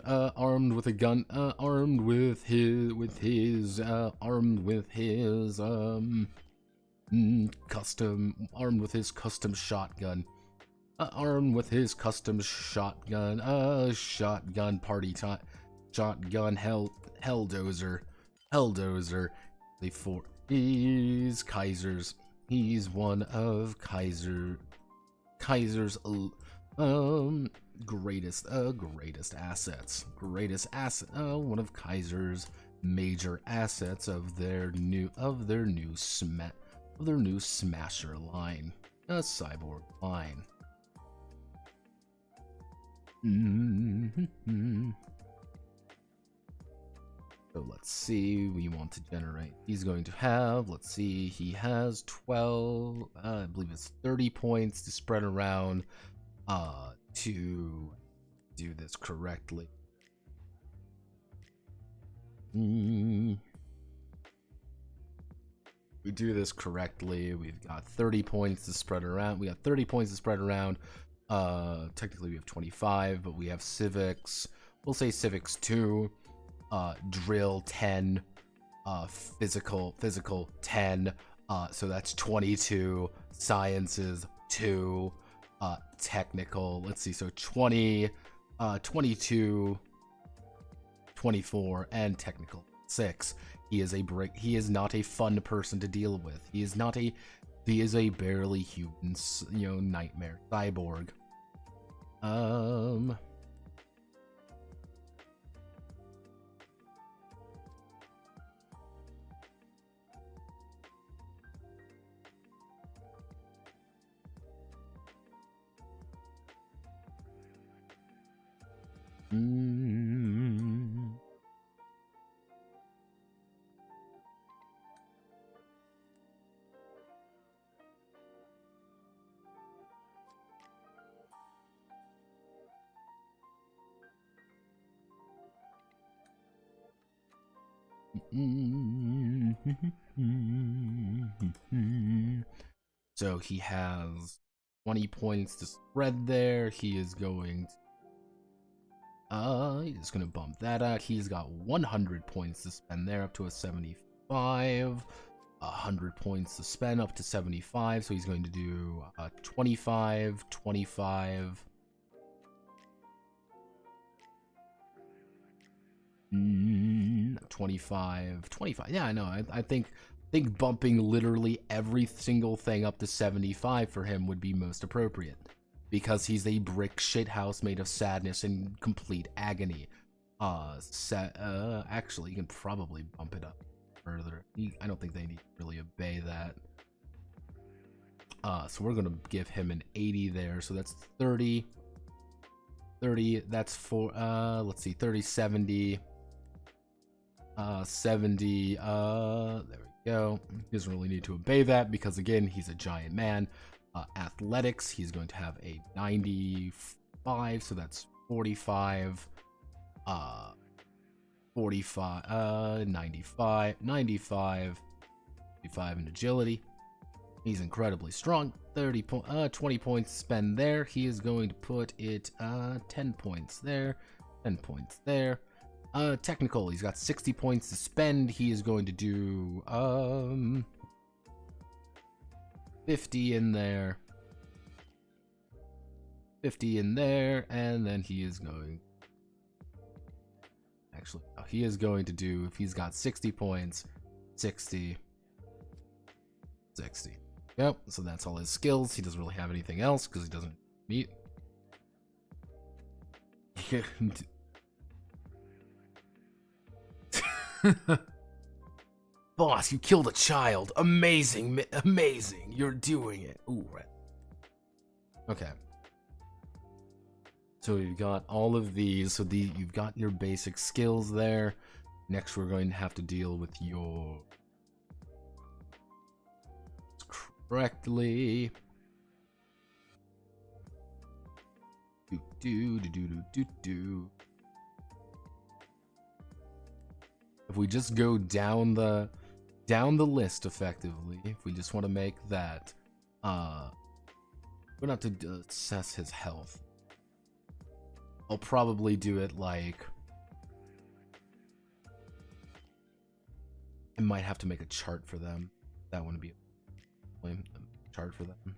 with a gun, armed with his custom shotgun. Shotgun party time. Shotgun helldozer. He's one of Kaiser's greatest assets. One of Kaiser's major assets of their new Smasher line, a cyborg line. So let's see, we want to generate, he's going to have, let's see, he has 12, I believe it's 30 points to spread around, to do this correctly. We do this correctly, we've got 30 points to spread around, technically we have 25, but we have civics, we'll say civics 2, drill 10, physical 10, so that's 22, sciences 2, technical, let's see, so 20, 22, 24, and technical 6. He is not a fun person to deal with. He is a barely human, nightmare cyborg. Mm. So he has 20 points to spread there. He is going to, he's gonna bump that out. He's got 100 points to spend there, up to a 75. 100 points to spend up to 75. So he's going to do 25, 25. 25, 25. Yeah, I know. I think bumping literally every single thing up to 75 for him would be most appropriate, because he's a brick shithouse made of sadness and complete agony. Actually, you can probably bump it up further. I don't think they need to really obey that. So we're gonna give him an 80 there. So that's 30. 30. That's for let's see, 30, 70. 70, there we go. He doesn't really need to obey that because, again, he's a giant man. Athletics, he's going to have a 95, so that's 45. 45, 95, 95 in agility. He's incredibly strong. 20 points spend there. He is going to put it 10 points there, 10 points there. Technical, he's got 60 points to spend. He is going to do 50 in there. 50 in there, and then he is going, actually, he is going to do, if he's got 60 points, 60. Yep, so that's all his skills. He doesn't really have anything else because he doesn't meet. Boss, you killed a child. Amazing, amazing. You're doing it. Ooh, right. Okay. So you've got all of these. So you've got your basic skills there. Next, we're going to have to deal with your correctly. Do. If we just go down the list effectively, if we just want to make that, we're not to assess his health. I'll probably do it like, I might have to make a chart for them. That wouldn't be a chart for them.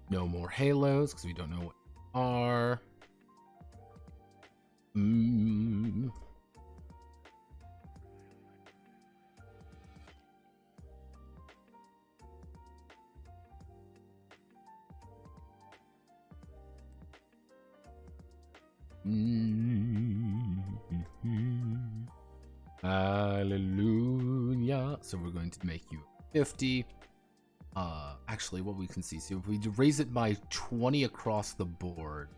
No more halos because we don't know what they are. Hallelujah. So we're going to make you 50. Actually, what we can see, so if we raise it by 20 across the board,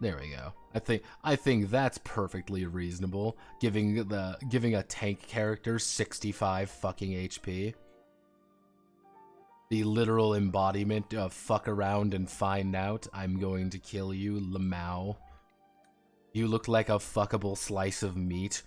there we go. I think that's perfectly reasonable, giving a tank character 65 fucking HP. The literal embodiment of fuck around and find out. I'm going to kill you, Lamau. You look like a fuckable slice of meat.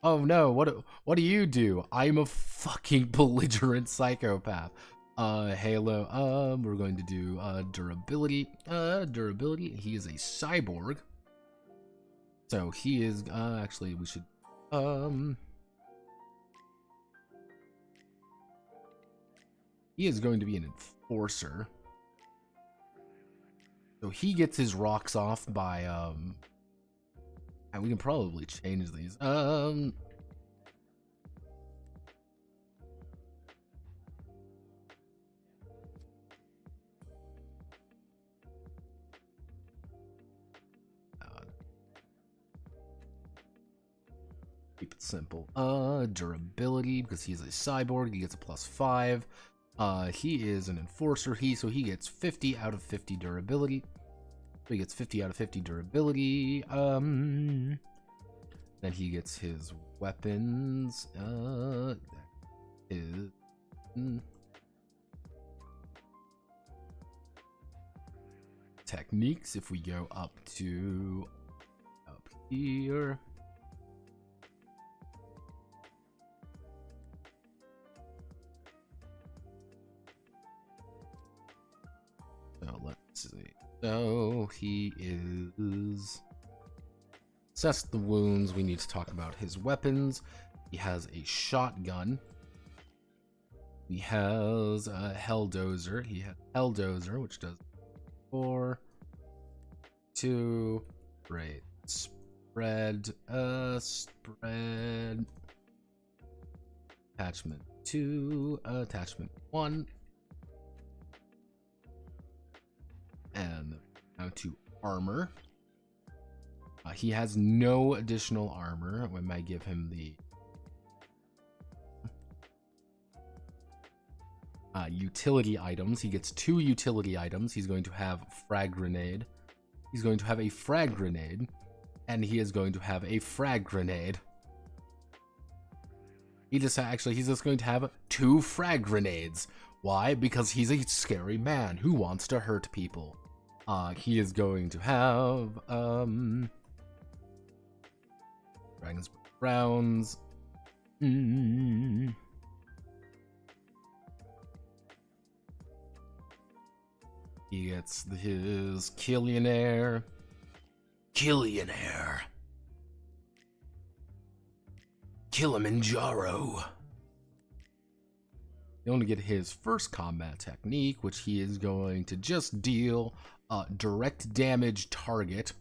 Oh no, what do you do? I'm a fucking belligerent psychopath. Halo, we're going to do durability. Durability. He is a cyborg. So he is actually we should he is going to be an enforcer. So he gets his rocks off by and we can probably change these. Keep it simple. Durability, because he's a cyborg, he gets a +5. He is an enforcer, so he gets 50 out of 50 durability. So he gets 50 out of 50 durability. Then he gets his weapons. Techniques, if we go up here. So let's see. So he is assess the wounds. We need to talk about his weapons. He has a shotgun. He has a Helldozer. He has Helldozer, which does 4, 2, right, spread, attachment 2, attachment 1, and now to armor. He has no additional armor. We might give him the utility items. He gets 2 utility items. He's going to have frag grenade. He's going to have a frag grenade, and he is going to have a frag grenade. He's just going to have 2 frag grenades. Why? Because he's a scary man who wants to hurt people. He is going to have Dragon's rounds. He gets his Killionaire. Kilimanjaro. You only get his first combat technique, which he is going to just deal direct damage target.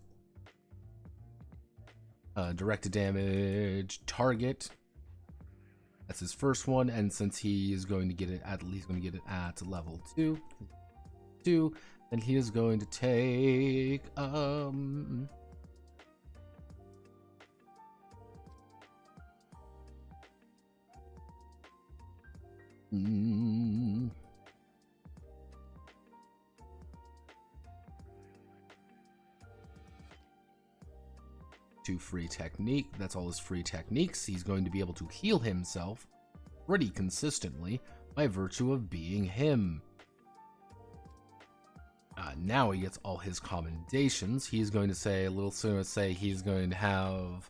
Direct damage target. That's his first one, and since he is going to get it at level 2, then he is going to take two free technique. That's all his free techniques. He's going to be able to heal himself pretty consistently by virtue of being him. Now he gets all his commendations. He's going to say a little sooner. Say he's going to have.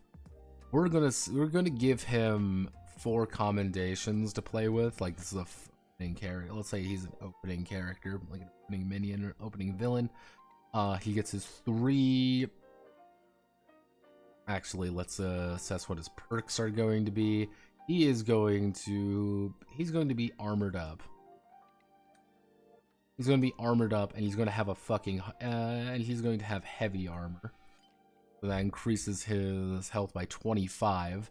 We're gonna give him 4 commendations to play with. Like, this is a opening character. Let's say he's an opening character, like an opening minion or opening villain. He gets his 3. Actually, let's assess what his perks are going to be. He's going to be armored up. He's going to be armored up, and he's going to have a fucking and he's going to have heavy armor. So that increases his health by 25.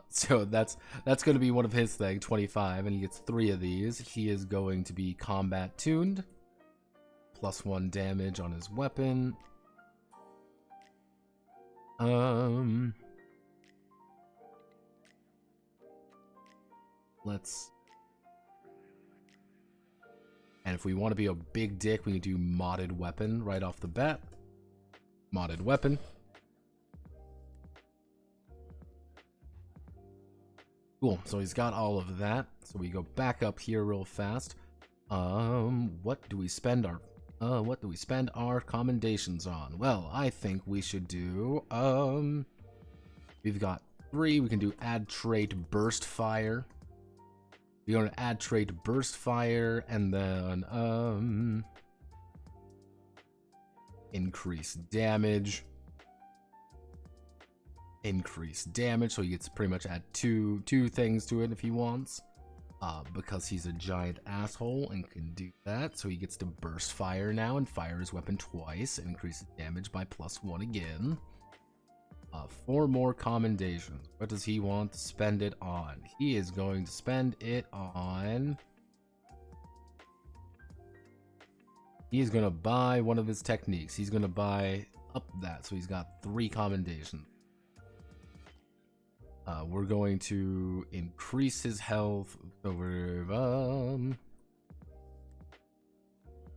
So that's going to be one of his things, 25, and he gets 3 of these. He is going to be combat tuned, +1 damage on his weapon. And if we want to be a big dick, we can do modded weapon right off the bat. Modded weapon. Cool, so he's got all of that. So we go back up here real fast. What do we spend our commendations on? Well, I think we should do we've got 3. We can do add trait burst fire. We're going to add trait burst fire, and then increase damage. So he gets pretty much add two things to it if he wants. because he's a giant asshole and can do that. So he gets to burst fire now and fire his weapon twice and increases damage by +1 again. 4 more commendations. What does he want to spend it on? He is going to spend it on... He's going to buy one of his techniques. He's going to buy up that. So he's got 3 commendations. We're going to increase his health. So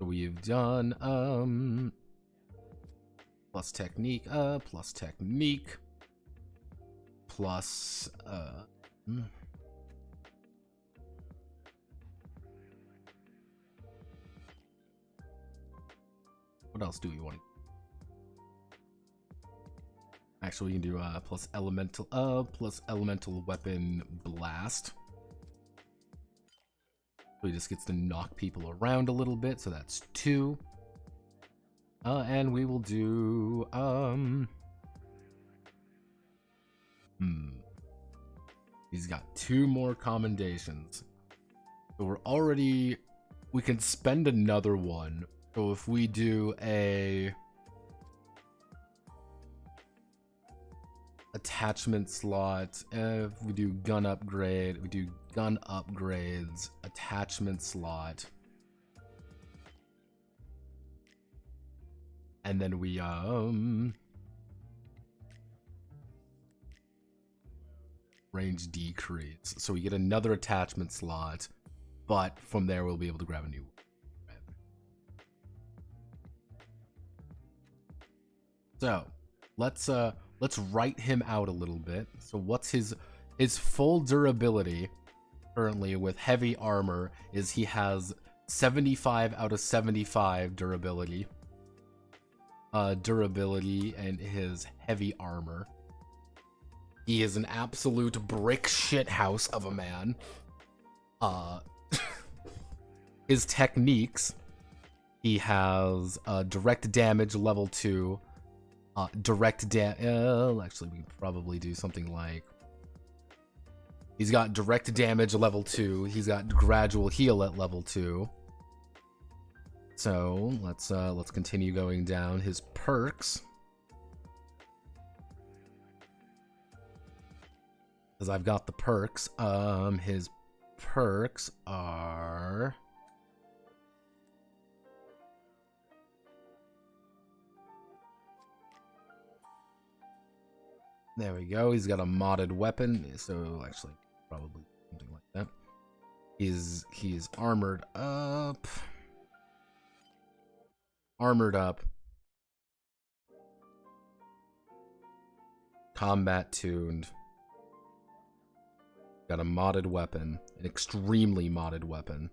we've done plus technique, plus what else do we want to? Actually, we can do plus elemental weapon blast. So he just gets to knock people around a little bit, so that's 2. And we will do he's got 2 more commendations. So we can spend another one. So if we do a attachment slot, if we do gun upgrade, we do gun upgrades, attachment slot, and then we range decrease, so we get another attachment slot, but from there we'll be able to grab a new one. So let's write him out a little bit. So what's his full durability currently with heavy armor is he has 75 out of 75 durability. Durability and his heavy armor. He is an absolute brick shithouse of a man. His techniques, he has direct damage level 2. Actually, we can probably do something like... He's got direct damage level 2. He's got gradual heal at level 2. So let's continue going down his perks. Because I've got the perks. His perks are... There we go. He's got a modded weapon, so actually probably something like that. He's armored up. Armored up. Combat tuned. Got a modded weapon, an extremely modded weapon.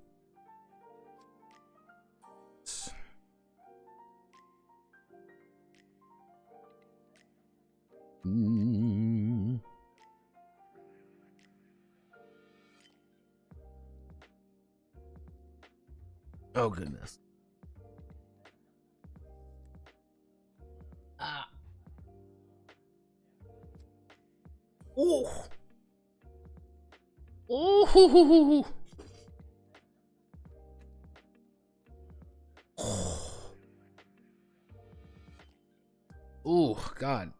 Oh goodness. Oh. Oh. Oh God.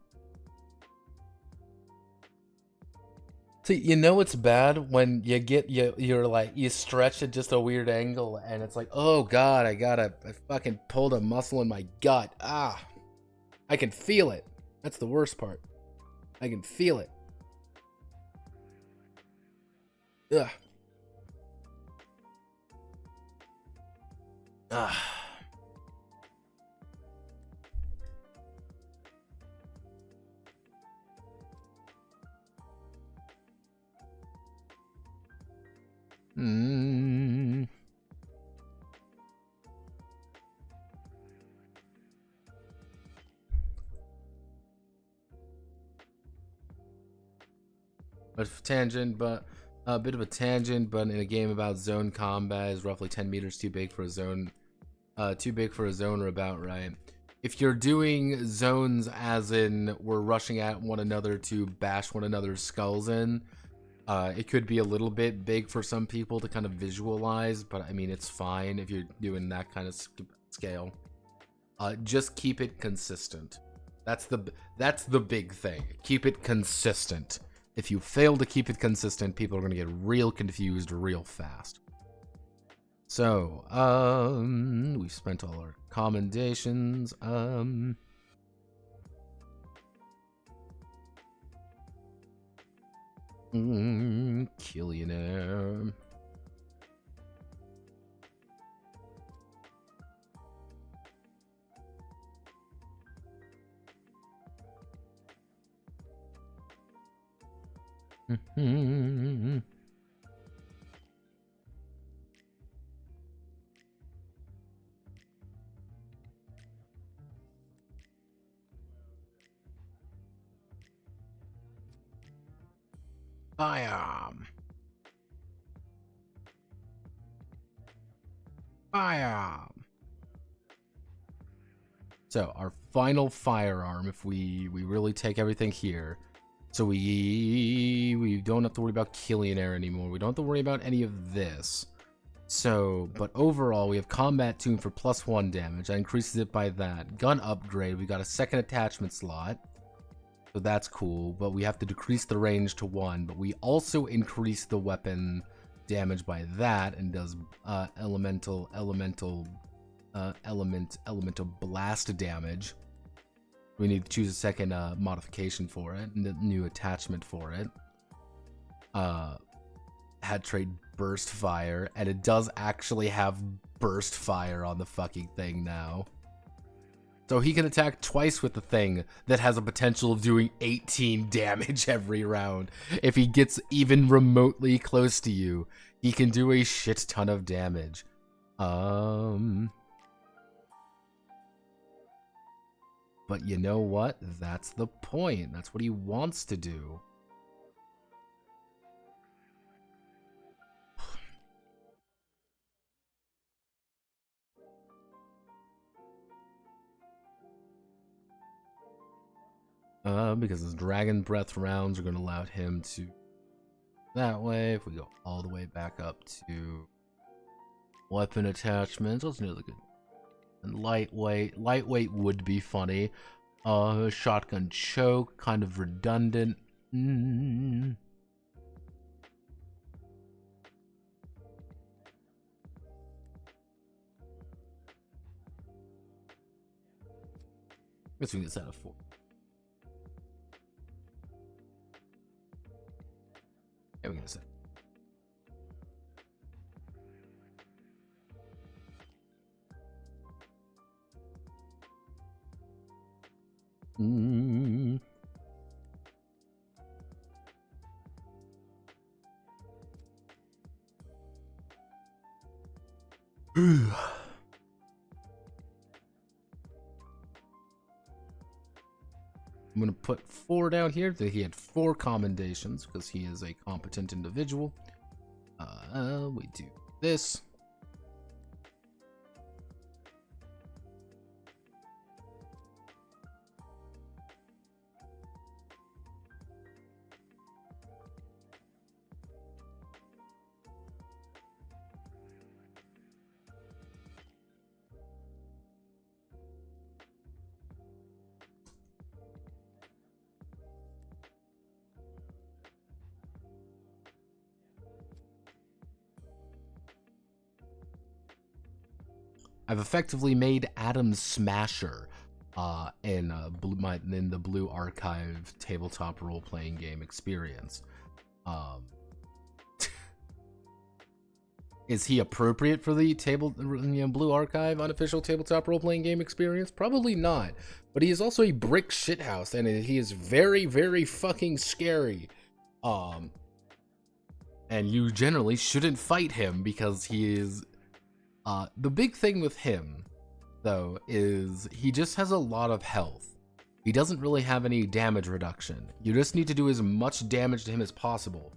See, you know it's bad when you get you're like you stretch at just a weird angle and it's like, oh God, I fucking pulled a muscle in my gut. Ah, I can feel it. That's the worst part. I can feel it. Ugh. Ah. A bit of a tangent, but in a game about zone combat is roughly 10 meters too big for a zone, or about right. If you're doing zones as in we're rushing at one another to bash one another's skulls in, It could be a little bit big for some people to kind of visualize, but I mean, it's fine if you're doing that kind of scale. Just keep it consistent. That's the big thing. Keep it consistent. If you fail to keep it consistent, people are going to get real confused real fast. So, we've spent all our commendations. Killionaire. Firearm. Firearm. So our final firearm, if we really take everything here, so we don't have to worry about Killionaire anymore. We don't have to worry about any of this. So, but overall, we have combat tune for +1 damage. That increases it by that. Gun upgrade, we got a second attachment slot. So that's cool, but we have to decrease the range to 1. But we also increase the weapon damage by that, and does elemental blast damage. We need to choose a second modification for it, and a new attachment for it. Had trait burst fire, and it does actually have burst fire on the fucking thing now. So he can attack twice with the thing that has a potential of doing 18 damage every round. If he gets even remotely close to you, he can do a shit ton of damage. But you know what? That's the point. That's what he wants to do. Because his Dragon Breath rounds are going to allow him to that way. If we go all the way back up to weapon attachments, that's nearly good. And lightweight would be funny. Shotgun choke, kind of redundant. Guess we can set a 4. Yeah, we can set. I'm going to put 4 down here. He had 4 commendations because he is a competent individual. We do this. I've effectively made Adam Smasher in the Blue Archive tabletop role-playing game experience. Is he appropriate for the Blue Archive unofficial tabletop role-playing game experience? Probably not. But he is also a brick shithouse, and he is very, very fucking scary. And you generally shouldn't fight him because he is... the big thing with him, though, is he just has a lot of health. He doesn't really have any damage reduction. You just need to do as much damage to him as possible.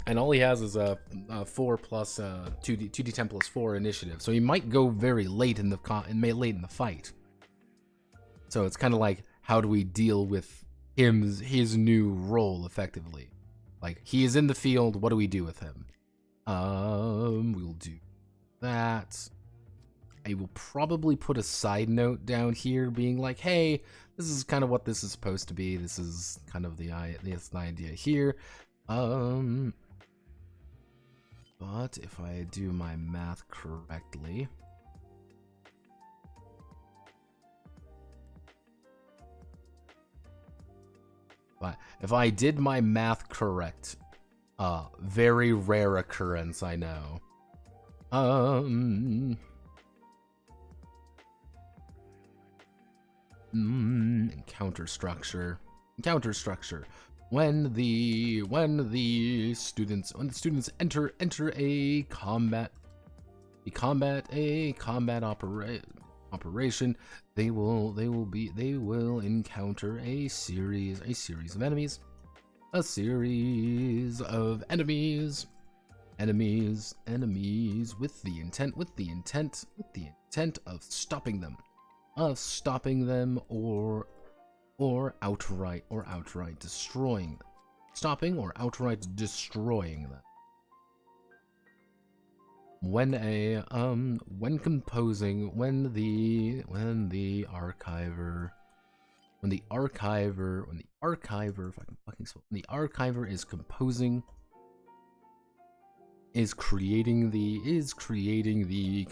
And all he has is a 4 plus 2d10 plus 4 initiative, so he might go very late in the fight. So it's kind of like, how do we deal with his new role effectively. Like, he is in the field. What do we do with him? We'll do that. I will probably put a side note down here being like, hey, this is kind of what this is supposed to be. This is kind of the idea here. But if I do my math correctly, but if I did my math correct, very rare occurrence, I know. Encounter structure. When the students enter a combat operation, they will encounter a series of enemies. Enemies with the intent of stopping them or outright destroying them. Stopping or outright destroying them. When the archiver is composing, is creating the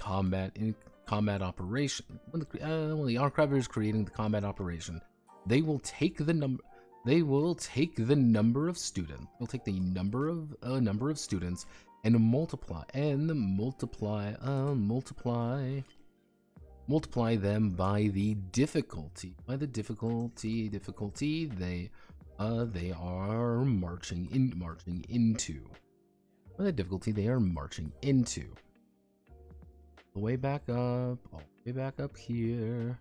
combat operation. When the archiver is creating the combat operation, they will take the number of students. They'll take the number of students and multiply them by the difficulty. They are marching into. By the difficulty they are marching into. All the way back up here.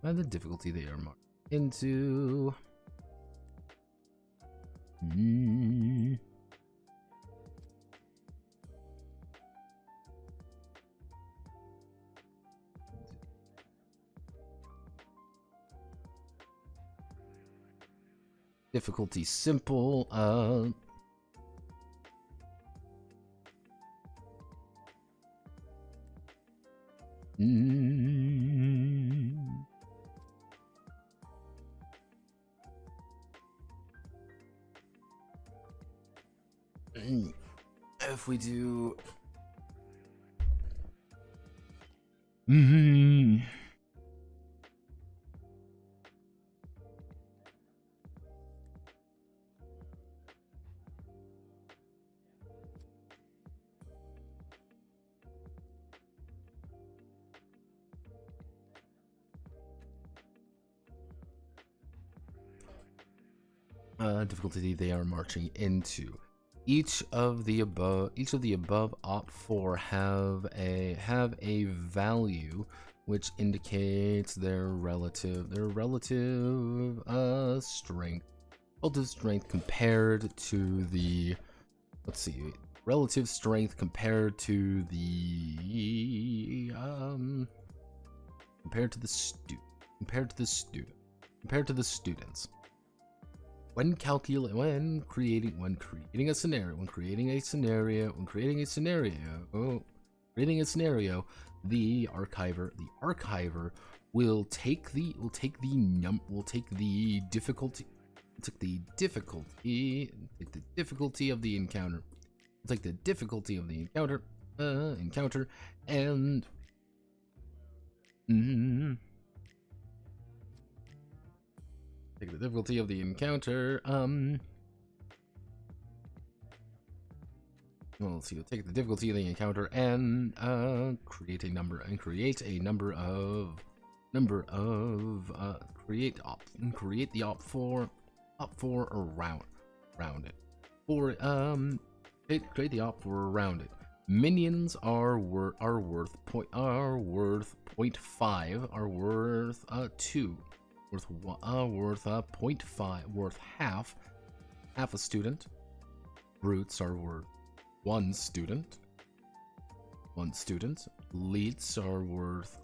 By the difficulty they are marching into. Difficulty simple. If we do difficulty they are marching into. Each of the above op4 have a value which indicates their relative strength. Relative strength compared to the relative strength compared to the students. When creating a scenario, the archiver will take the difficulty of the encounter. Take the difficulty of the encounter and take the difficulty of the encounter. Well, let's see. We'll take the difficulty of the encounter and create the op4 around it. Create the op4 around it. Minions are worth 0.5, are worth 2. Worth 0.5, worth half a student. Brutes are worth 1 student. 1 student. Elites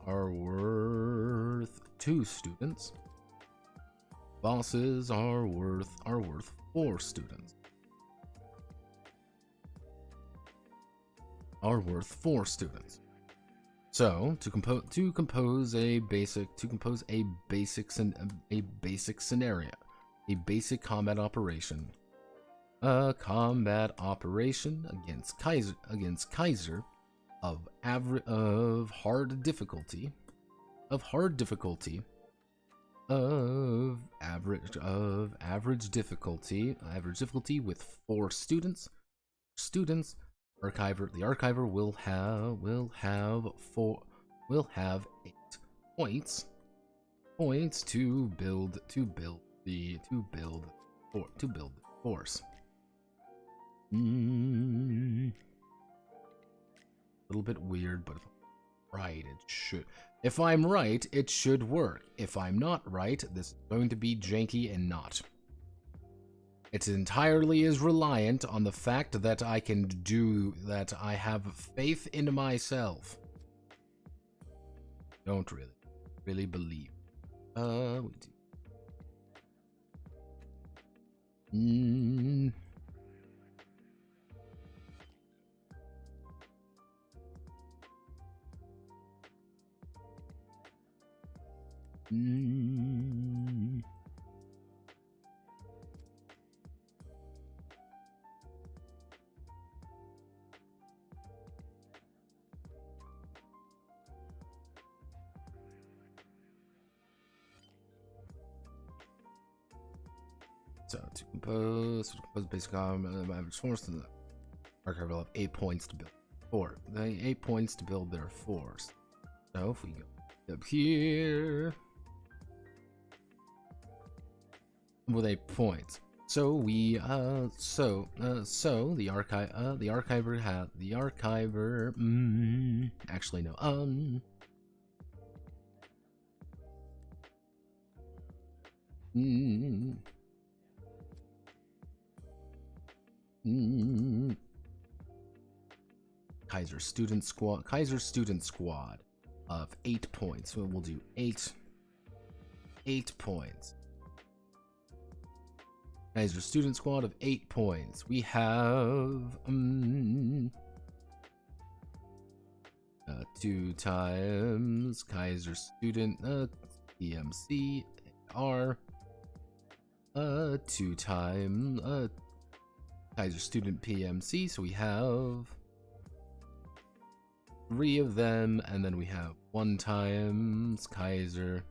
are worth 2 students. Bosses are worth 4 students. Are worth 4 students. So to compose a basic scenario, a basic combat operation. A combat operation against Kaiser of hard difficulty average difficulty with 4 students. The archiver will have 8 points to build the force. A little bit weird, but right, it should. If I'm right, it should work. If I'm not right, this is going to be janky and not. It entirely is reliant on the fact that I can do that. I have faith in myself. Don't really believe. We do. So to compose basic average force, the archive will have 8 points to build 4. The 8 points to build their force. So if we go up here with 8 points, so we so the archiver actually no Kaiser student squad of 8 points. So we'll do 8 points. Kaiser student squad of 8 points. We have 2 times Kaiser student PMC R 2 times Kaiser student PMC, so we have 3 of them, and then we have 1 times Kaiser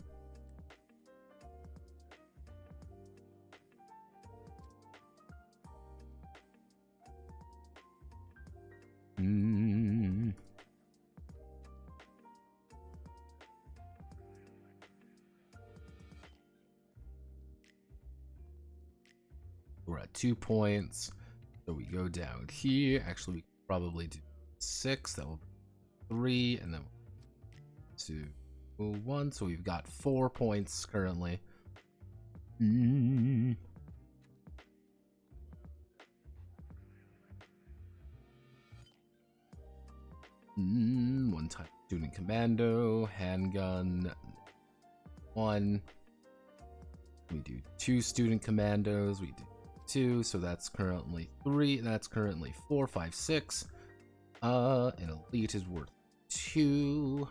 We're at 2 points. So we go down here. Actually, we could probably do 6. That will be 3, and then 2, 1. So we've got 4 points currently. 1 time student commando, handgun 1. We do 2 student commandos. We do 2, so that's currently 3. That's currently 4, 5, 6. An elite is worth 2.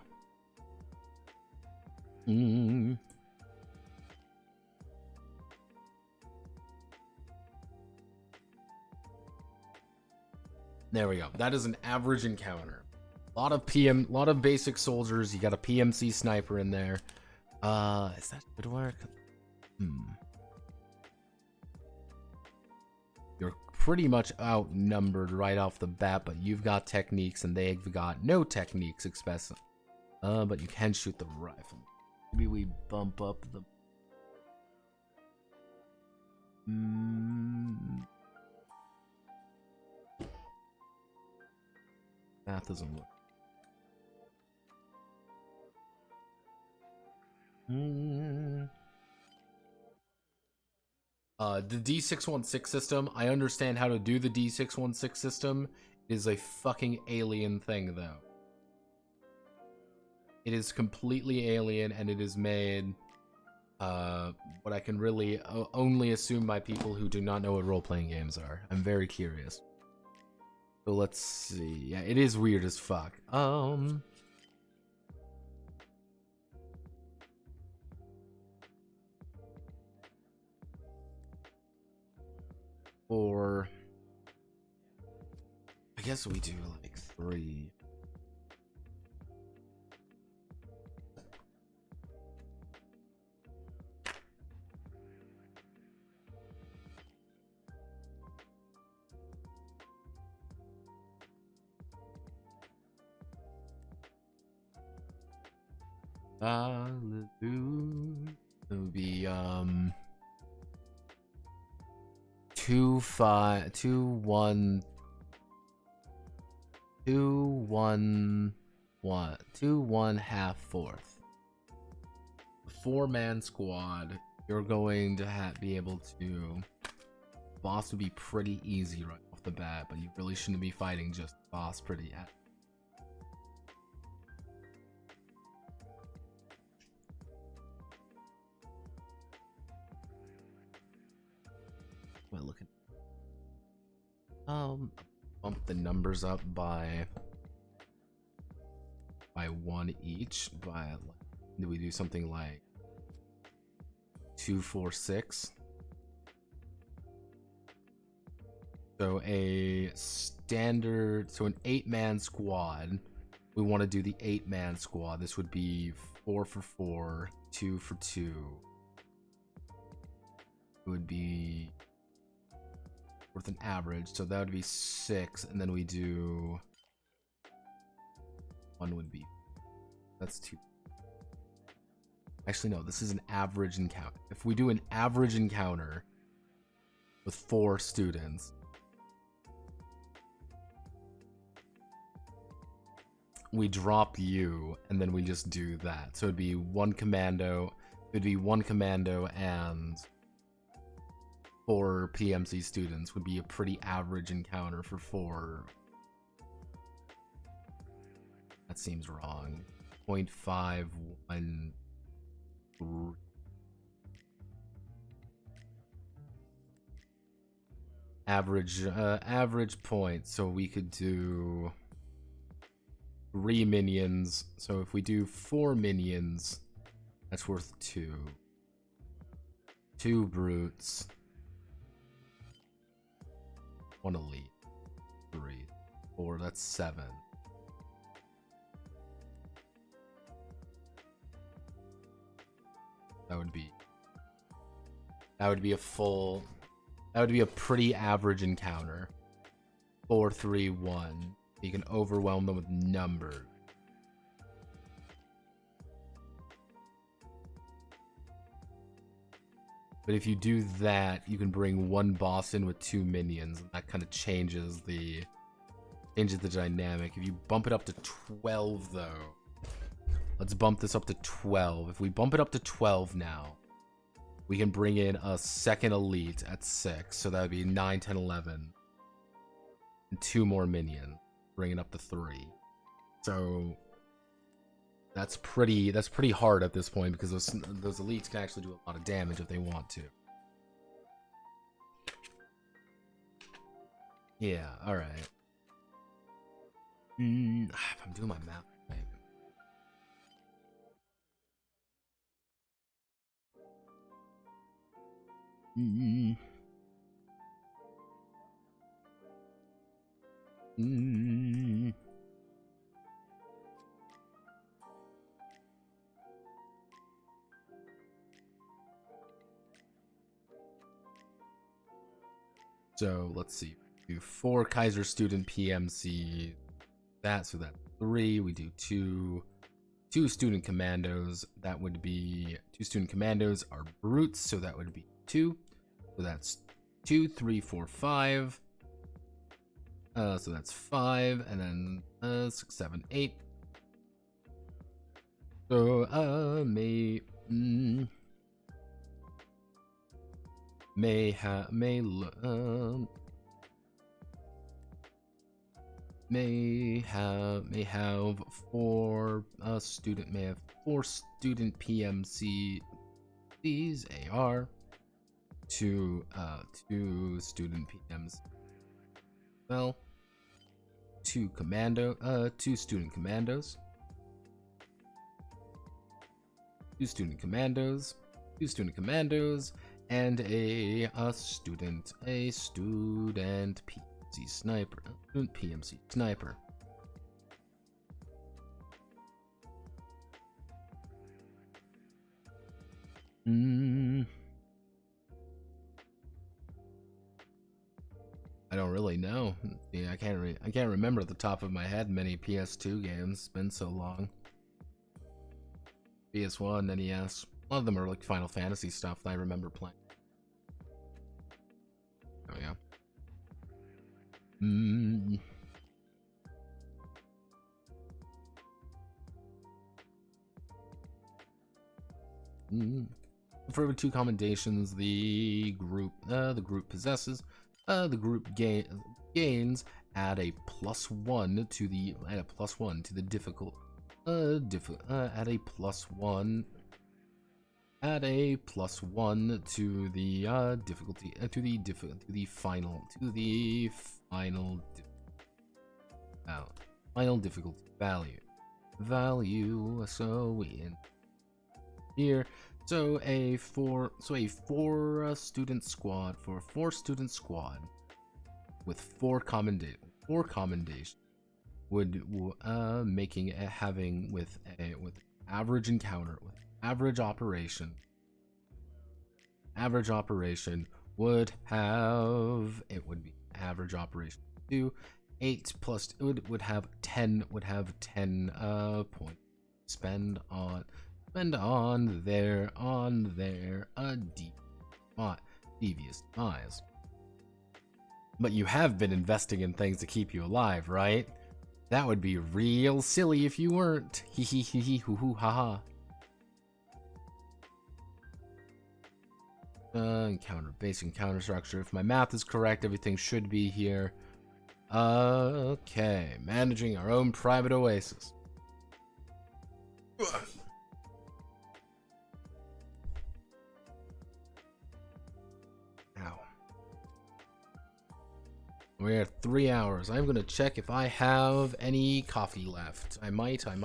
There we go. That is an average encounter. A lot of basic soldiers. You got a PMC sniper in there. Is that good work? You're pretty much outnumbered right off the bat, but you've got techniques and they've got no techniques, but you can shoot the rifle. Maybe we bump up the math doesn't work. The D616 system, I understand how to do the D616 system. It is a fucking alien thing, though. It is completely alien, and it is made what I can really only assume by people who do not know what role-playing games are. I'm very curious. So let's see. Yeah, it is weird as fuck. Or I guess we do like 3. It would be 2 5 2 1 2 1 1 2 1 half fourth. 4-man squad. You're going to be able to. Boss would be pretty easy right off the bat, but you really shouldn't be fighting just boss pretty yet. Am I looking? Bump the numbers up by 1 each. Do we do something like 2 4 6? So a standard, so an 8-man squad. We want to do the 8-man squad. This would be 4 for 4, 2 for 2. It would be worth an average, so that would be 6, and then we do 1 would be, that's 2. Actually, no, this is an average encounter. If we do an average encounter with 4 students, we drop you, and then we just do that. So it'd be 1 commando. It'd be 1 commando and 4 PMC students would be a pretty average encounter for 4. That seems wrong. 0.513. Average point. So we could do 3 minions. So if we do 4 minions, that's worth 2. 2 brutes. 1 elite. 3. 4, that's 7. That would be a full. That would be a pretty average encounter. 4 3 1. You can overwhelm them with numbers. But if you do that, you can bring 1 boss in with 2 minions. And that kind of changes the dynamic. If you bump it up to 12, though, let's bump this up to 12. If we bump it up to 12 now, we can bring in a 2nd elite at 6. So that would be 9, 10, 11. And 2 more minions, bring it up to 3. So that's pretty hard at this point, because those elites can actually do a lot of damage if they want to. Yeah, alright. If I'm doing my math right. So let's see. We do 4 Kaiser student PMC. So that's 3. We do 2 student commandos. That would be 2 student commandos are brutes, so that would be 2. So that's 2, 3, 4, 5. So that's 5, and then 6, 7, 8. So may have four student PMC these AR, two student PMs, well, two student commandos, and a student PMC sniper. I don't really know. Yeah, I can't remember at the top of my head many PS2 games. It's been so long. PS1, NES. A lot of them are like Final Fantasy stuff that I remember playing. There we go. For every 2 commendations the group possesses, the group gains add a +1 to the difficult add a +1 to the difficulty to the final difficulty value. So we in here. So a four student squad with four commendations would having with average encounter with average operation would have, it would be average operation 2 8 plus it would have 10 points spend on their devious demise. But you have been investing in things to keep you alive, right? That would be real silly if you weren't. Hee hee hee hee hoo hoo ha ha. Basic encounter structure. If my math is correct, everything should be here. Okay, managing our own private oasis. Ow. We're at 3 hours. I'm gonna check if I have any coffee left. I might not.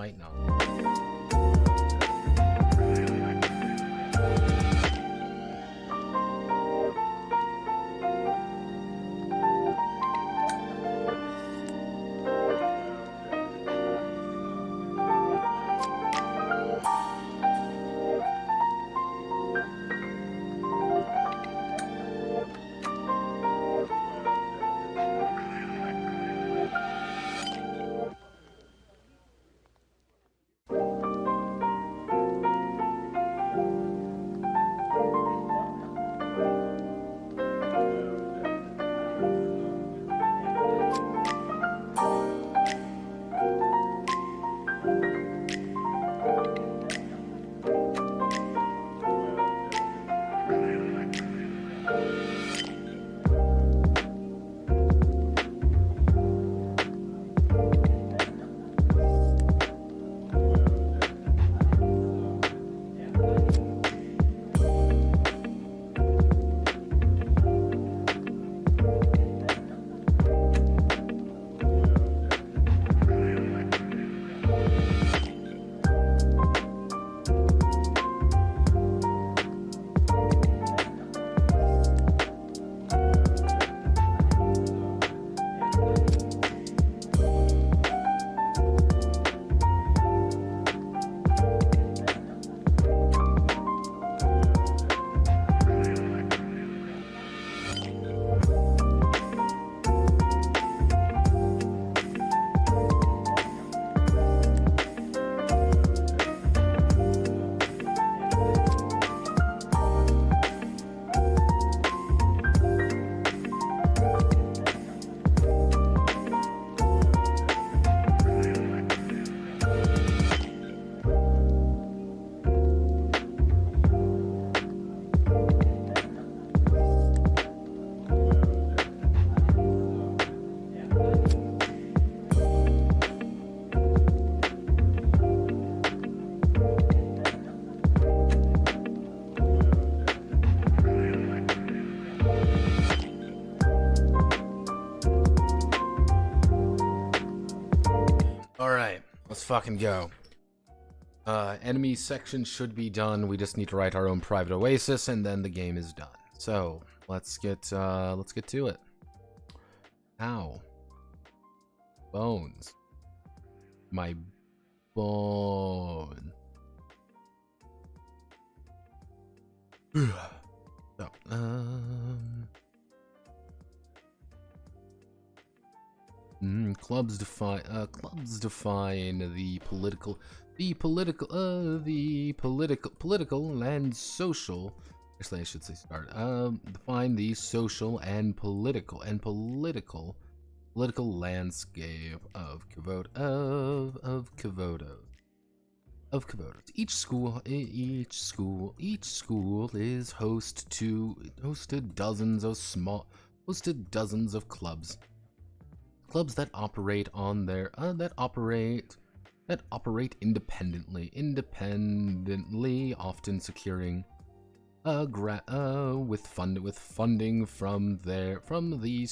let's fucking go. Enemy section should be done. We just need to write our own private oasis, and then the game is done. So let's get to it. Ow. Bones. My bone. So, clubs define the political and social. Actually, I should say start. Define the social and political landscape of Kavoto. Each school is hosted dozens of clubs that operate on their that operate independently, often securing with funding from the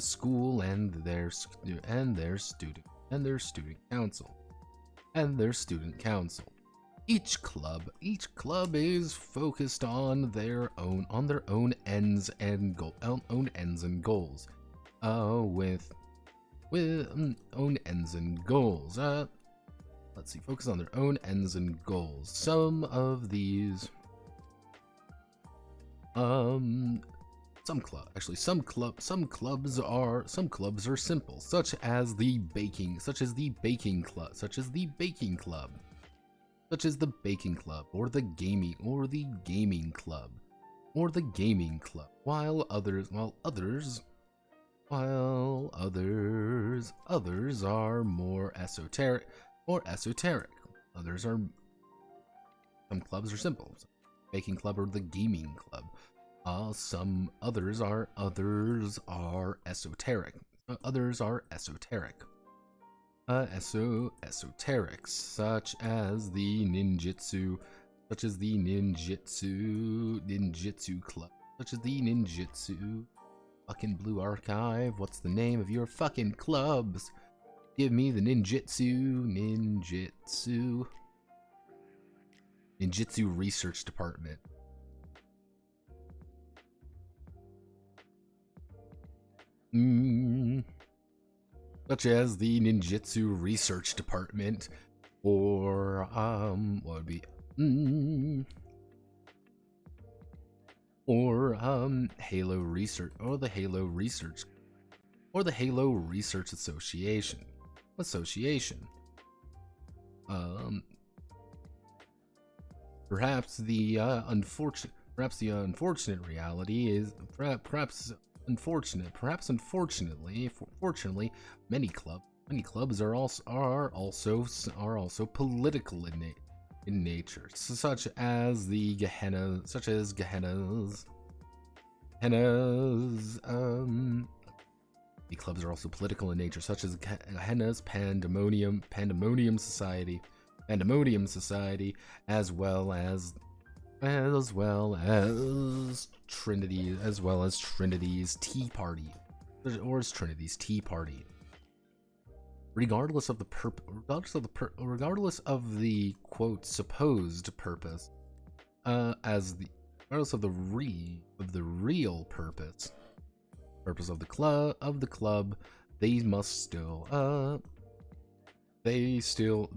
school and their student council. Each club is focused on their own ends and goals. Let's see, focus on their own ends and goals. Some clubs are simple, such as the baking club, or the gaming club, while others are more esoteric. Some clubs are simple, baking club or the gaming club. Some others are esoteric. Esoteric, such as the ninjutsu club, fucking Blue Archive. What's the name of your fucking clubs? Give me the ninjutsu research department. Such as the ninjutsu research department, or what would be Halo Research, or the Halo Research Association. Perhaps the unfortunate reality is fortunately, many clubs are also political in nature, such as Gehennas. The clubs are also political in nature, such as Gehenna's Pandemonium Society, as well as Trinity's Tea Party, regardless of the quote supposed purpose, regardless of the real purpose of the club, they still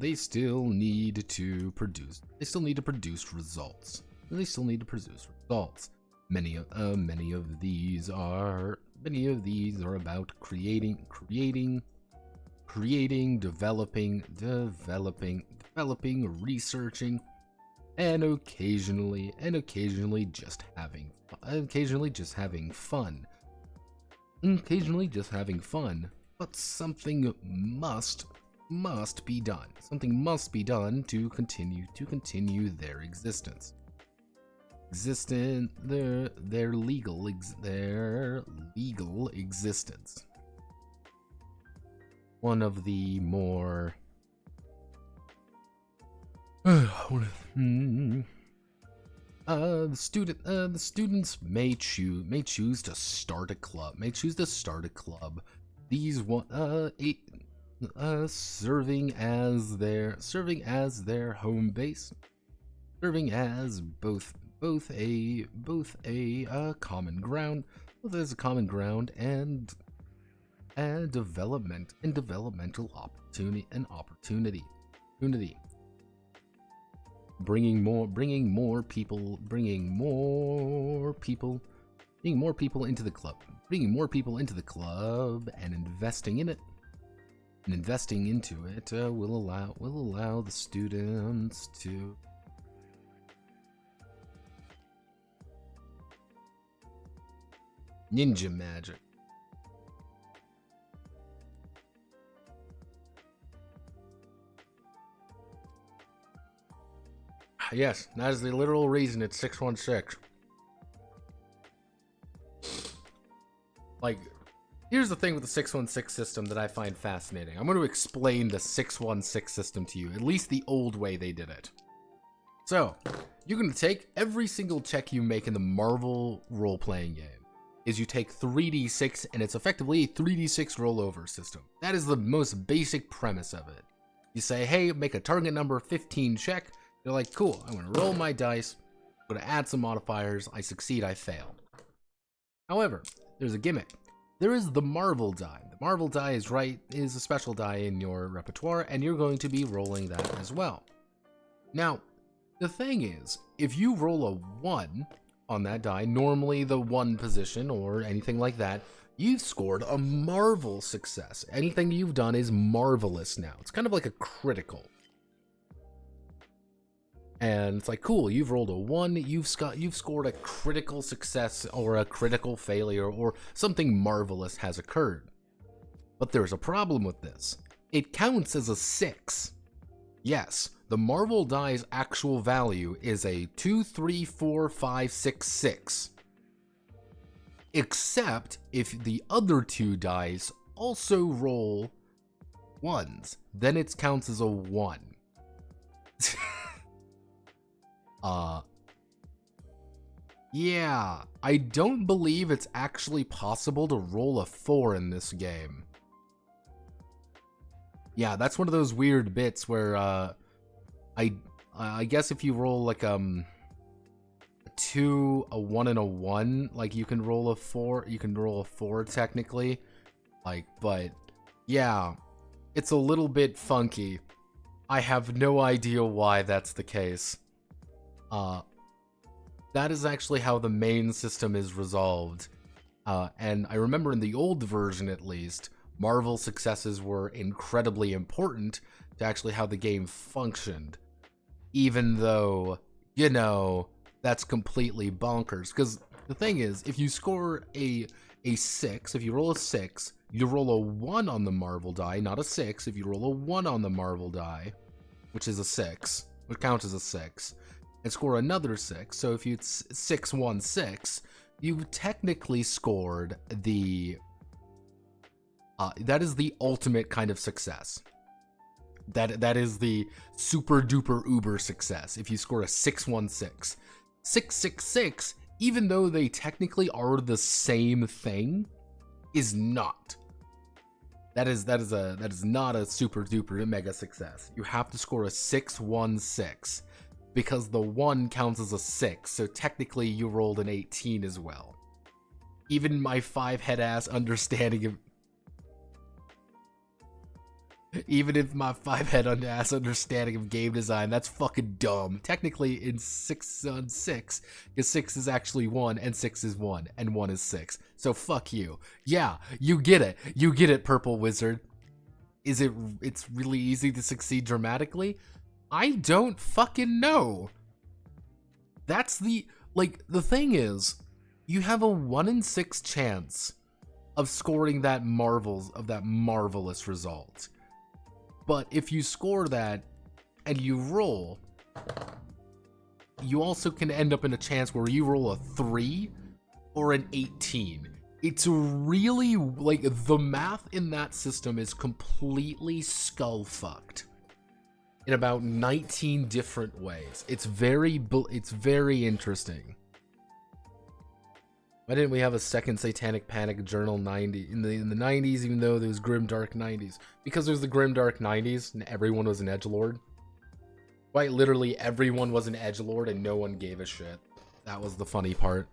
need to produce results. Many of these are about creating, developing, researching, and occasionally just having fun. But something must be done. Something must be done to continue their existence. Their legal existence. One of the more the students may choose to start a club. These serving as their home base, serving as both a common ground, both as a common ground and developmental opportunity. Bringing more people into the club, and investing in it. And investing into it will allow the students to ninja magic. Yes, that is the literal reason it's 616. Like, here's the thing with the 616 system that I find fascinating. I'm going to explain the 616 system to you, at least the old way they did it. So, you're going to take every single check you make in the Marvel role-playing game, is you take 3d6, and it's effectively a 3d6 rollover system. That is the most basic premise of it. You say, hey, make a target number 15 check. They're like, cool, I'm going to roll my dice, I'm going to add some modifiers, I succeed, I fail. However, there's a gimmick. There is the Marvel die. The Marvel die is a special die in your repertoire, and you're going to be rolling that as well. Now, the thing is, if you roll a 1 on that die, normally the 1 position or anything like that, you've scored a Marvel success. Anything you've done is marvelous now. It's kind of like a critical. And it's like, cool, you've rolled a 1, you've scored a critical success or a critical failure or something marvelous has occurred. But there's a problem with this. It counts as a 6. Yes, the Marvel die's actual value is a 2, 3, 4, 5, 6, 6. Except if the other 2 dice also roll 1s, then it counts as a 1. Yeah, I don't believe it's actually possible to roll a 4 in this game. Yeah, that's one of those weird bits where, I guess if you roll like, a 2, a 1, and a 1, like you can roll a 4, technically. Like, but, yeah, it's a little bit funky. I have no idea why that's the case. That is actually how the main system is resolved. And I remember in the old version, at least, Marvel successes were incredibly important to actually how the game functioned. Even though, you know, that's completely bonkers. Because the thing is, if you score a 6, if you roll a 6, you roll a 1 on the Marvel die, not a 6. If you roll a 1 on the Marvel die, which is a 6, which counts as a 6, and score another 6, so if you 6, 1, 6, you've technically scored the that is the ultimate kind of success. That is the super duper uber success. If you score a 616, 666, even though they technically are the same thing, is not. That is not a super duper mega success. You have to score a 616 because the 1 counts as a 6, so technically you rolled an 18 as well. Even my 5-head ass understanding of Even if my 5-head ass understanding of game design, that's fucking dumb. Technically, in 6 on 6, because 6 is actually 1, and 6 is 1, and 1 is 6. So fuck you. Yeah, you get it. You get it, Purple Wizard. It's really easy to succeed dramatically? I don't fucking know. That's the thing is, you have a 1 in 6 chance of scoring that marvelous result. But if you score that and you roll, you also can end up in a chance where you roll a 3 or an 18. It's really, the math in that system is completely skull-fucked in about 19 different ways. It's very interesting. Why didn't we have a second Satanic Panic Journal 90 in the 90s, even though there was Grim Dark 90s? Because there's the Grim Dark 90s and everyone was an edgelord. Quite literally everyone was an edgelord and no one gave a shit. That was the funny part.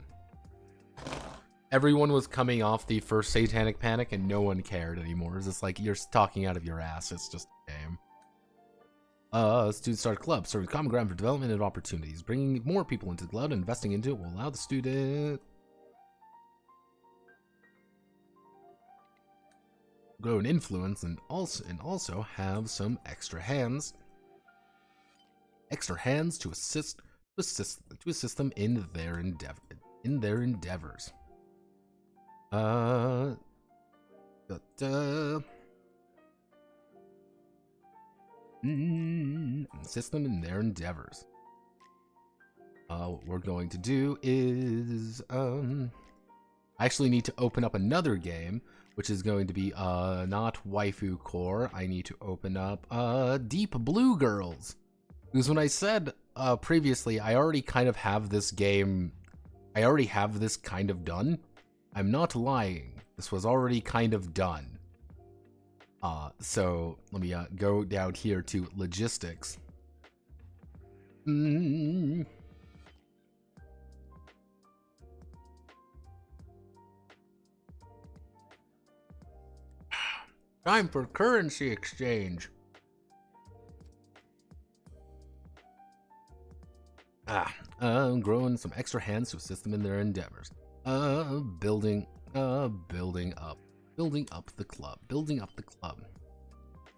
Everyone was coming off the first Satanic Panic and no one cared anymore. It's just like you're talking out of your ass. It's just a game. Student start a club, serving common ground for development and opportunities. Bringing more people into the club and investing into it will allow the student grow an influence and also have some extra hands to assist them in their endeavors. Assist them in their endeavors. What we're going to do is I actually need to open up another game, which is going to be not Waifu Core. I need to open up Deep Blue Girls. Because when I said previously, I already kind of have this game. I already have this kind of done. I'm not lying. This was already kind of done. So let me go down here to logistics. Time for currency exchange. Growing some extra hands to assist them in their endeavors. Building up the club. When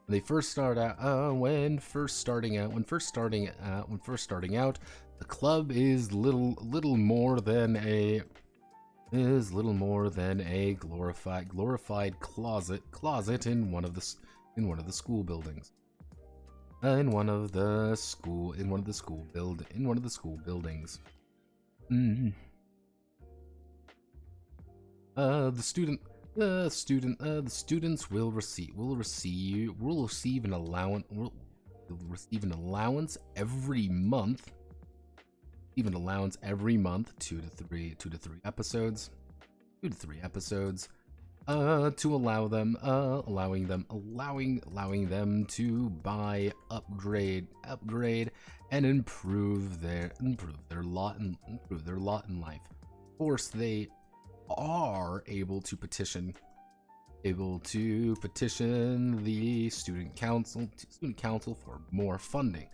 they first start out, when first starting out, the club is little more than a glorified closet in one of the school buildings. In one of the school buildings. The students will receive an allowance every month. Even allowance every month, 2 to 3 episodes. To allow them to buy, upgrade, and improve their lot in life. Of course, they are able to petition the student council for more funding,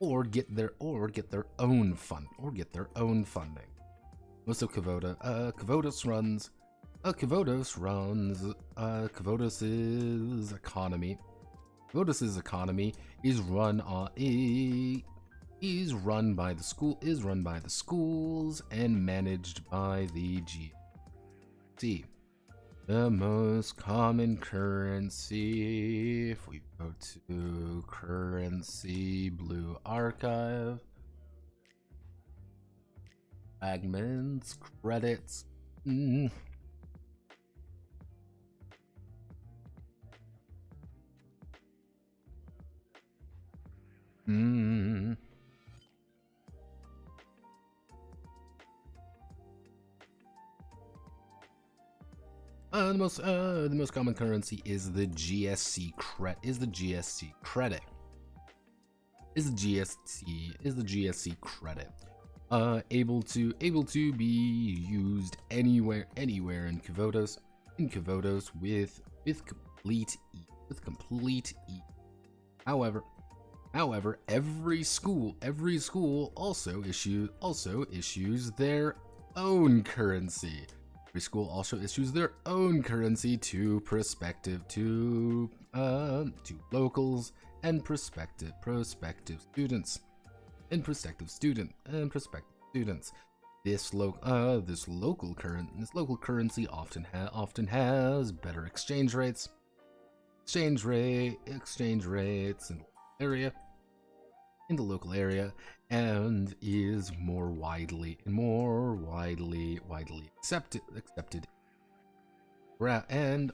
or get their own funding. Also, Kavodos economy is run by the schools and managed by the GC. The most common currency, if we go to currency blue archive, fragments, credits. The most common currency is the GSC credit. Able to be used anywhere in Kavodos. With complete ease. However, every school also issues their own currency. Every school also issues their own currency to locals and prospective students. This local currency often has better exchange rates in the local area, and is more widely accepted, and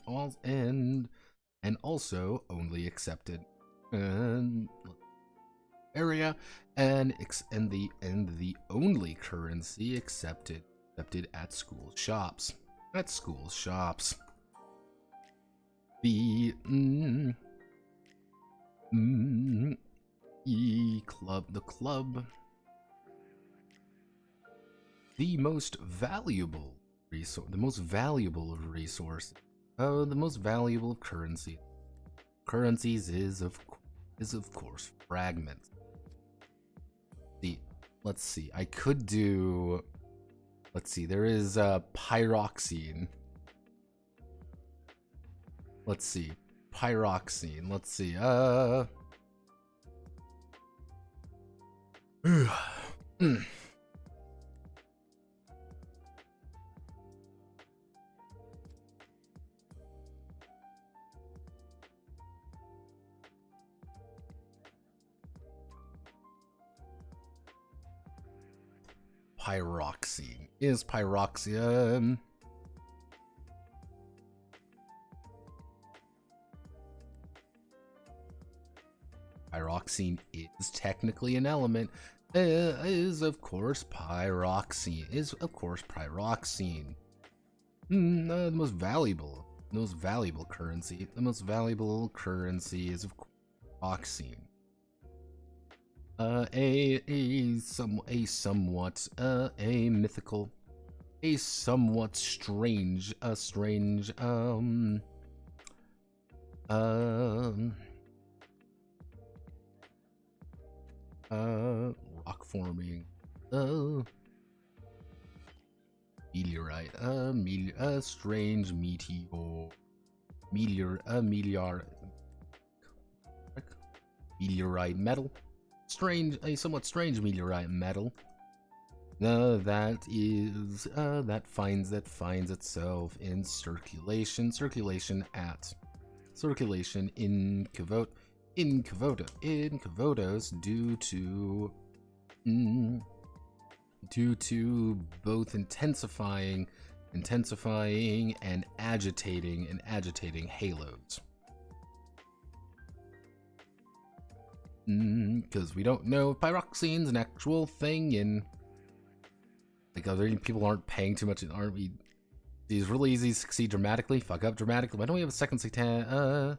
also only accepted area, and the only currency accepted at school shops. At school shops. The club. The most valuable resource. The most valuable of resources. The most valuable of currency. Currencies is of course fragments. Let's see. I could do. Let's see. There is pyroxene. Let's see. Pyroxene. Let's see. Pyroxene. Is pyroxene... Pyroxene is technically an element. Is of course pyroxene. The most valuable currency. The most valuable currency is of course pyroxene. A mythical, a somewhat strange, rock forming, meteorite, strange meteorite metal. A somewhat strange meteorite metal. That finds itself in circulation in Kavotos due to both intensifying and agitating halos. Because we don't know if pyroxene's an actual thing, and like other people aren't paying too much, aren't we? These really easy to succeed dramatically, fuck up dramatically. Why don't we have a second satan?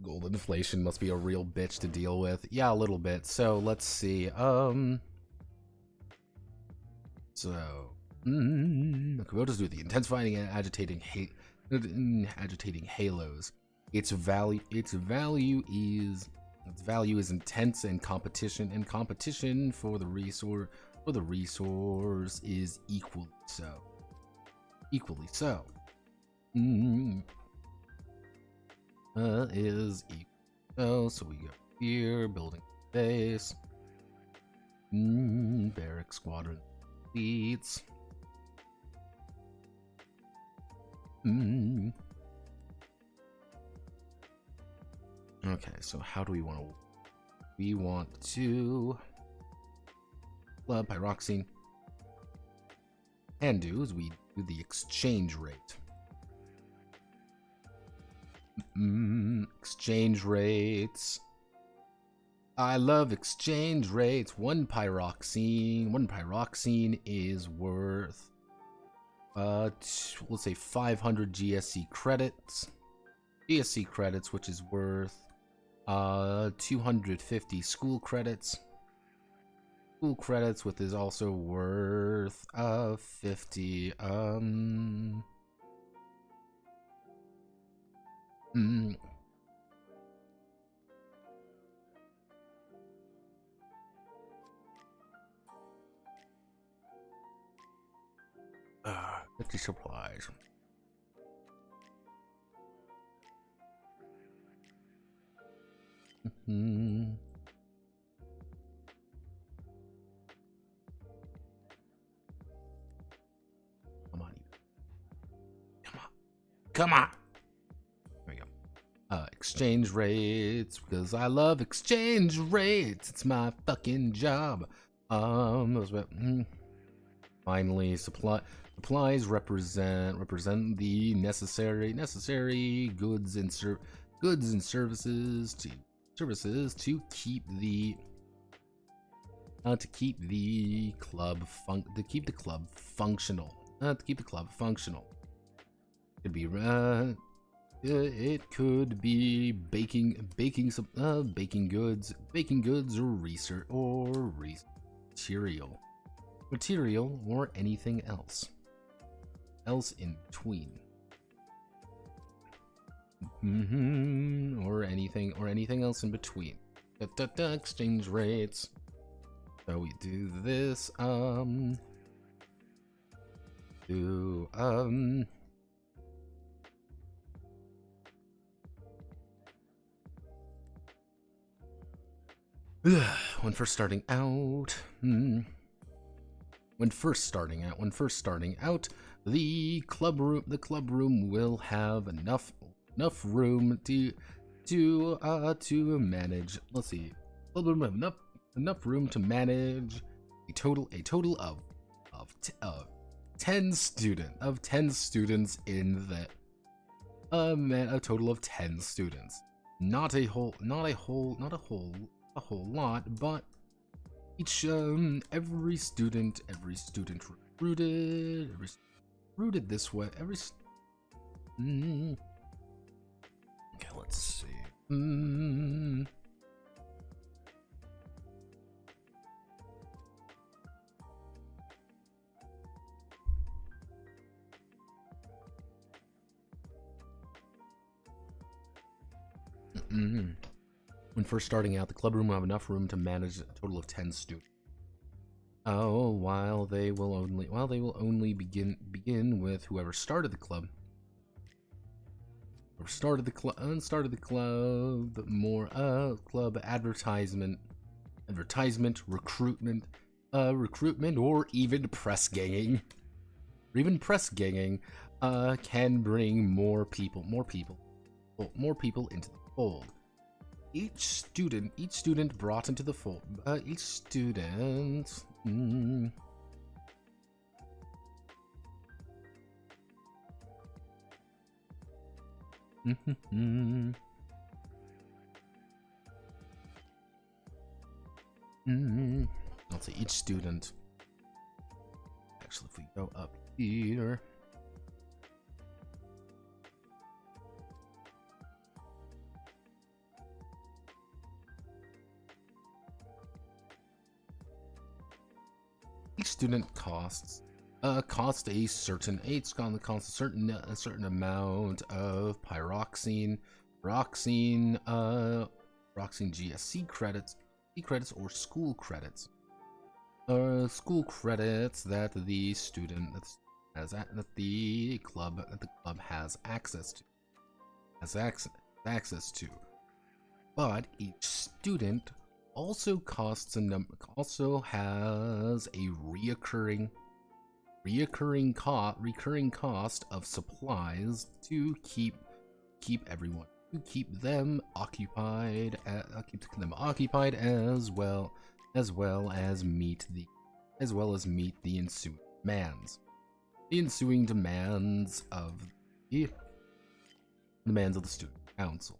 Gold inflation must be a real bitch to deal with. Yeah, a little bit. So let's see. Kubotas do the intensifying and agitating halos. Its value is intense, and competition for the resource is equally so. Is equal. So we go here, building base, barrack squadron leads. Okay, so how do we want to? We want to club pyroxene, and is we do the exchange rate. Exchange rates. I love exchange rates. One pyroxene is worth let's say 500 GSC credits. Which is worth 250 school credits. Which is also worth 50 50 supplies. Come on. There we go. Exchange rates, because I love exchange rates. It's my fucking job. Finally, supplies represent the necessary goods and goods and services to keep the club functional. Could be it could be baking goods or material or anything else in between. Or anything else in between. Exchange rates. So we do this. When first starting out, the club room will have enough room to manage. Let's see, club room have enough room to manage a total of 10 students in the a total of 10 students. Not a whole lot, but each every student recruited this way. Okay, let's see. When first starting out, the club room will have enough room to manage a total of 10 students. While they will only begin with whoever started the club. More club advertisement, recruitment, or even press ganging. Can bring more people into the fold. Each student brought into the fold. Each student. Let's see, each student. Actually, if we go up here. Each student costs a certain amount of pyroxene GSC credits, or school credits. School credits that the club has access to. But each student also has a recurring cost of supplies to keep them occupied, as well as meet the ensuing demands of the student council.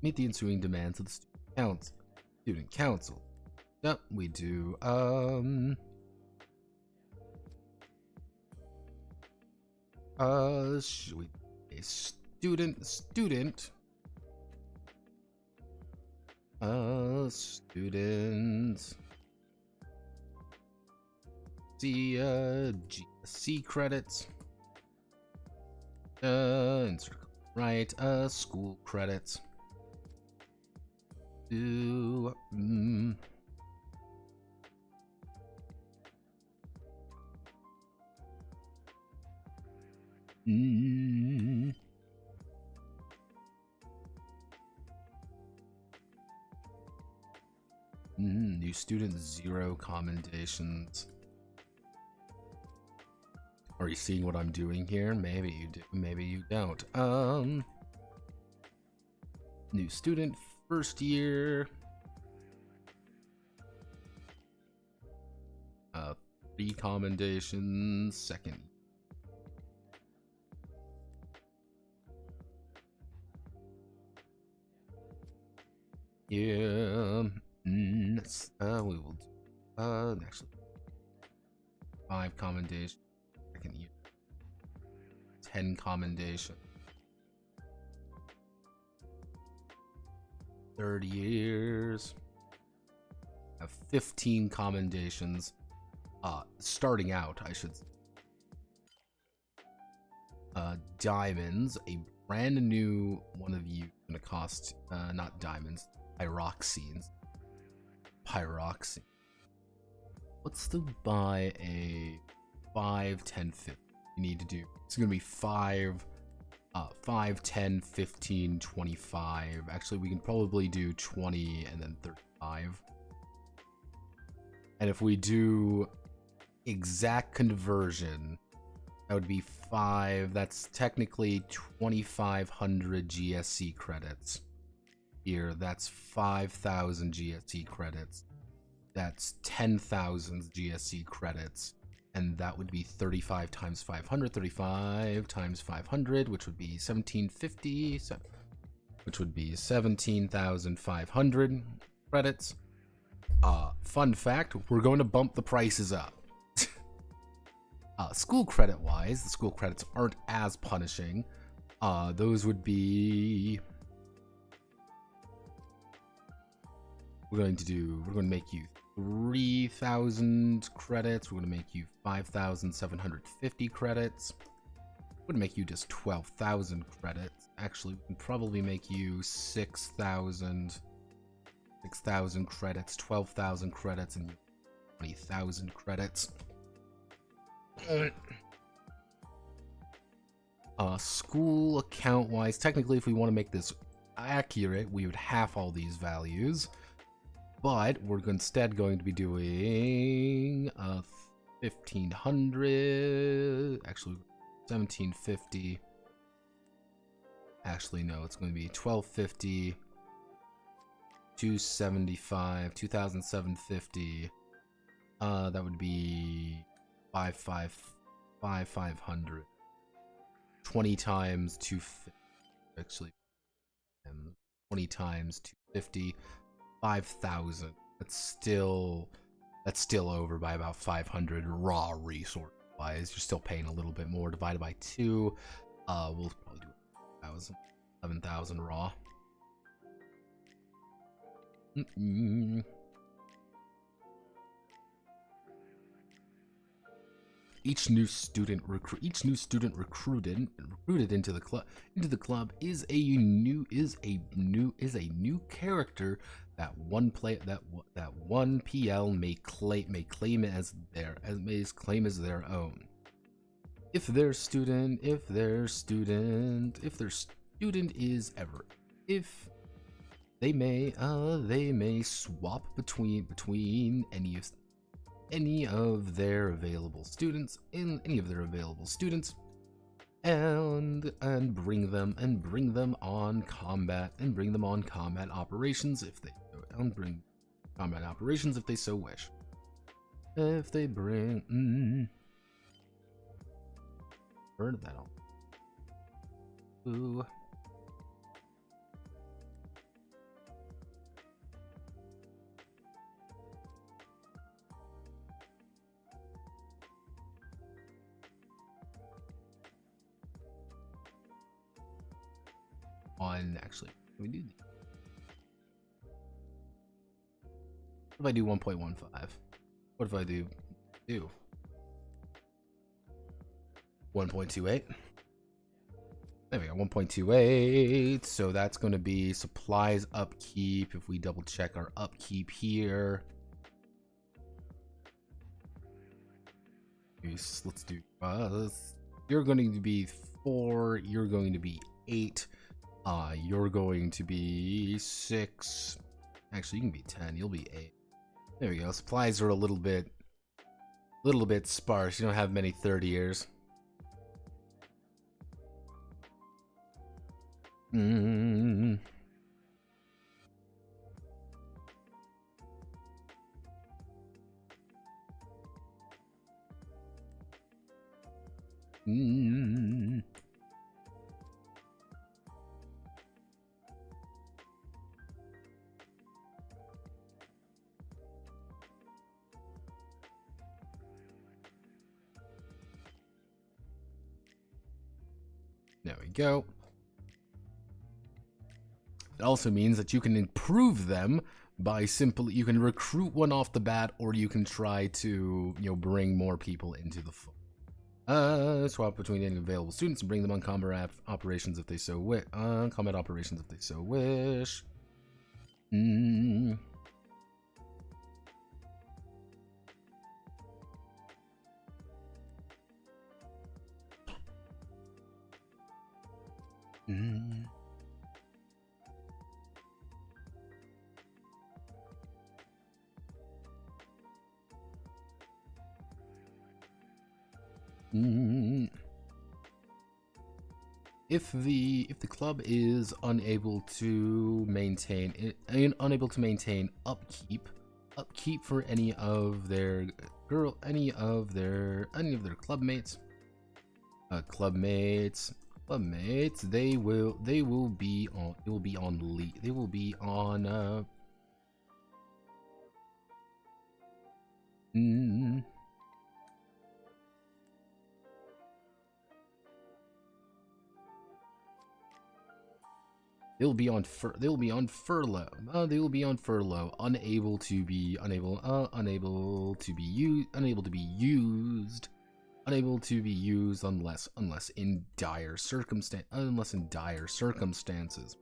Meet the ensuing demands of the student council. Yep, we do should we a student students the GSC credits, right, school credits. New student 0 commendations. Are you seeing what I'm doing here? Maybe you do, maybe you don't. New student first year. 3 commendations second. Yeah. We will do, actually, 5 commendations. Second year. 10 commendation. 30 years. Have 15 commendations. Starting out, I should say. Diamonds, a brand new one of you gonna cost, not diamonds, pyroxenes. Pyroxene. Let's still buy a 5, 10, 50. You need to do, it's gonna be 5, 10, 15, 25. Actually, we can probably do 20 and then 35. And if we do exact conversion, that would be 5. That's technically 2,500 GSC credits. Here, that's 5,000 GSC credits. That's 10,000 GSC credits. And that would be 35 times 500. 35 times 500, which would be 1,750. Which would be 17,500 credits. Fun fact, we're going to bump the prices up. School credit wise, the school credits aren't as punishing. Those would be, we're going to make you 3,000 credits. We're going to make you 5,750 credits. We're going to make you just 12,000 credits. Actually, we can probably make you 6,000 credits, 12,000 credits, and 20,000 credits. School account wise, technically, if we want to make this accurate, we would half all these values, but we're instead going to be doing 1,500, actually 1,750. Actually, no, it's going to be 1,250, 275, 2,750. That would be 500. 20 times 250. Actually, 20 times 250. 5,000. That's still over by about 500 raw resource wise. You're still paying a little bit more. Divided by 2. We'll probably do 1,000. 11,000 raw. Each new student recruited into the club is a new character that one PL may claim as their own. If their student is ever, if they may swap between any of their available students and bring them on combat operations if they so wish. If they bring heard that all. Ooh. Actually, can we do these? What if I do 1.15? What if I do 1.28? There we go, 1.28. So that's going to be supplies upkeep. If we double check our upkeep here, let's do. You're going to be 4. You're going to be 8. You're going to be 6. Actually, you can be 10. You'll be 8. There we go. Supplies are a little bit sparse. You don't have many 30 years. There we go. It also means that you can improve them by simply, you can recruit one off the bat, or you can try to, bring more people into the fold. Swap between any available students and bring them on combat operations if they so wish. Combat operations if they so wish. If the club is unable to maintain upkeep for any of their clubmates, they will be on they'll be on furlough. They will be on furlough, unable to be used unless in dire circumstances.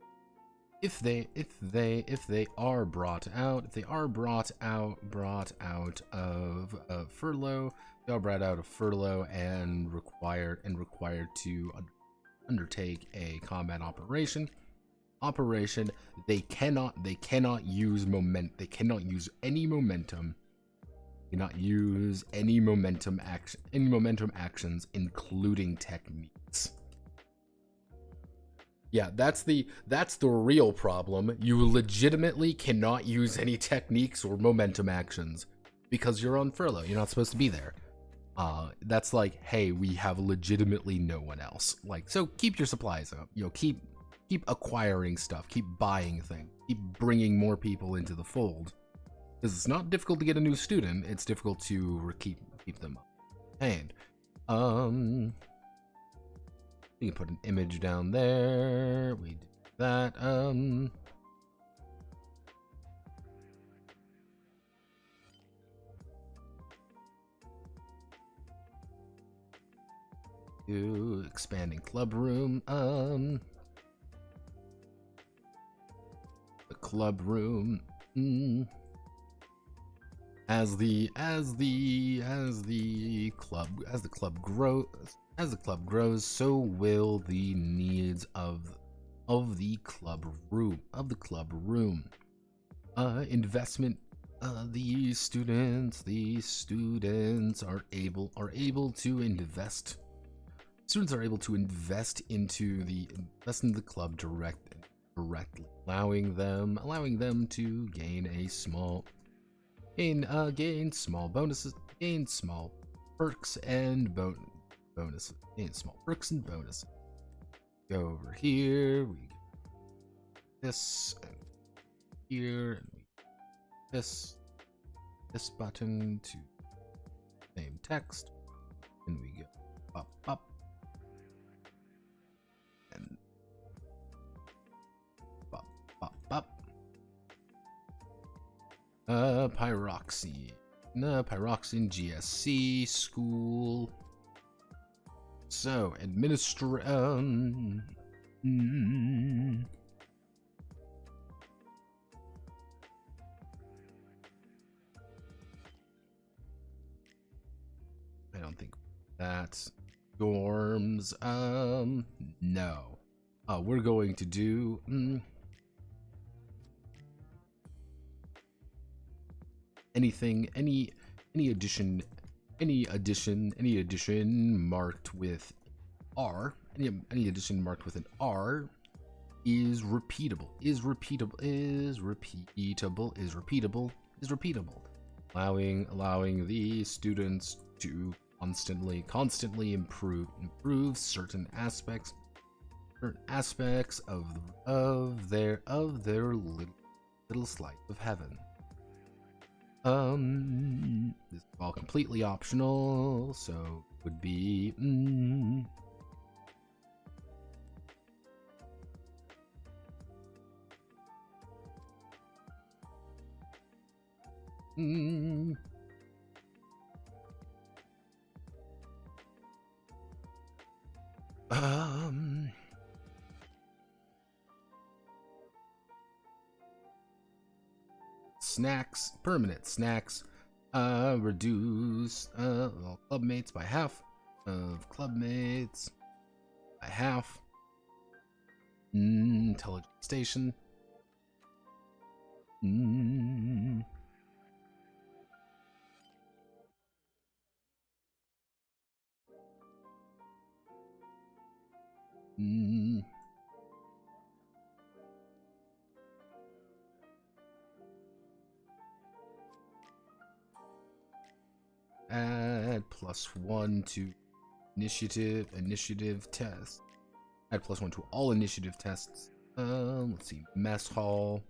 If they are brought out of furlough, and required to undertake a combat operation, they cannot use any momentum actions, including techniques. Yeah, that's the real problem. You legitimately cannot use any techniques or momentum actions because you're on furlough. You're not supposed to be there. That's like, hey, we have legitimately no one else. Like, so keep your supplies up. Keep acquiring stuff. Keep buying things. Keep bringing more people into the fold. Because it's not difficult to get a new student. It's difficult to keep them up. And we can put an image down there. We do that. Expanding club room. The club room. As the club grows, so will the needs of the club room. Investment. The students are able to invest. Students are able to invest into the club directly, allowing them to gain small bonuses, gain small perks and bonuses. Go over here, we get this, and here, and this button to same text, and we go up, and up. Pyroxene GSC school. So I don't think that's dorms. No. We're going to do anything, any addition marked with R. Any addition marked with an R is repeatable. Allowing the students to constantly improve certain aspects of their little slice of heaven. This is all completely optional, so it would be Mm. Snacks, permanent snacks. Reduce all clubmates by half. Of clubmates by half. Intelligent station. Add +1 to initiative test. Add +1 to all initiative tests. Let's see, mess hall.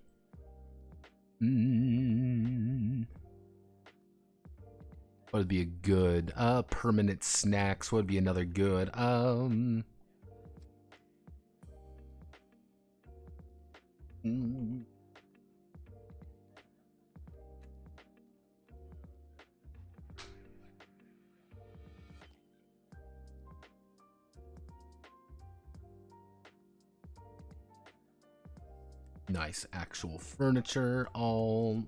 What would be a good? Permanent snacks. What would be another good? Nice actual furniture. All.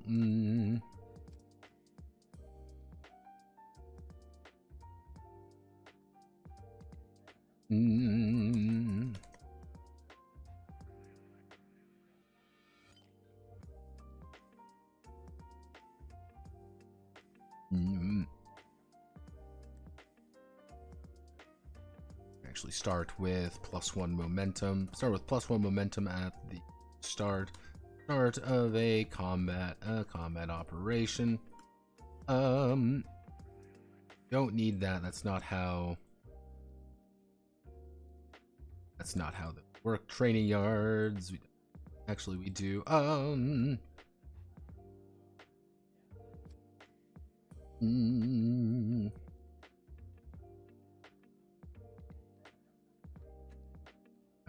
Actually start with +1 momentum. Start with +1 momentum at the start of a combat operation. Don't need that. That's not how they work. Training yards. Actually, we do. I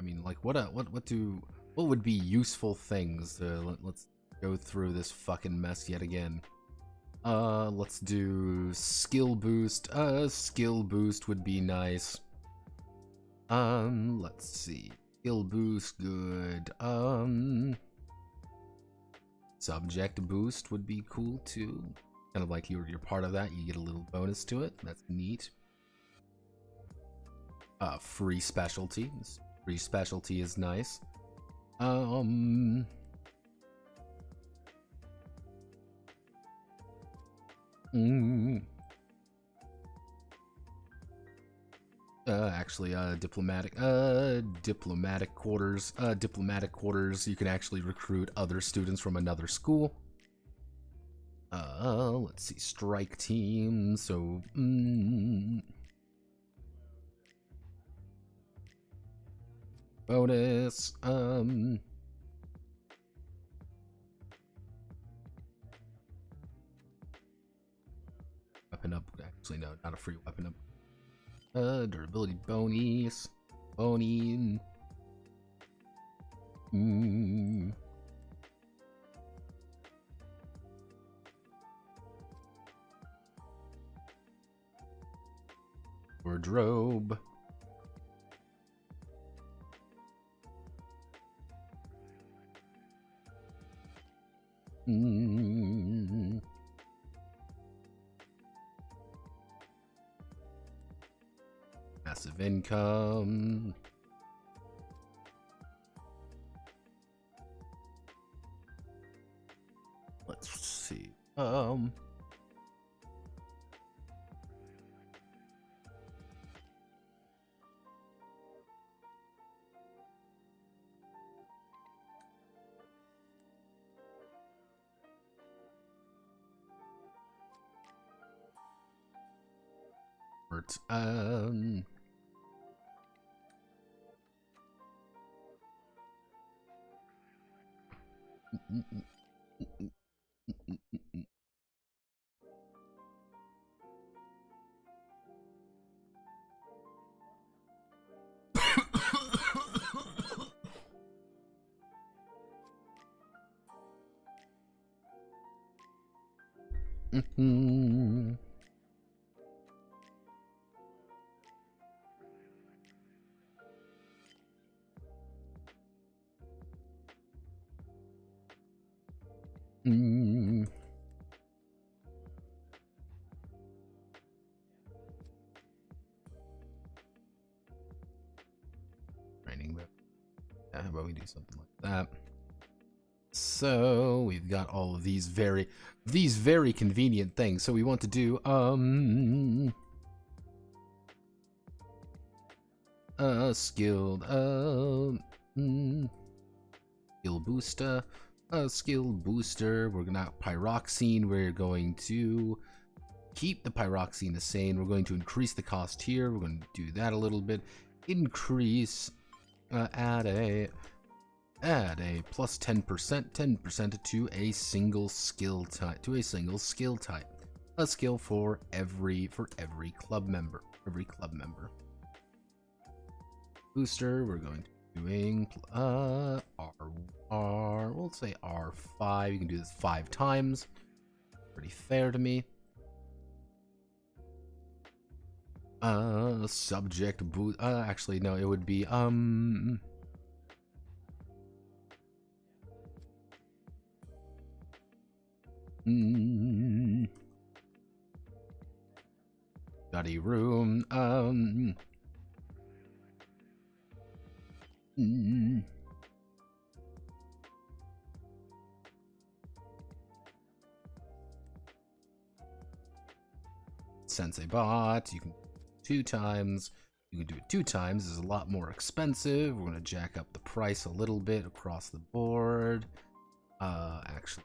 mean, like, what would be useful things? Let's go through this fucking mess yet again. Let's do skill boost. Skill boost would be nice. Let's see. Skill boost, good. Subject boost would be cool too. Kind of like you're part of that, you get a little bonus to it. That's neat. Free specialty. Free specialty is nice. Actually, diplomatic quarters. Diplomatic quarters, you can actually recruit other students from another school. Let's see, strike team, so, bonus, weapon up, actually no, not a free weapon up. Durability bonus, bony. Wardrobe. Massive income. Let's see. Training, but how about we do something like that? So we've got all of these very convenient things. So we want to do skilled skill booster. Skill booster. We're gonna pyroxene. We're going to keep the pyroxene the same. We're going to increase the cost here. We're going to do that a little bit. Increase. Add a plus 10% to a single skill type. A skill for every club member. Booster. We're going to be doing R. We'll say R5. You can do this 5 times. Pretty fair to me. Subject boost. Actually, no. It would be study room. Sensei bot. You can 2 times. You can do it 2 times. This is a lot more expensive. We're gonna jack up the price a little bit across the board. Actually,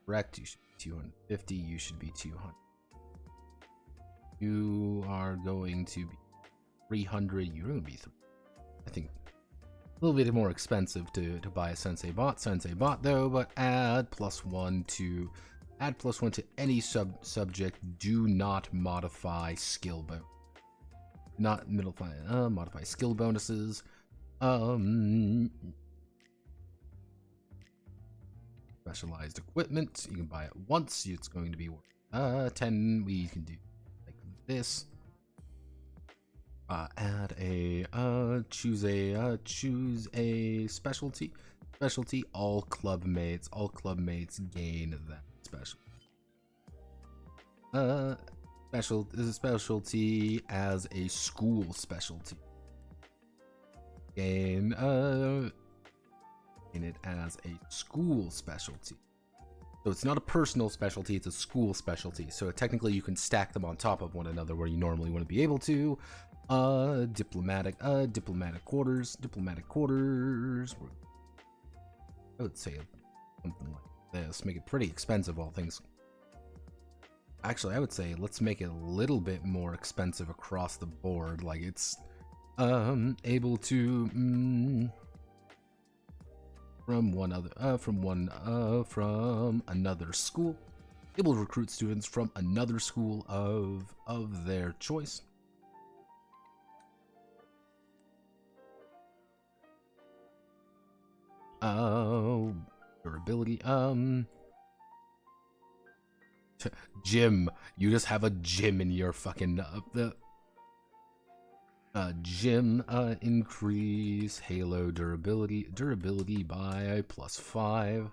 correct. You should be 250. You should be 200. You are going to be 300. You're going to be I think a little bit more expensive to buy a Sensei bot. Though, but add +1 to any subject. Do not modify skill bonus. Not modify skill bonuses. Specialized equipment. You can buy it once. It's going to be worth 10. We can do like this. Add a choose a specialty. All club mates gain that specialty as a school specialty. Gain it as a school specialty. So it's not a personal specialty, it's a school specialty. So technically you can stack them on top of one another where you normally wouldn't be able to. Diplomatic quarters. I would say something like this. Make it pretty expensive, all things. Actually, I would say let's make it a little bit more expensive across the board. Like it's able to from another school. Able to recruit students from another school of their choice. Durability. Gym. You just have a gym in your fucking gym. Increase Halo durability by +5.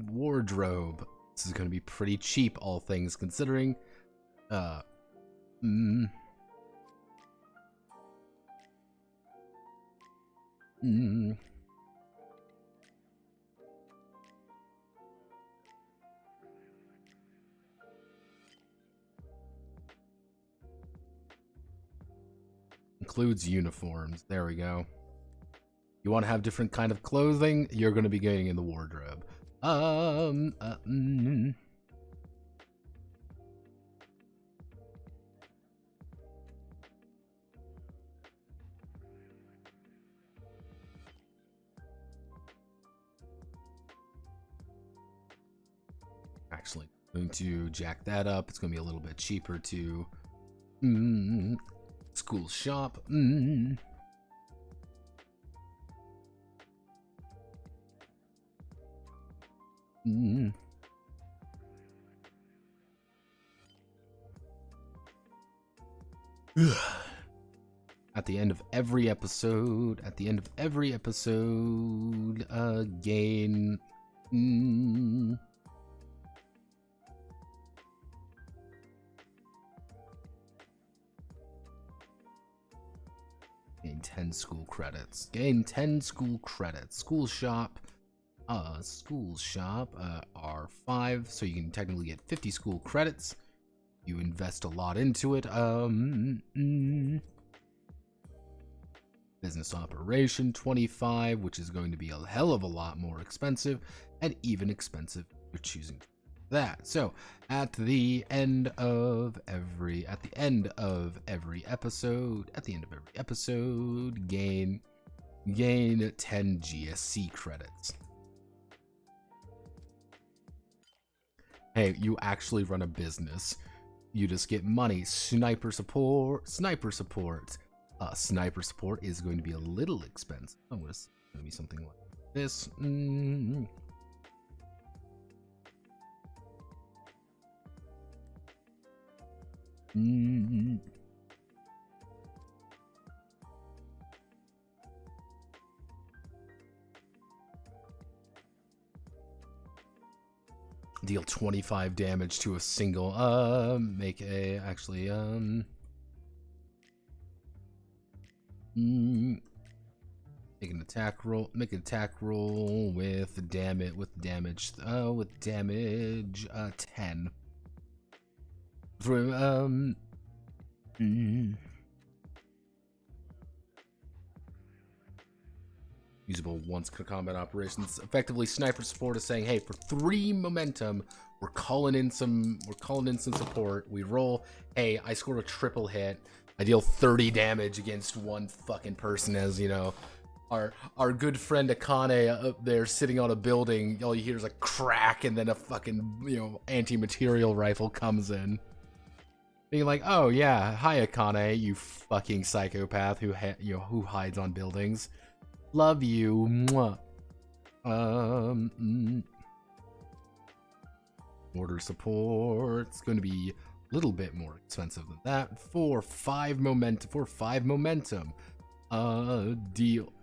Wardrobe. This is gonna be pretty cheap, all things considering. Includes uniforms. There we go. You want to have different kind of clothing, you're going to be getting in the wardrobe. Actually, going to jack that up. It's going to be a little bit cheaper to school shop. At the end of every episode, gain. Gain 10 school credits. Gain 10 school credits. School shop are 5, so you can technically get 50 school credits. You invest a lot into it. Business operation 25, which is going to be a hell of a lot more expensive, and even expensive if you're choosing that. So at the end of every episode, gain 10 GSC credits. Hey, you actually run a business. You just get money. Sniper support. Sniper support is going to be a little expensive. I'm going to be something like this. Deal 25 damage to a single. Make a actually make an attack roll. Make an attack roll with damage 10. Through usable once combat operations. Effectively, sniper support is saying, hey, for 3 momentum, we're calling in some support. We roll, hey, I score a triple hit. I deal 30 damage against one fucking person, as you know. Our good friend Akane up there sitting on a building, all you hear is a crack, and then a fucking, anti-material rifle comes in. Being like, oh yeah, hi Akane, you fucking psychopath who hides on buildings. Love you. Mwah. Mortar support. It's going to be a little bit more expensive than that. For 5 momentum. Deal.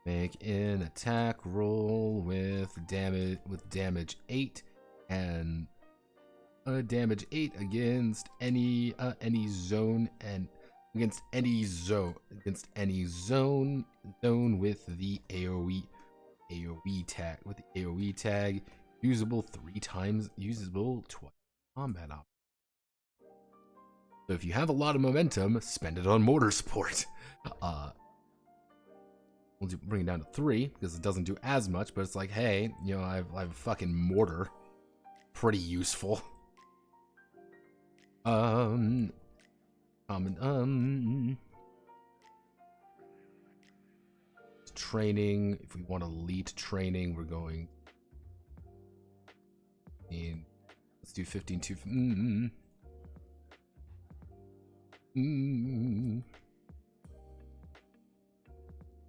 Make an attack roll with damage 8 and damage 8 against any zone and against any zone with the AoE tag, usable 3 times, usable twice combat op. So if you have a lot of momentum, spend it on mortar support. We'll bring it down to 3 because it doesn't do as much, but it's like, hey, I have a fucking mortar, pretty useful. Training. If we want elite training, we're going in. Let's do 15 to.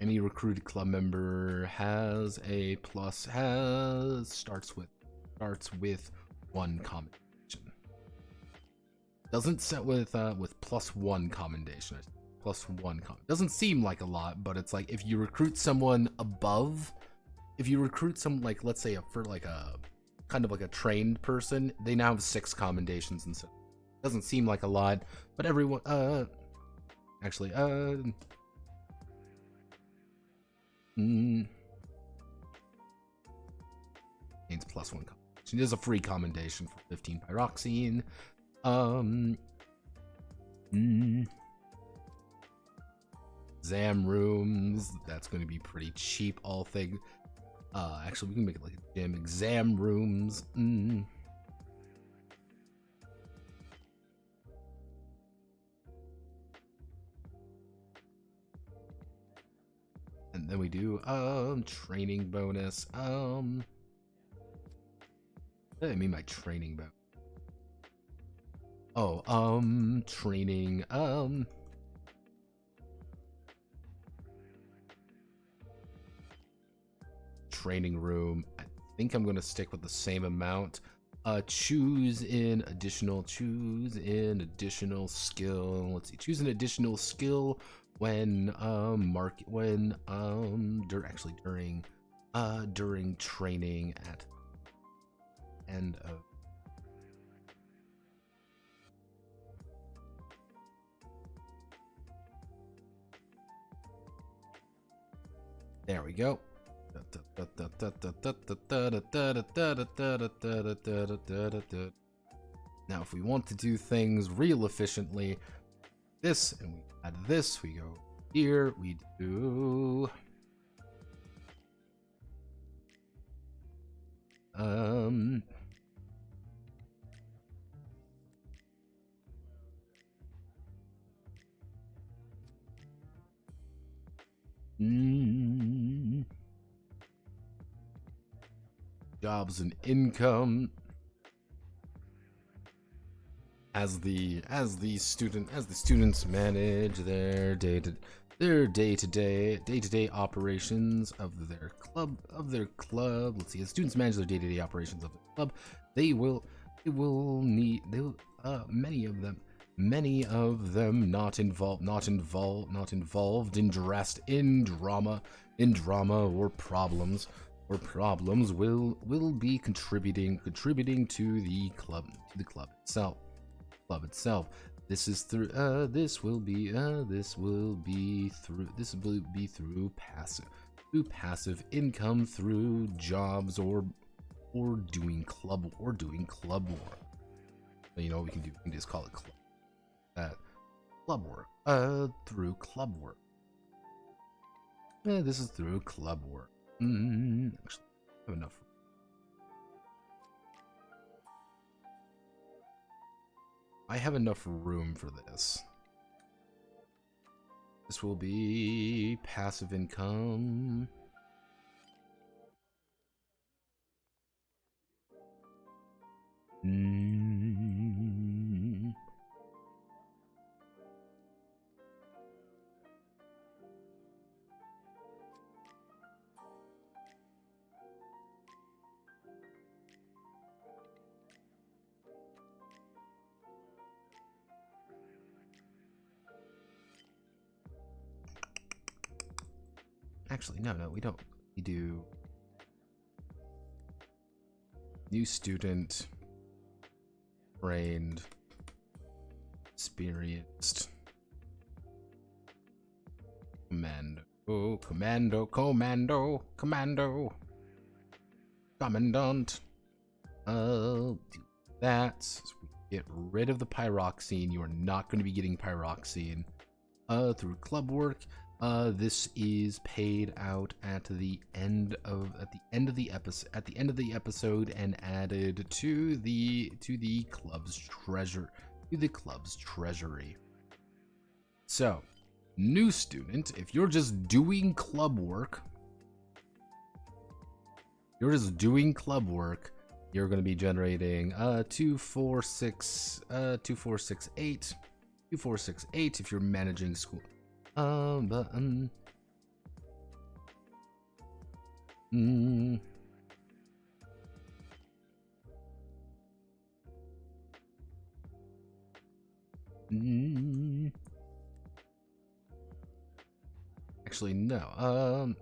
Any recruited club member has a starts with 1 commendation. Doesn't set with +1 commendation. +1 doesn't seem like a lot, but it's like if you recruit someone above, if you recruit some, like, let's say for like a kind of like a trained person, they now have 6 commendations, and so doesn't seem like a lot, but everyone actually gains +1 commendation. There's a free commendation for 15 pyroxene. Exam rooms, that's going to be pretty cheap, all things. Actually, we can make it like a gym. Exam rooms. And then we do training bonus. What do I mean by training bonus? Oh, training, training room. I think I'm going to stick with the same amount. Choose in additional skill. Let's see, choose an additional skill when during training at end of. There we go. Now, if we want to do things real efficiently, this, and we add this, we go here, we do jobs and income. As the students manage their day-to-day operations of their club. Let's see, as students manage their day-to-day operations of the club, they will need many of them not involved in drama or problems will be contributing to the club itself. This will be through passive income through jobs or doing club work. You know what we can do? We can just call it club work. Through club work. This is through club work. Actually, I have enough. I have enough room for this. This will be passive income. Actually, no, we don't. We do new student, trained, experienced, commandant. Do that. So we get rid of the pyroxene. You are not going to be getting pyroxene through club work. This is paid out at the end of the episode and added to the club's treasury. So, new student, if you're just doing club work, you're going to be generating 2468 if you're managing school. Actually, no.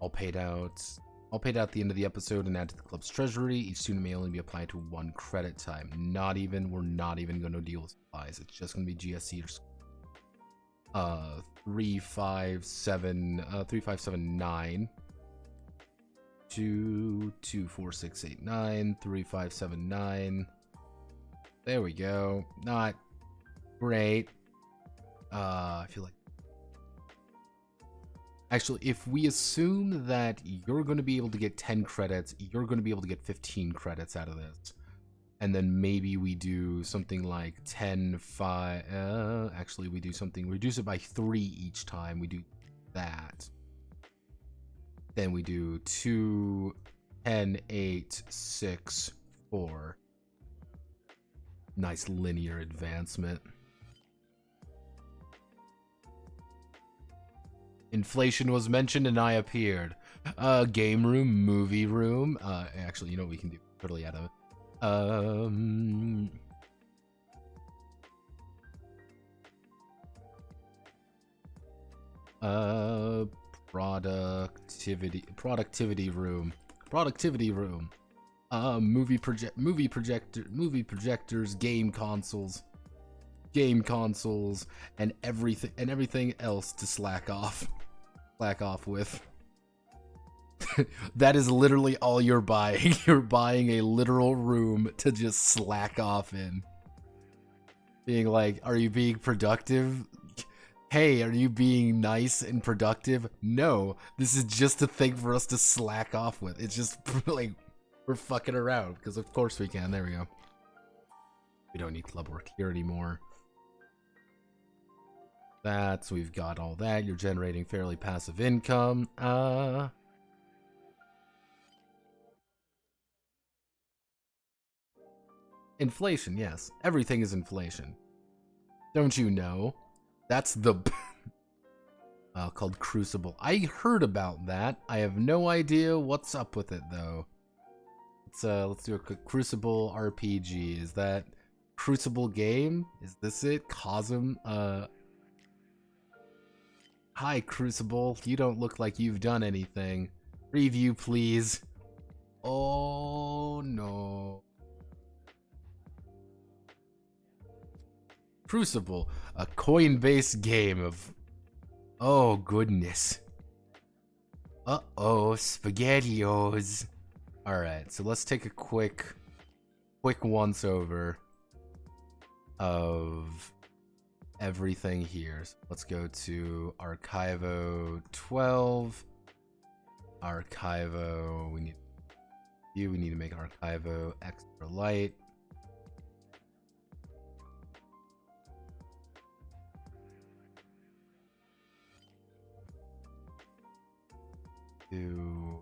All paid out at the end of the episode and add to the club's treasury. Each student may only be applied to 1 credit time. We're not even going to deal with supplies. It's just going to be GSC or 3579 to 24689 3579. There we go. Not great. I feel like, actually, if we assume that you're going to be able to get 10 credits, you're going to be able to get 15 credits out of this. And then maybe we do something like 10, 5. Actually, we do something, reduce it by 3 each time. We do that. Then we do 2, 10, 8, 6, 4. Nice linear advancement. Inflation was mentioned and I appeared. Game room, movie room. Actually, you know what we can do? Totally out of it. Productivity room. Movie projectors, game consoles, and everything else to slack off with. That is literally all you're buying. You're buying a literal room to just slack off in. Being like, are you being productive? Hey, are you being nice and productive? No, this is just a thing for us to slack off with. It's just like, we're fucking around, because of course we can. There we go. We don't need club work here anymore. So we've got all that. You're generating fairly passive income. Inflation, yes. Everything is inflation. Don't you know? That's the called Crucible. I heard about that. I have no idea what's up with it though. Let's do a quick Crucible RPG. Is that Crucible game? Is this it? Cosm? Hi Crucible. You don't look like you've done anything. Review please. Oh no. Crucible, a coin-based game of... Oh, goodness. Uh-oh, SpaghettiOs. Alright, so let's take a quick once-over of everything here. So let's go to Archivo 12. Archivo, we need to make Archivo extra light. Two.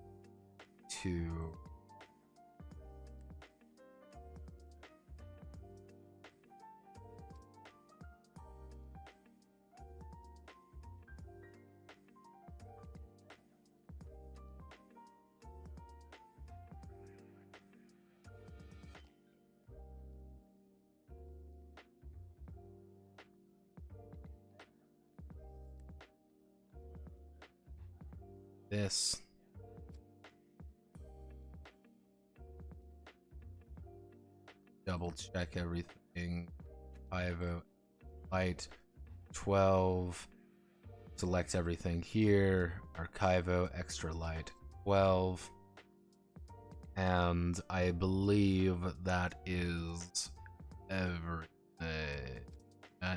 This. Double check everything. 5 light 12. Select everything here. Archivo extra light 12. And I believe that is everything.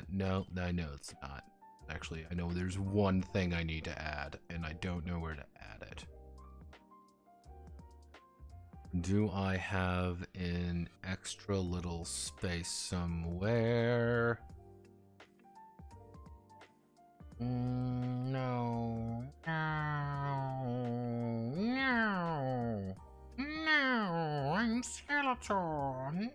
No, I know it's not. Actually, I know there's one thing I need to add, and I don't know where to add it. Do I have an extra little space somewhere? No. No, I'm Skeleton.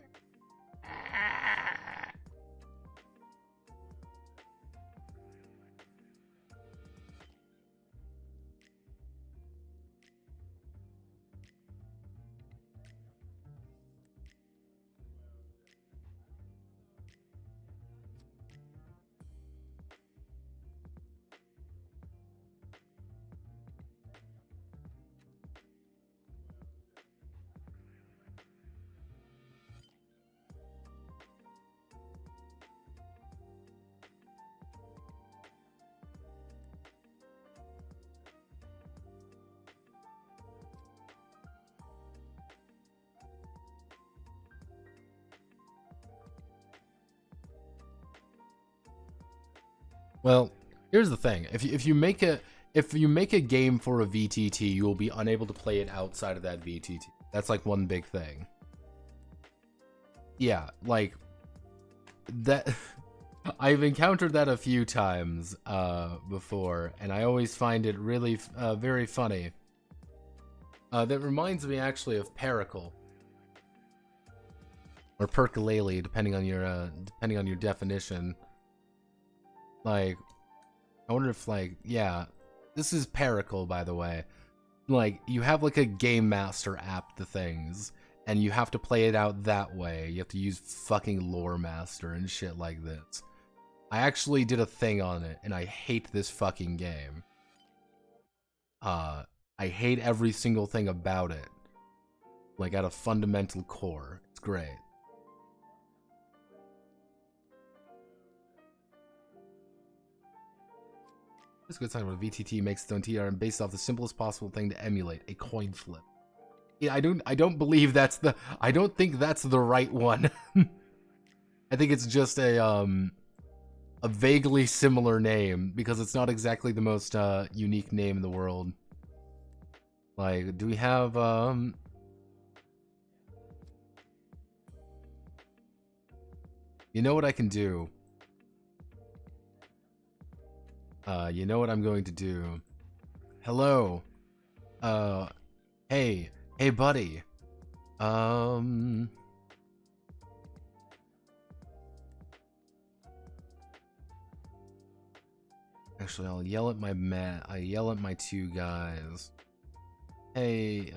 Well, here's the thing. If you make a game for a VTT, you will be unable to play it outside of that VTT. That's like one big thing. yeah, like that. I've encountered that a few times before, and I always find it really very funny. That reminds me actually of Pericle or Percolale, depending on your definition. Like, I wonder if yeah, this is Pericle, by the way. Like, you have like a Game Master app to things, and you have to play it out that way. You have to use fucking Lore Master and shit like this. I actually did a thing on it, and I hate this fucking game. I hate every single thing about it. Like, at a fundamental core. It's great. It's a good sign when VTT makes its own TRM based off the simplest possible thing to emulate, a coin flip. Yeah, I don't believe that's the, I don't think that's the right one. I think it's just a vaguely similar name, because it's not exactly the most unique name in the world. Like, do we have you know what I can do? You know what I'm going to do? Hello. Hey, buddy. Actually, I'll yell at my two guys. Hey,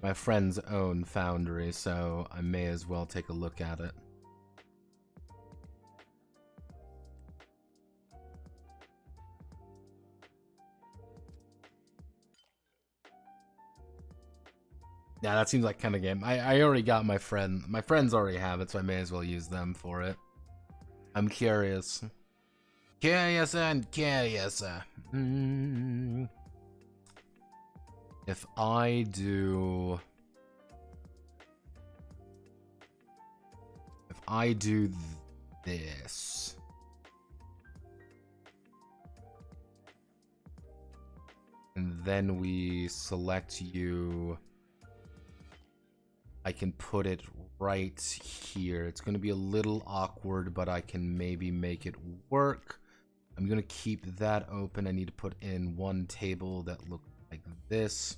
my friend's own foundry, so I may as well take a look at it. Yeah, that seems like kind of game. I already got my friends already have it, so I may as well use them for it. I'm curious. Curious and curious. If I do this, and then we select you, I can put it right here. It's going to be a little awkward, but I can maybe make it work. I'm going to keep that open. I need to put in one table that looks like this.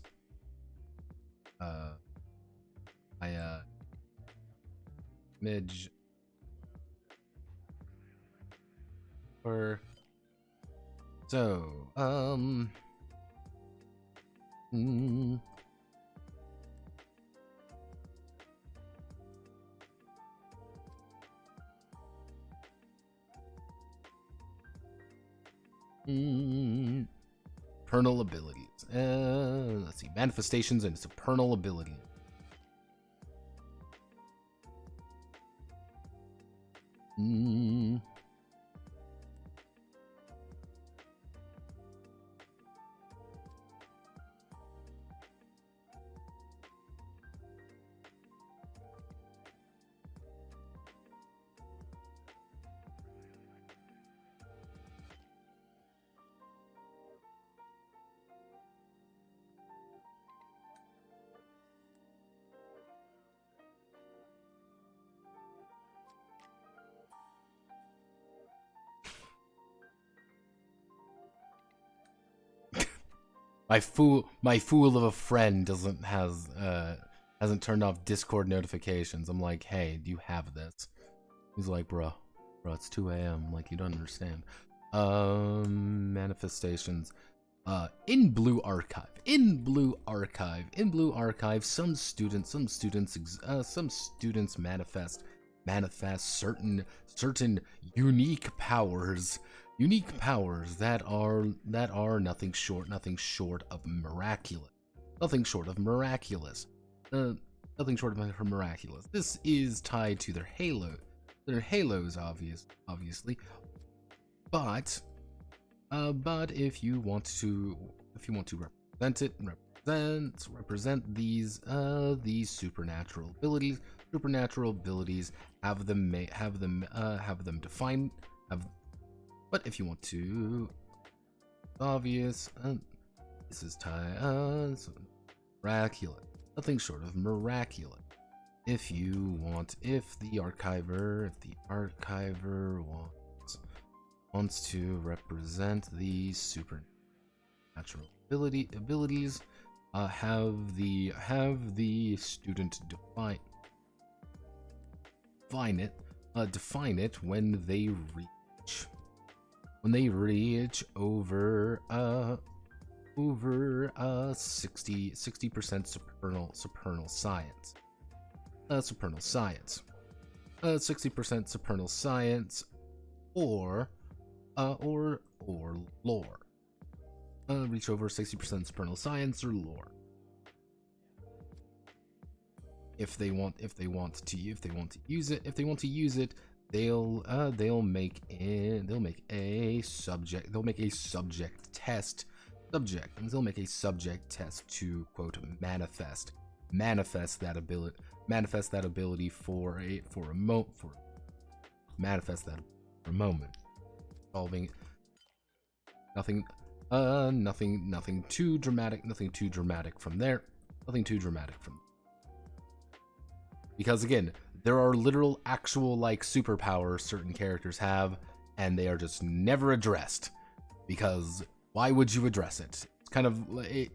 Image. So, supernal abilities. Let's see, manifestations and supernal ability. My fool of a friend hasn't turned off Discord notifications. I'm like, hey, do you have this? He's like, bro, it's 2 a.m. Like, you don't understand. Manifestations. in Blue Archive, some students manifest certain unique powers that are nothing short of miraculous. Nothing short of miraculous. This is tied to their halos, obviously. But if you want to represent these supernatural abilities, have them defined. But if you want to, obvious, this is miraculous. Nothing short of miraculous. If the archiver wants to represent these supernatural abilities, have the student define it when they reach over 60% supernal science. 60% supernal science or lore. Reach over 60% supernal science or lore. If they want to use it, they'll make a subject test to quote manifest that ability for a moment. Solving nothing too dramatic from there. Because again, there are literal actual like superpowers certain characters have, and they are just never addressed. Because why would you address it? It's kind of like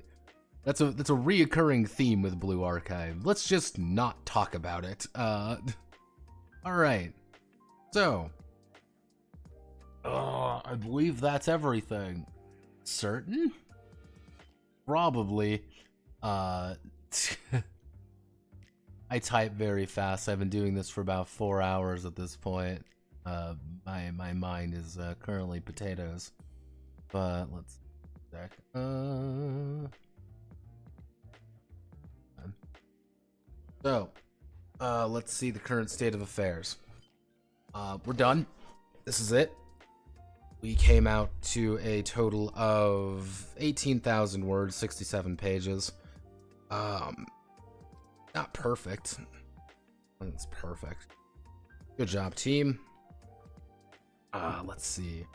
that's a reoccurring theme with Blue Archive. Let's just not talk about it. All right. So, I believe that's everything. Certain? Probably. I type very fast. I've been doing this for about 4 hours at this point. My mind is currently potatoes. But let's check. So, let's see the current state of affairs. We're done. This is it. We came out to a total of 18,000 words, 67 pages. Not perfect. It's perfect. Good job, team. Let's see.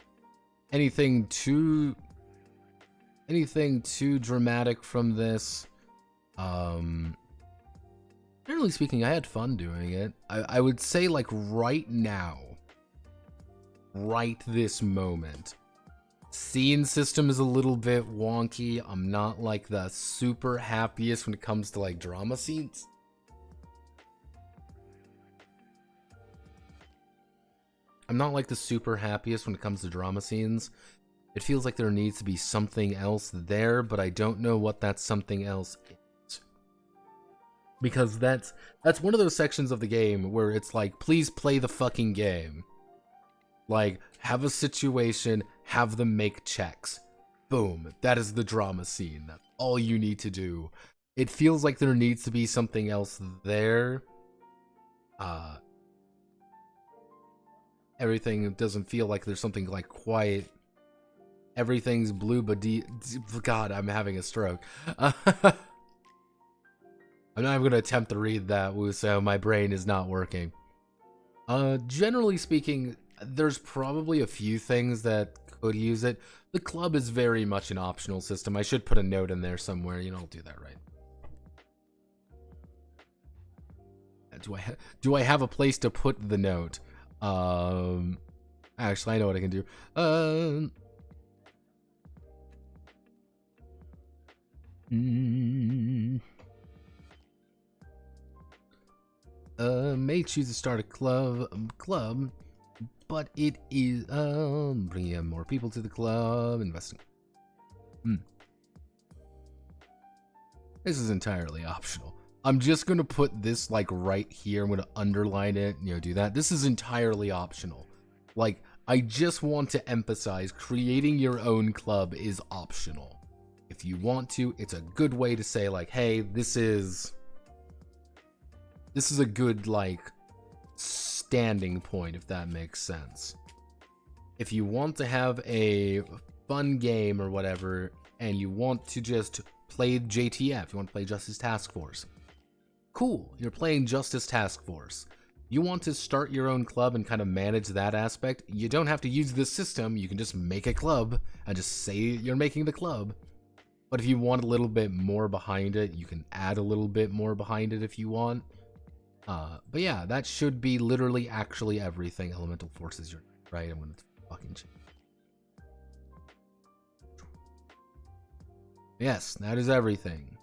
Anything too dramatic from this? Generally speaking, I had fun doing it. I would say like right now, right this moment, scene system is a little bit wonky. I'm not like the super happiest when it comes to like drama scenes. It feels like there needs to be something else there, but I don't know what that something else is. Because that's one of those sections of the game where it's like, please play the fucking game. Like, have a situation, have them make checks. Boom. That is the drama scene. That's all you need to do. It feels like there needs to be something else there. Everything doesn't feel like there's something like quiet. Everything's blue, but God, I'm having a stroke. I'm not even going to attempt to read that, so my brain is not working. Generally speaking, there's probably a few things that could use it. The club is very much an optional system. I should put a note in there somewhere. I'll do that right. Do I have a place to put the note? Actually, I know what I can do. May choose to start a club, but it is bringing in more people to the club, investing. This is entirely optional. I'm just going to put this like right here. I'm going to underline it, do that. This is entirely optional. Like, I just want to emphasize creating your own club is optional. If you want to, it's a good way to say like, hey, this is a good like standing point, if that makes sense. If you want to have a fun game or whatever, and you want to just play JTF, you want to play Justice Task Force, cool, you're playing Justice Task Force. You want to start your own club and kind of manage that aspect, you don't have to use this system, you can just make a club and just say you're making the club. But if you want a little bit more behind it, you can add a little bit more behind it if you want. But yeah, that should be literally actually everything. Elemental forces, you're right, I'm gonna fucking change. Yes, that is everything.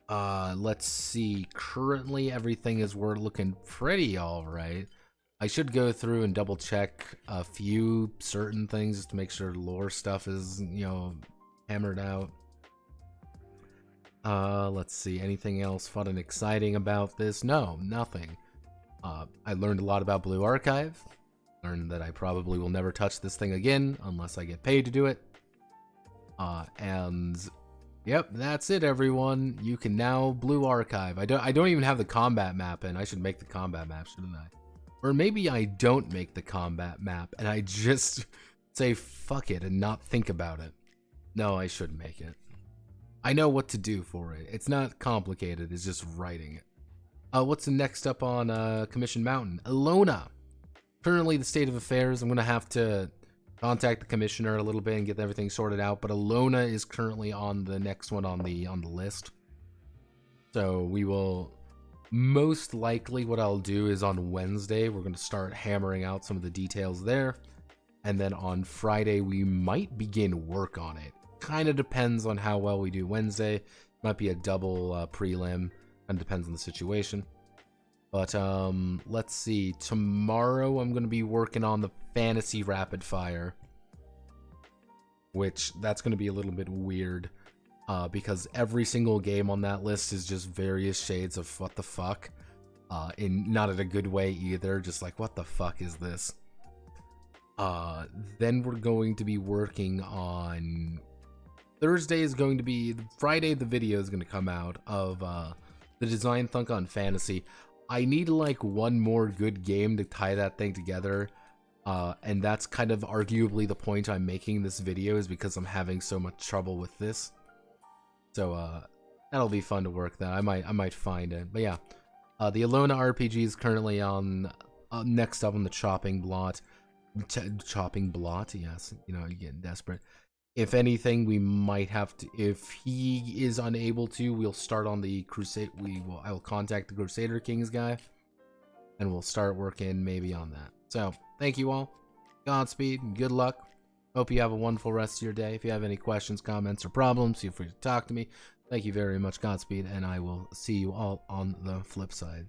Let's see. Currently, everything is looking pretty alright. I should go through and double check a few certain things just to make sure lore stuff is, hammered out. Let's see. Anything else fun and exciting about this? No, nothing. I learned a lot about Blue Archive. Learned that I probably will never touch this thing again unless I get paid to do it. And yep, that's it, everyone. You can now Blue Archive. I don't even have the combat map in. I should make the combat map, shouldn't I? Or maybe I don't make the combat map and I just say fuck it and not think about it. No, I should make it. I know what to do for it. It's not complicated, it's just writing it. What's the next up on Commission Mountain? Alona. Currently the state of affairs, I'm gonna have to contact the commissioner a little bit and get everything sorted out, but Alona is currently on the next one on the list. So we will most likely, what I'll do is on Wednesday we're going to start hammering out some of the details there, and then on Friday we might begin work on it. Kind of depends on how well we do Wednesday. Might be a double prelim, and depends on the situation. But let's see, tomorrow I'm going to be working on the fantasy rapid fire, which that's going to be a little bit weird because every single game on that list is just various shades of what the fuck, in not in a good way either, just like what the fuck is this. Then we're going to be working on Thursday is going to be Friday, the video is going to come out of the Design Thunk on Fantasy. I need like one more good game to tie that thing together, and that's kind of arguably the point I'm making this video, is because I'm having so much trouble with this. So that'll be fun to work that. I might find it. But yeah, the Alona RPG is currently on next up on the chopping block. Chopping block, yes. You're getting desperate. If anything, we might have to, if he is unable to, we'll start on the Crusade. I will contact the Crusader Kings guy, and we'll start working maybe on that. So, thank you all. Godspeed, good luck. Hope you have a wonderful rest of your day. If you have any questions, comments, or problems, feel free to talk to me. Thank you very much, Godspeed, and I will see you all on the flip side.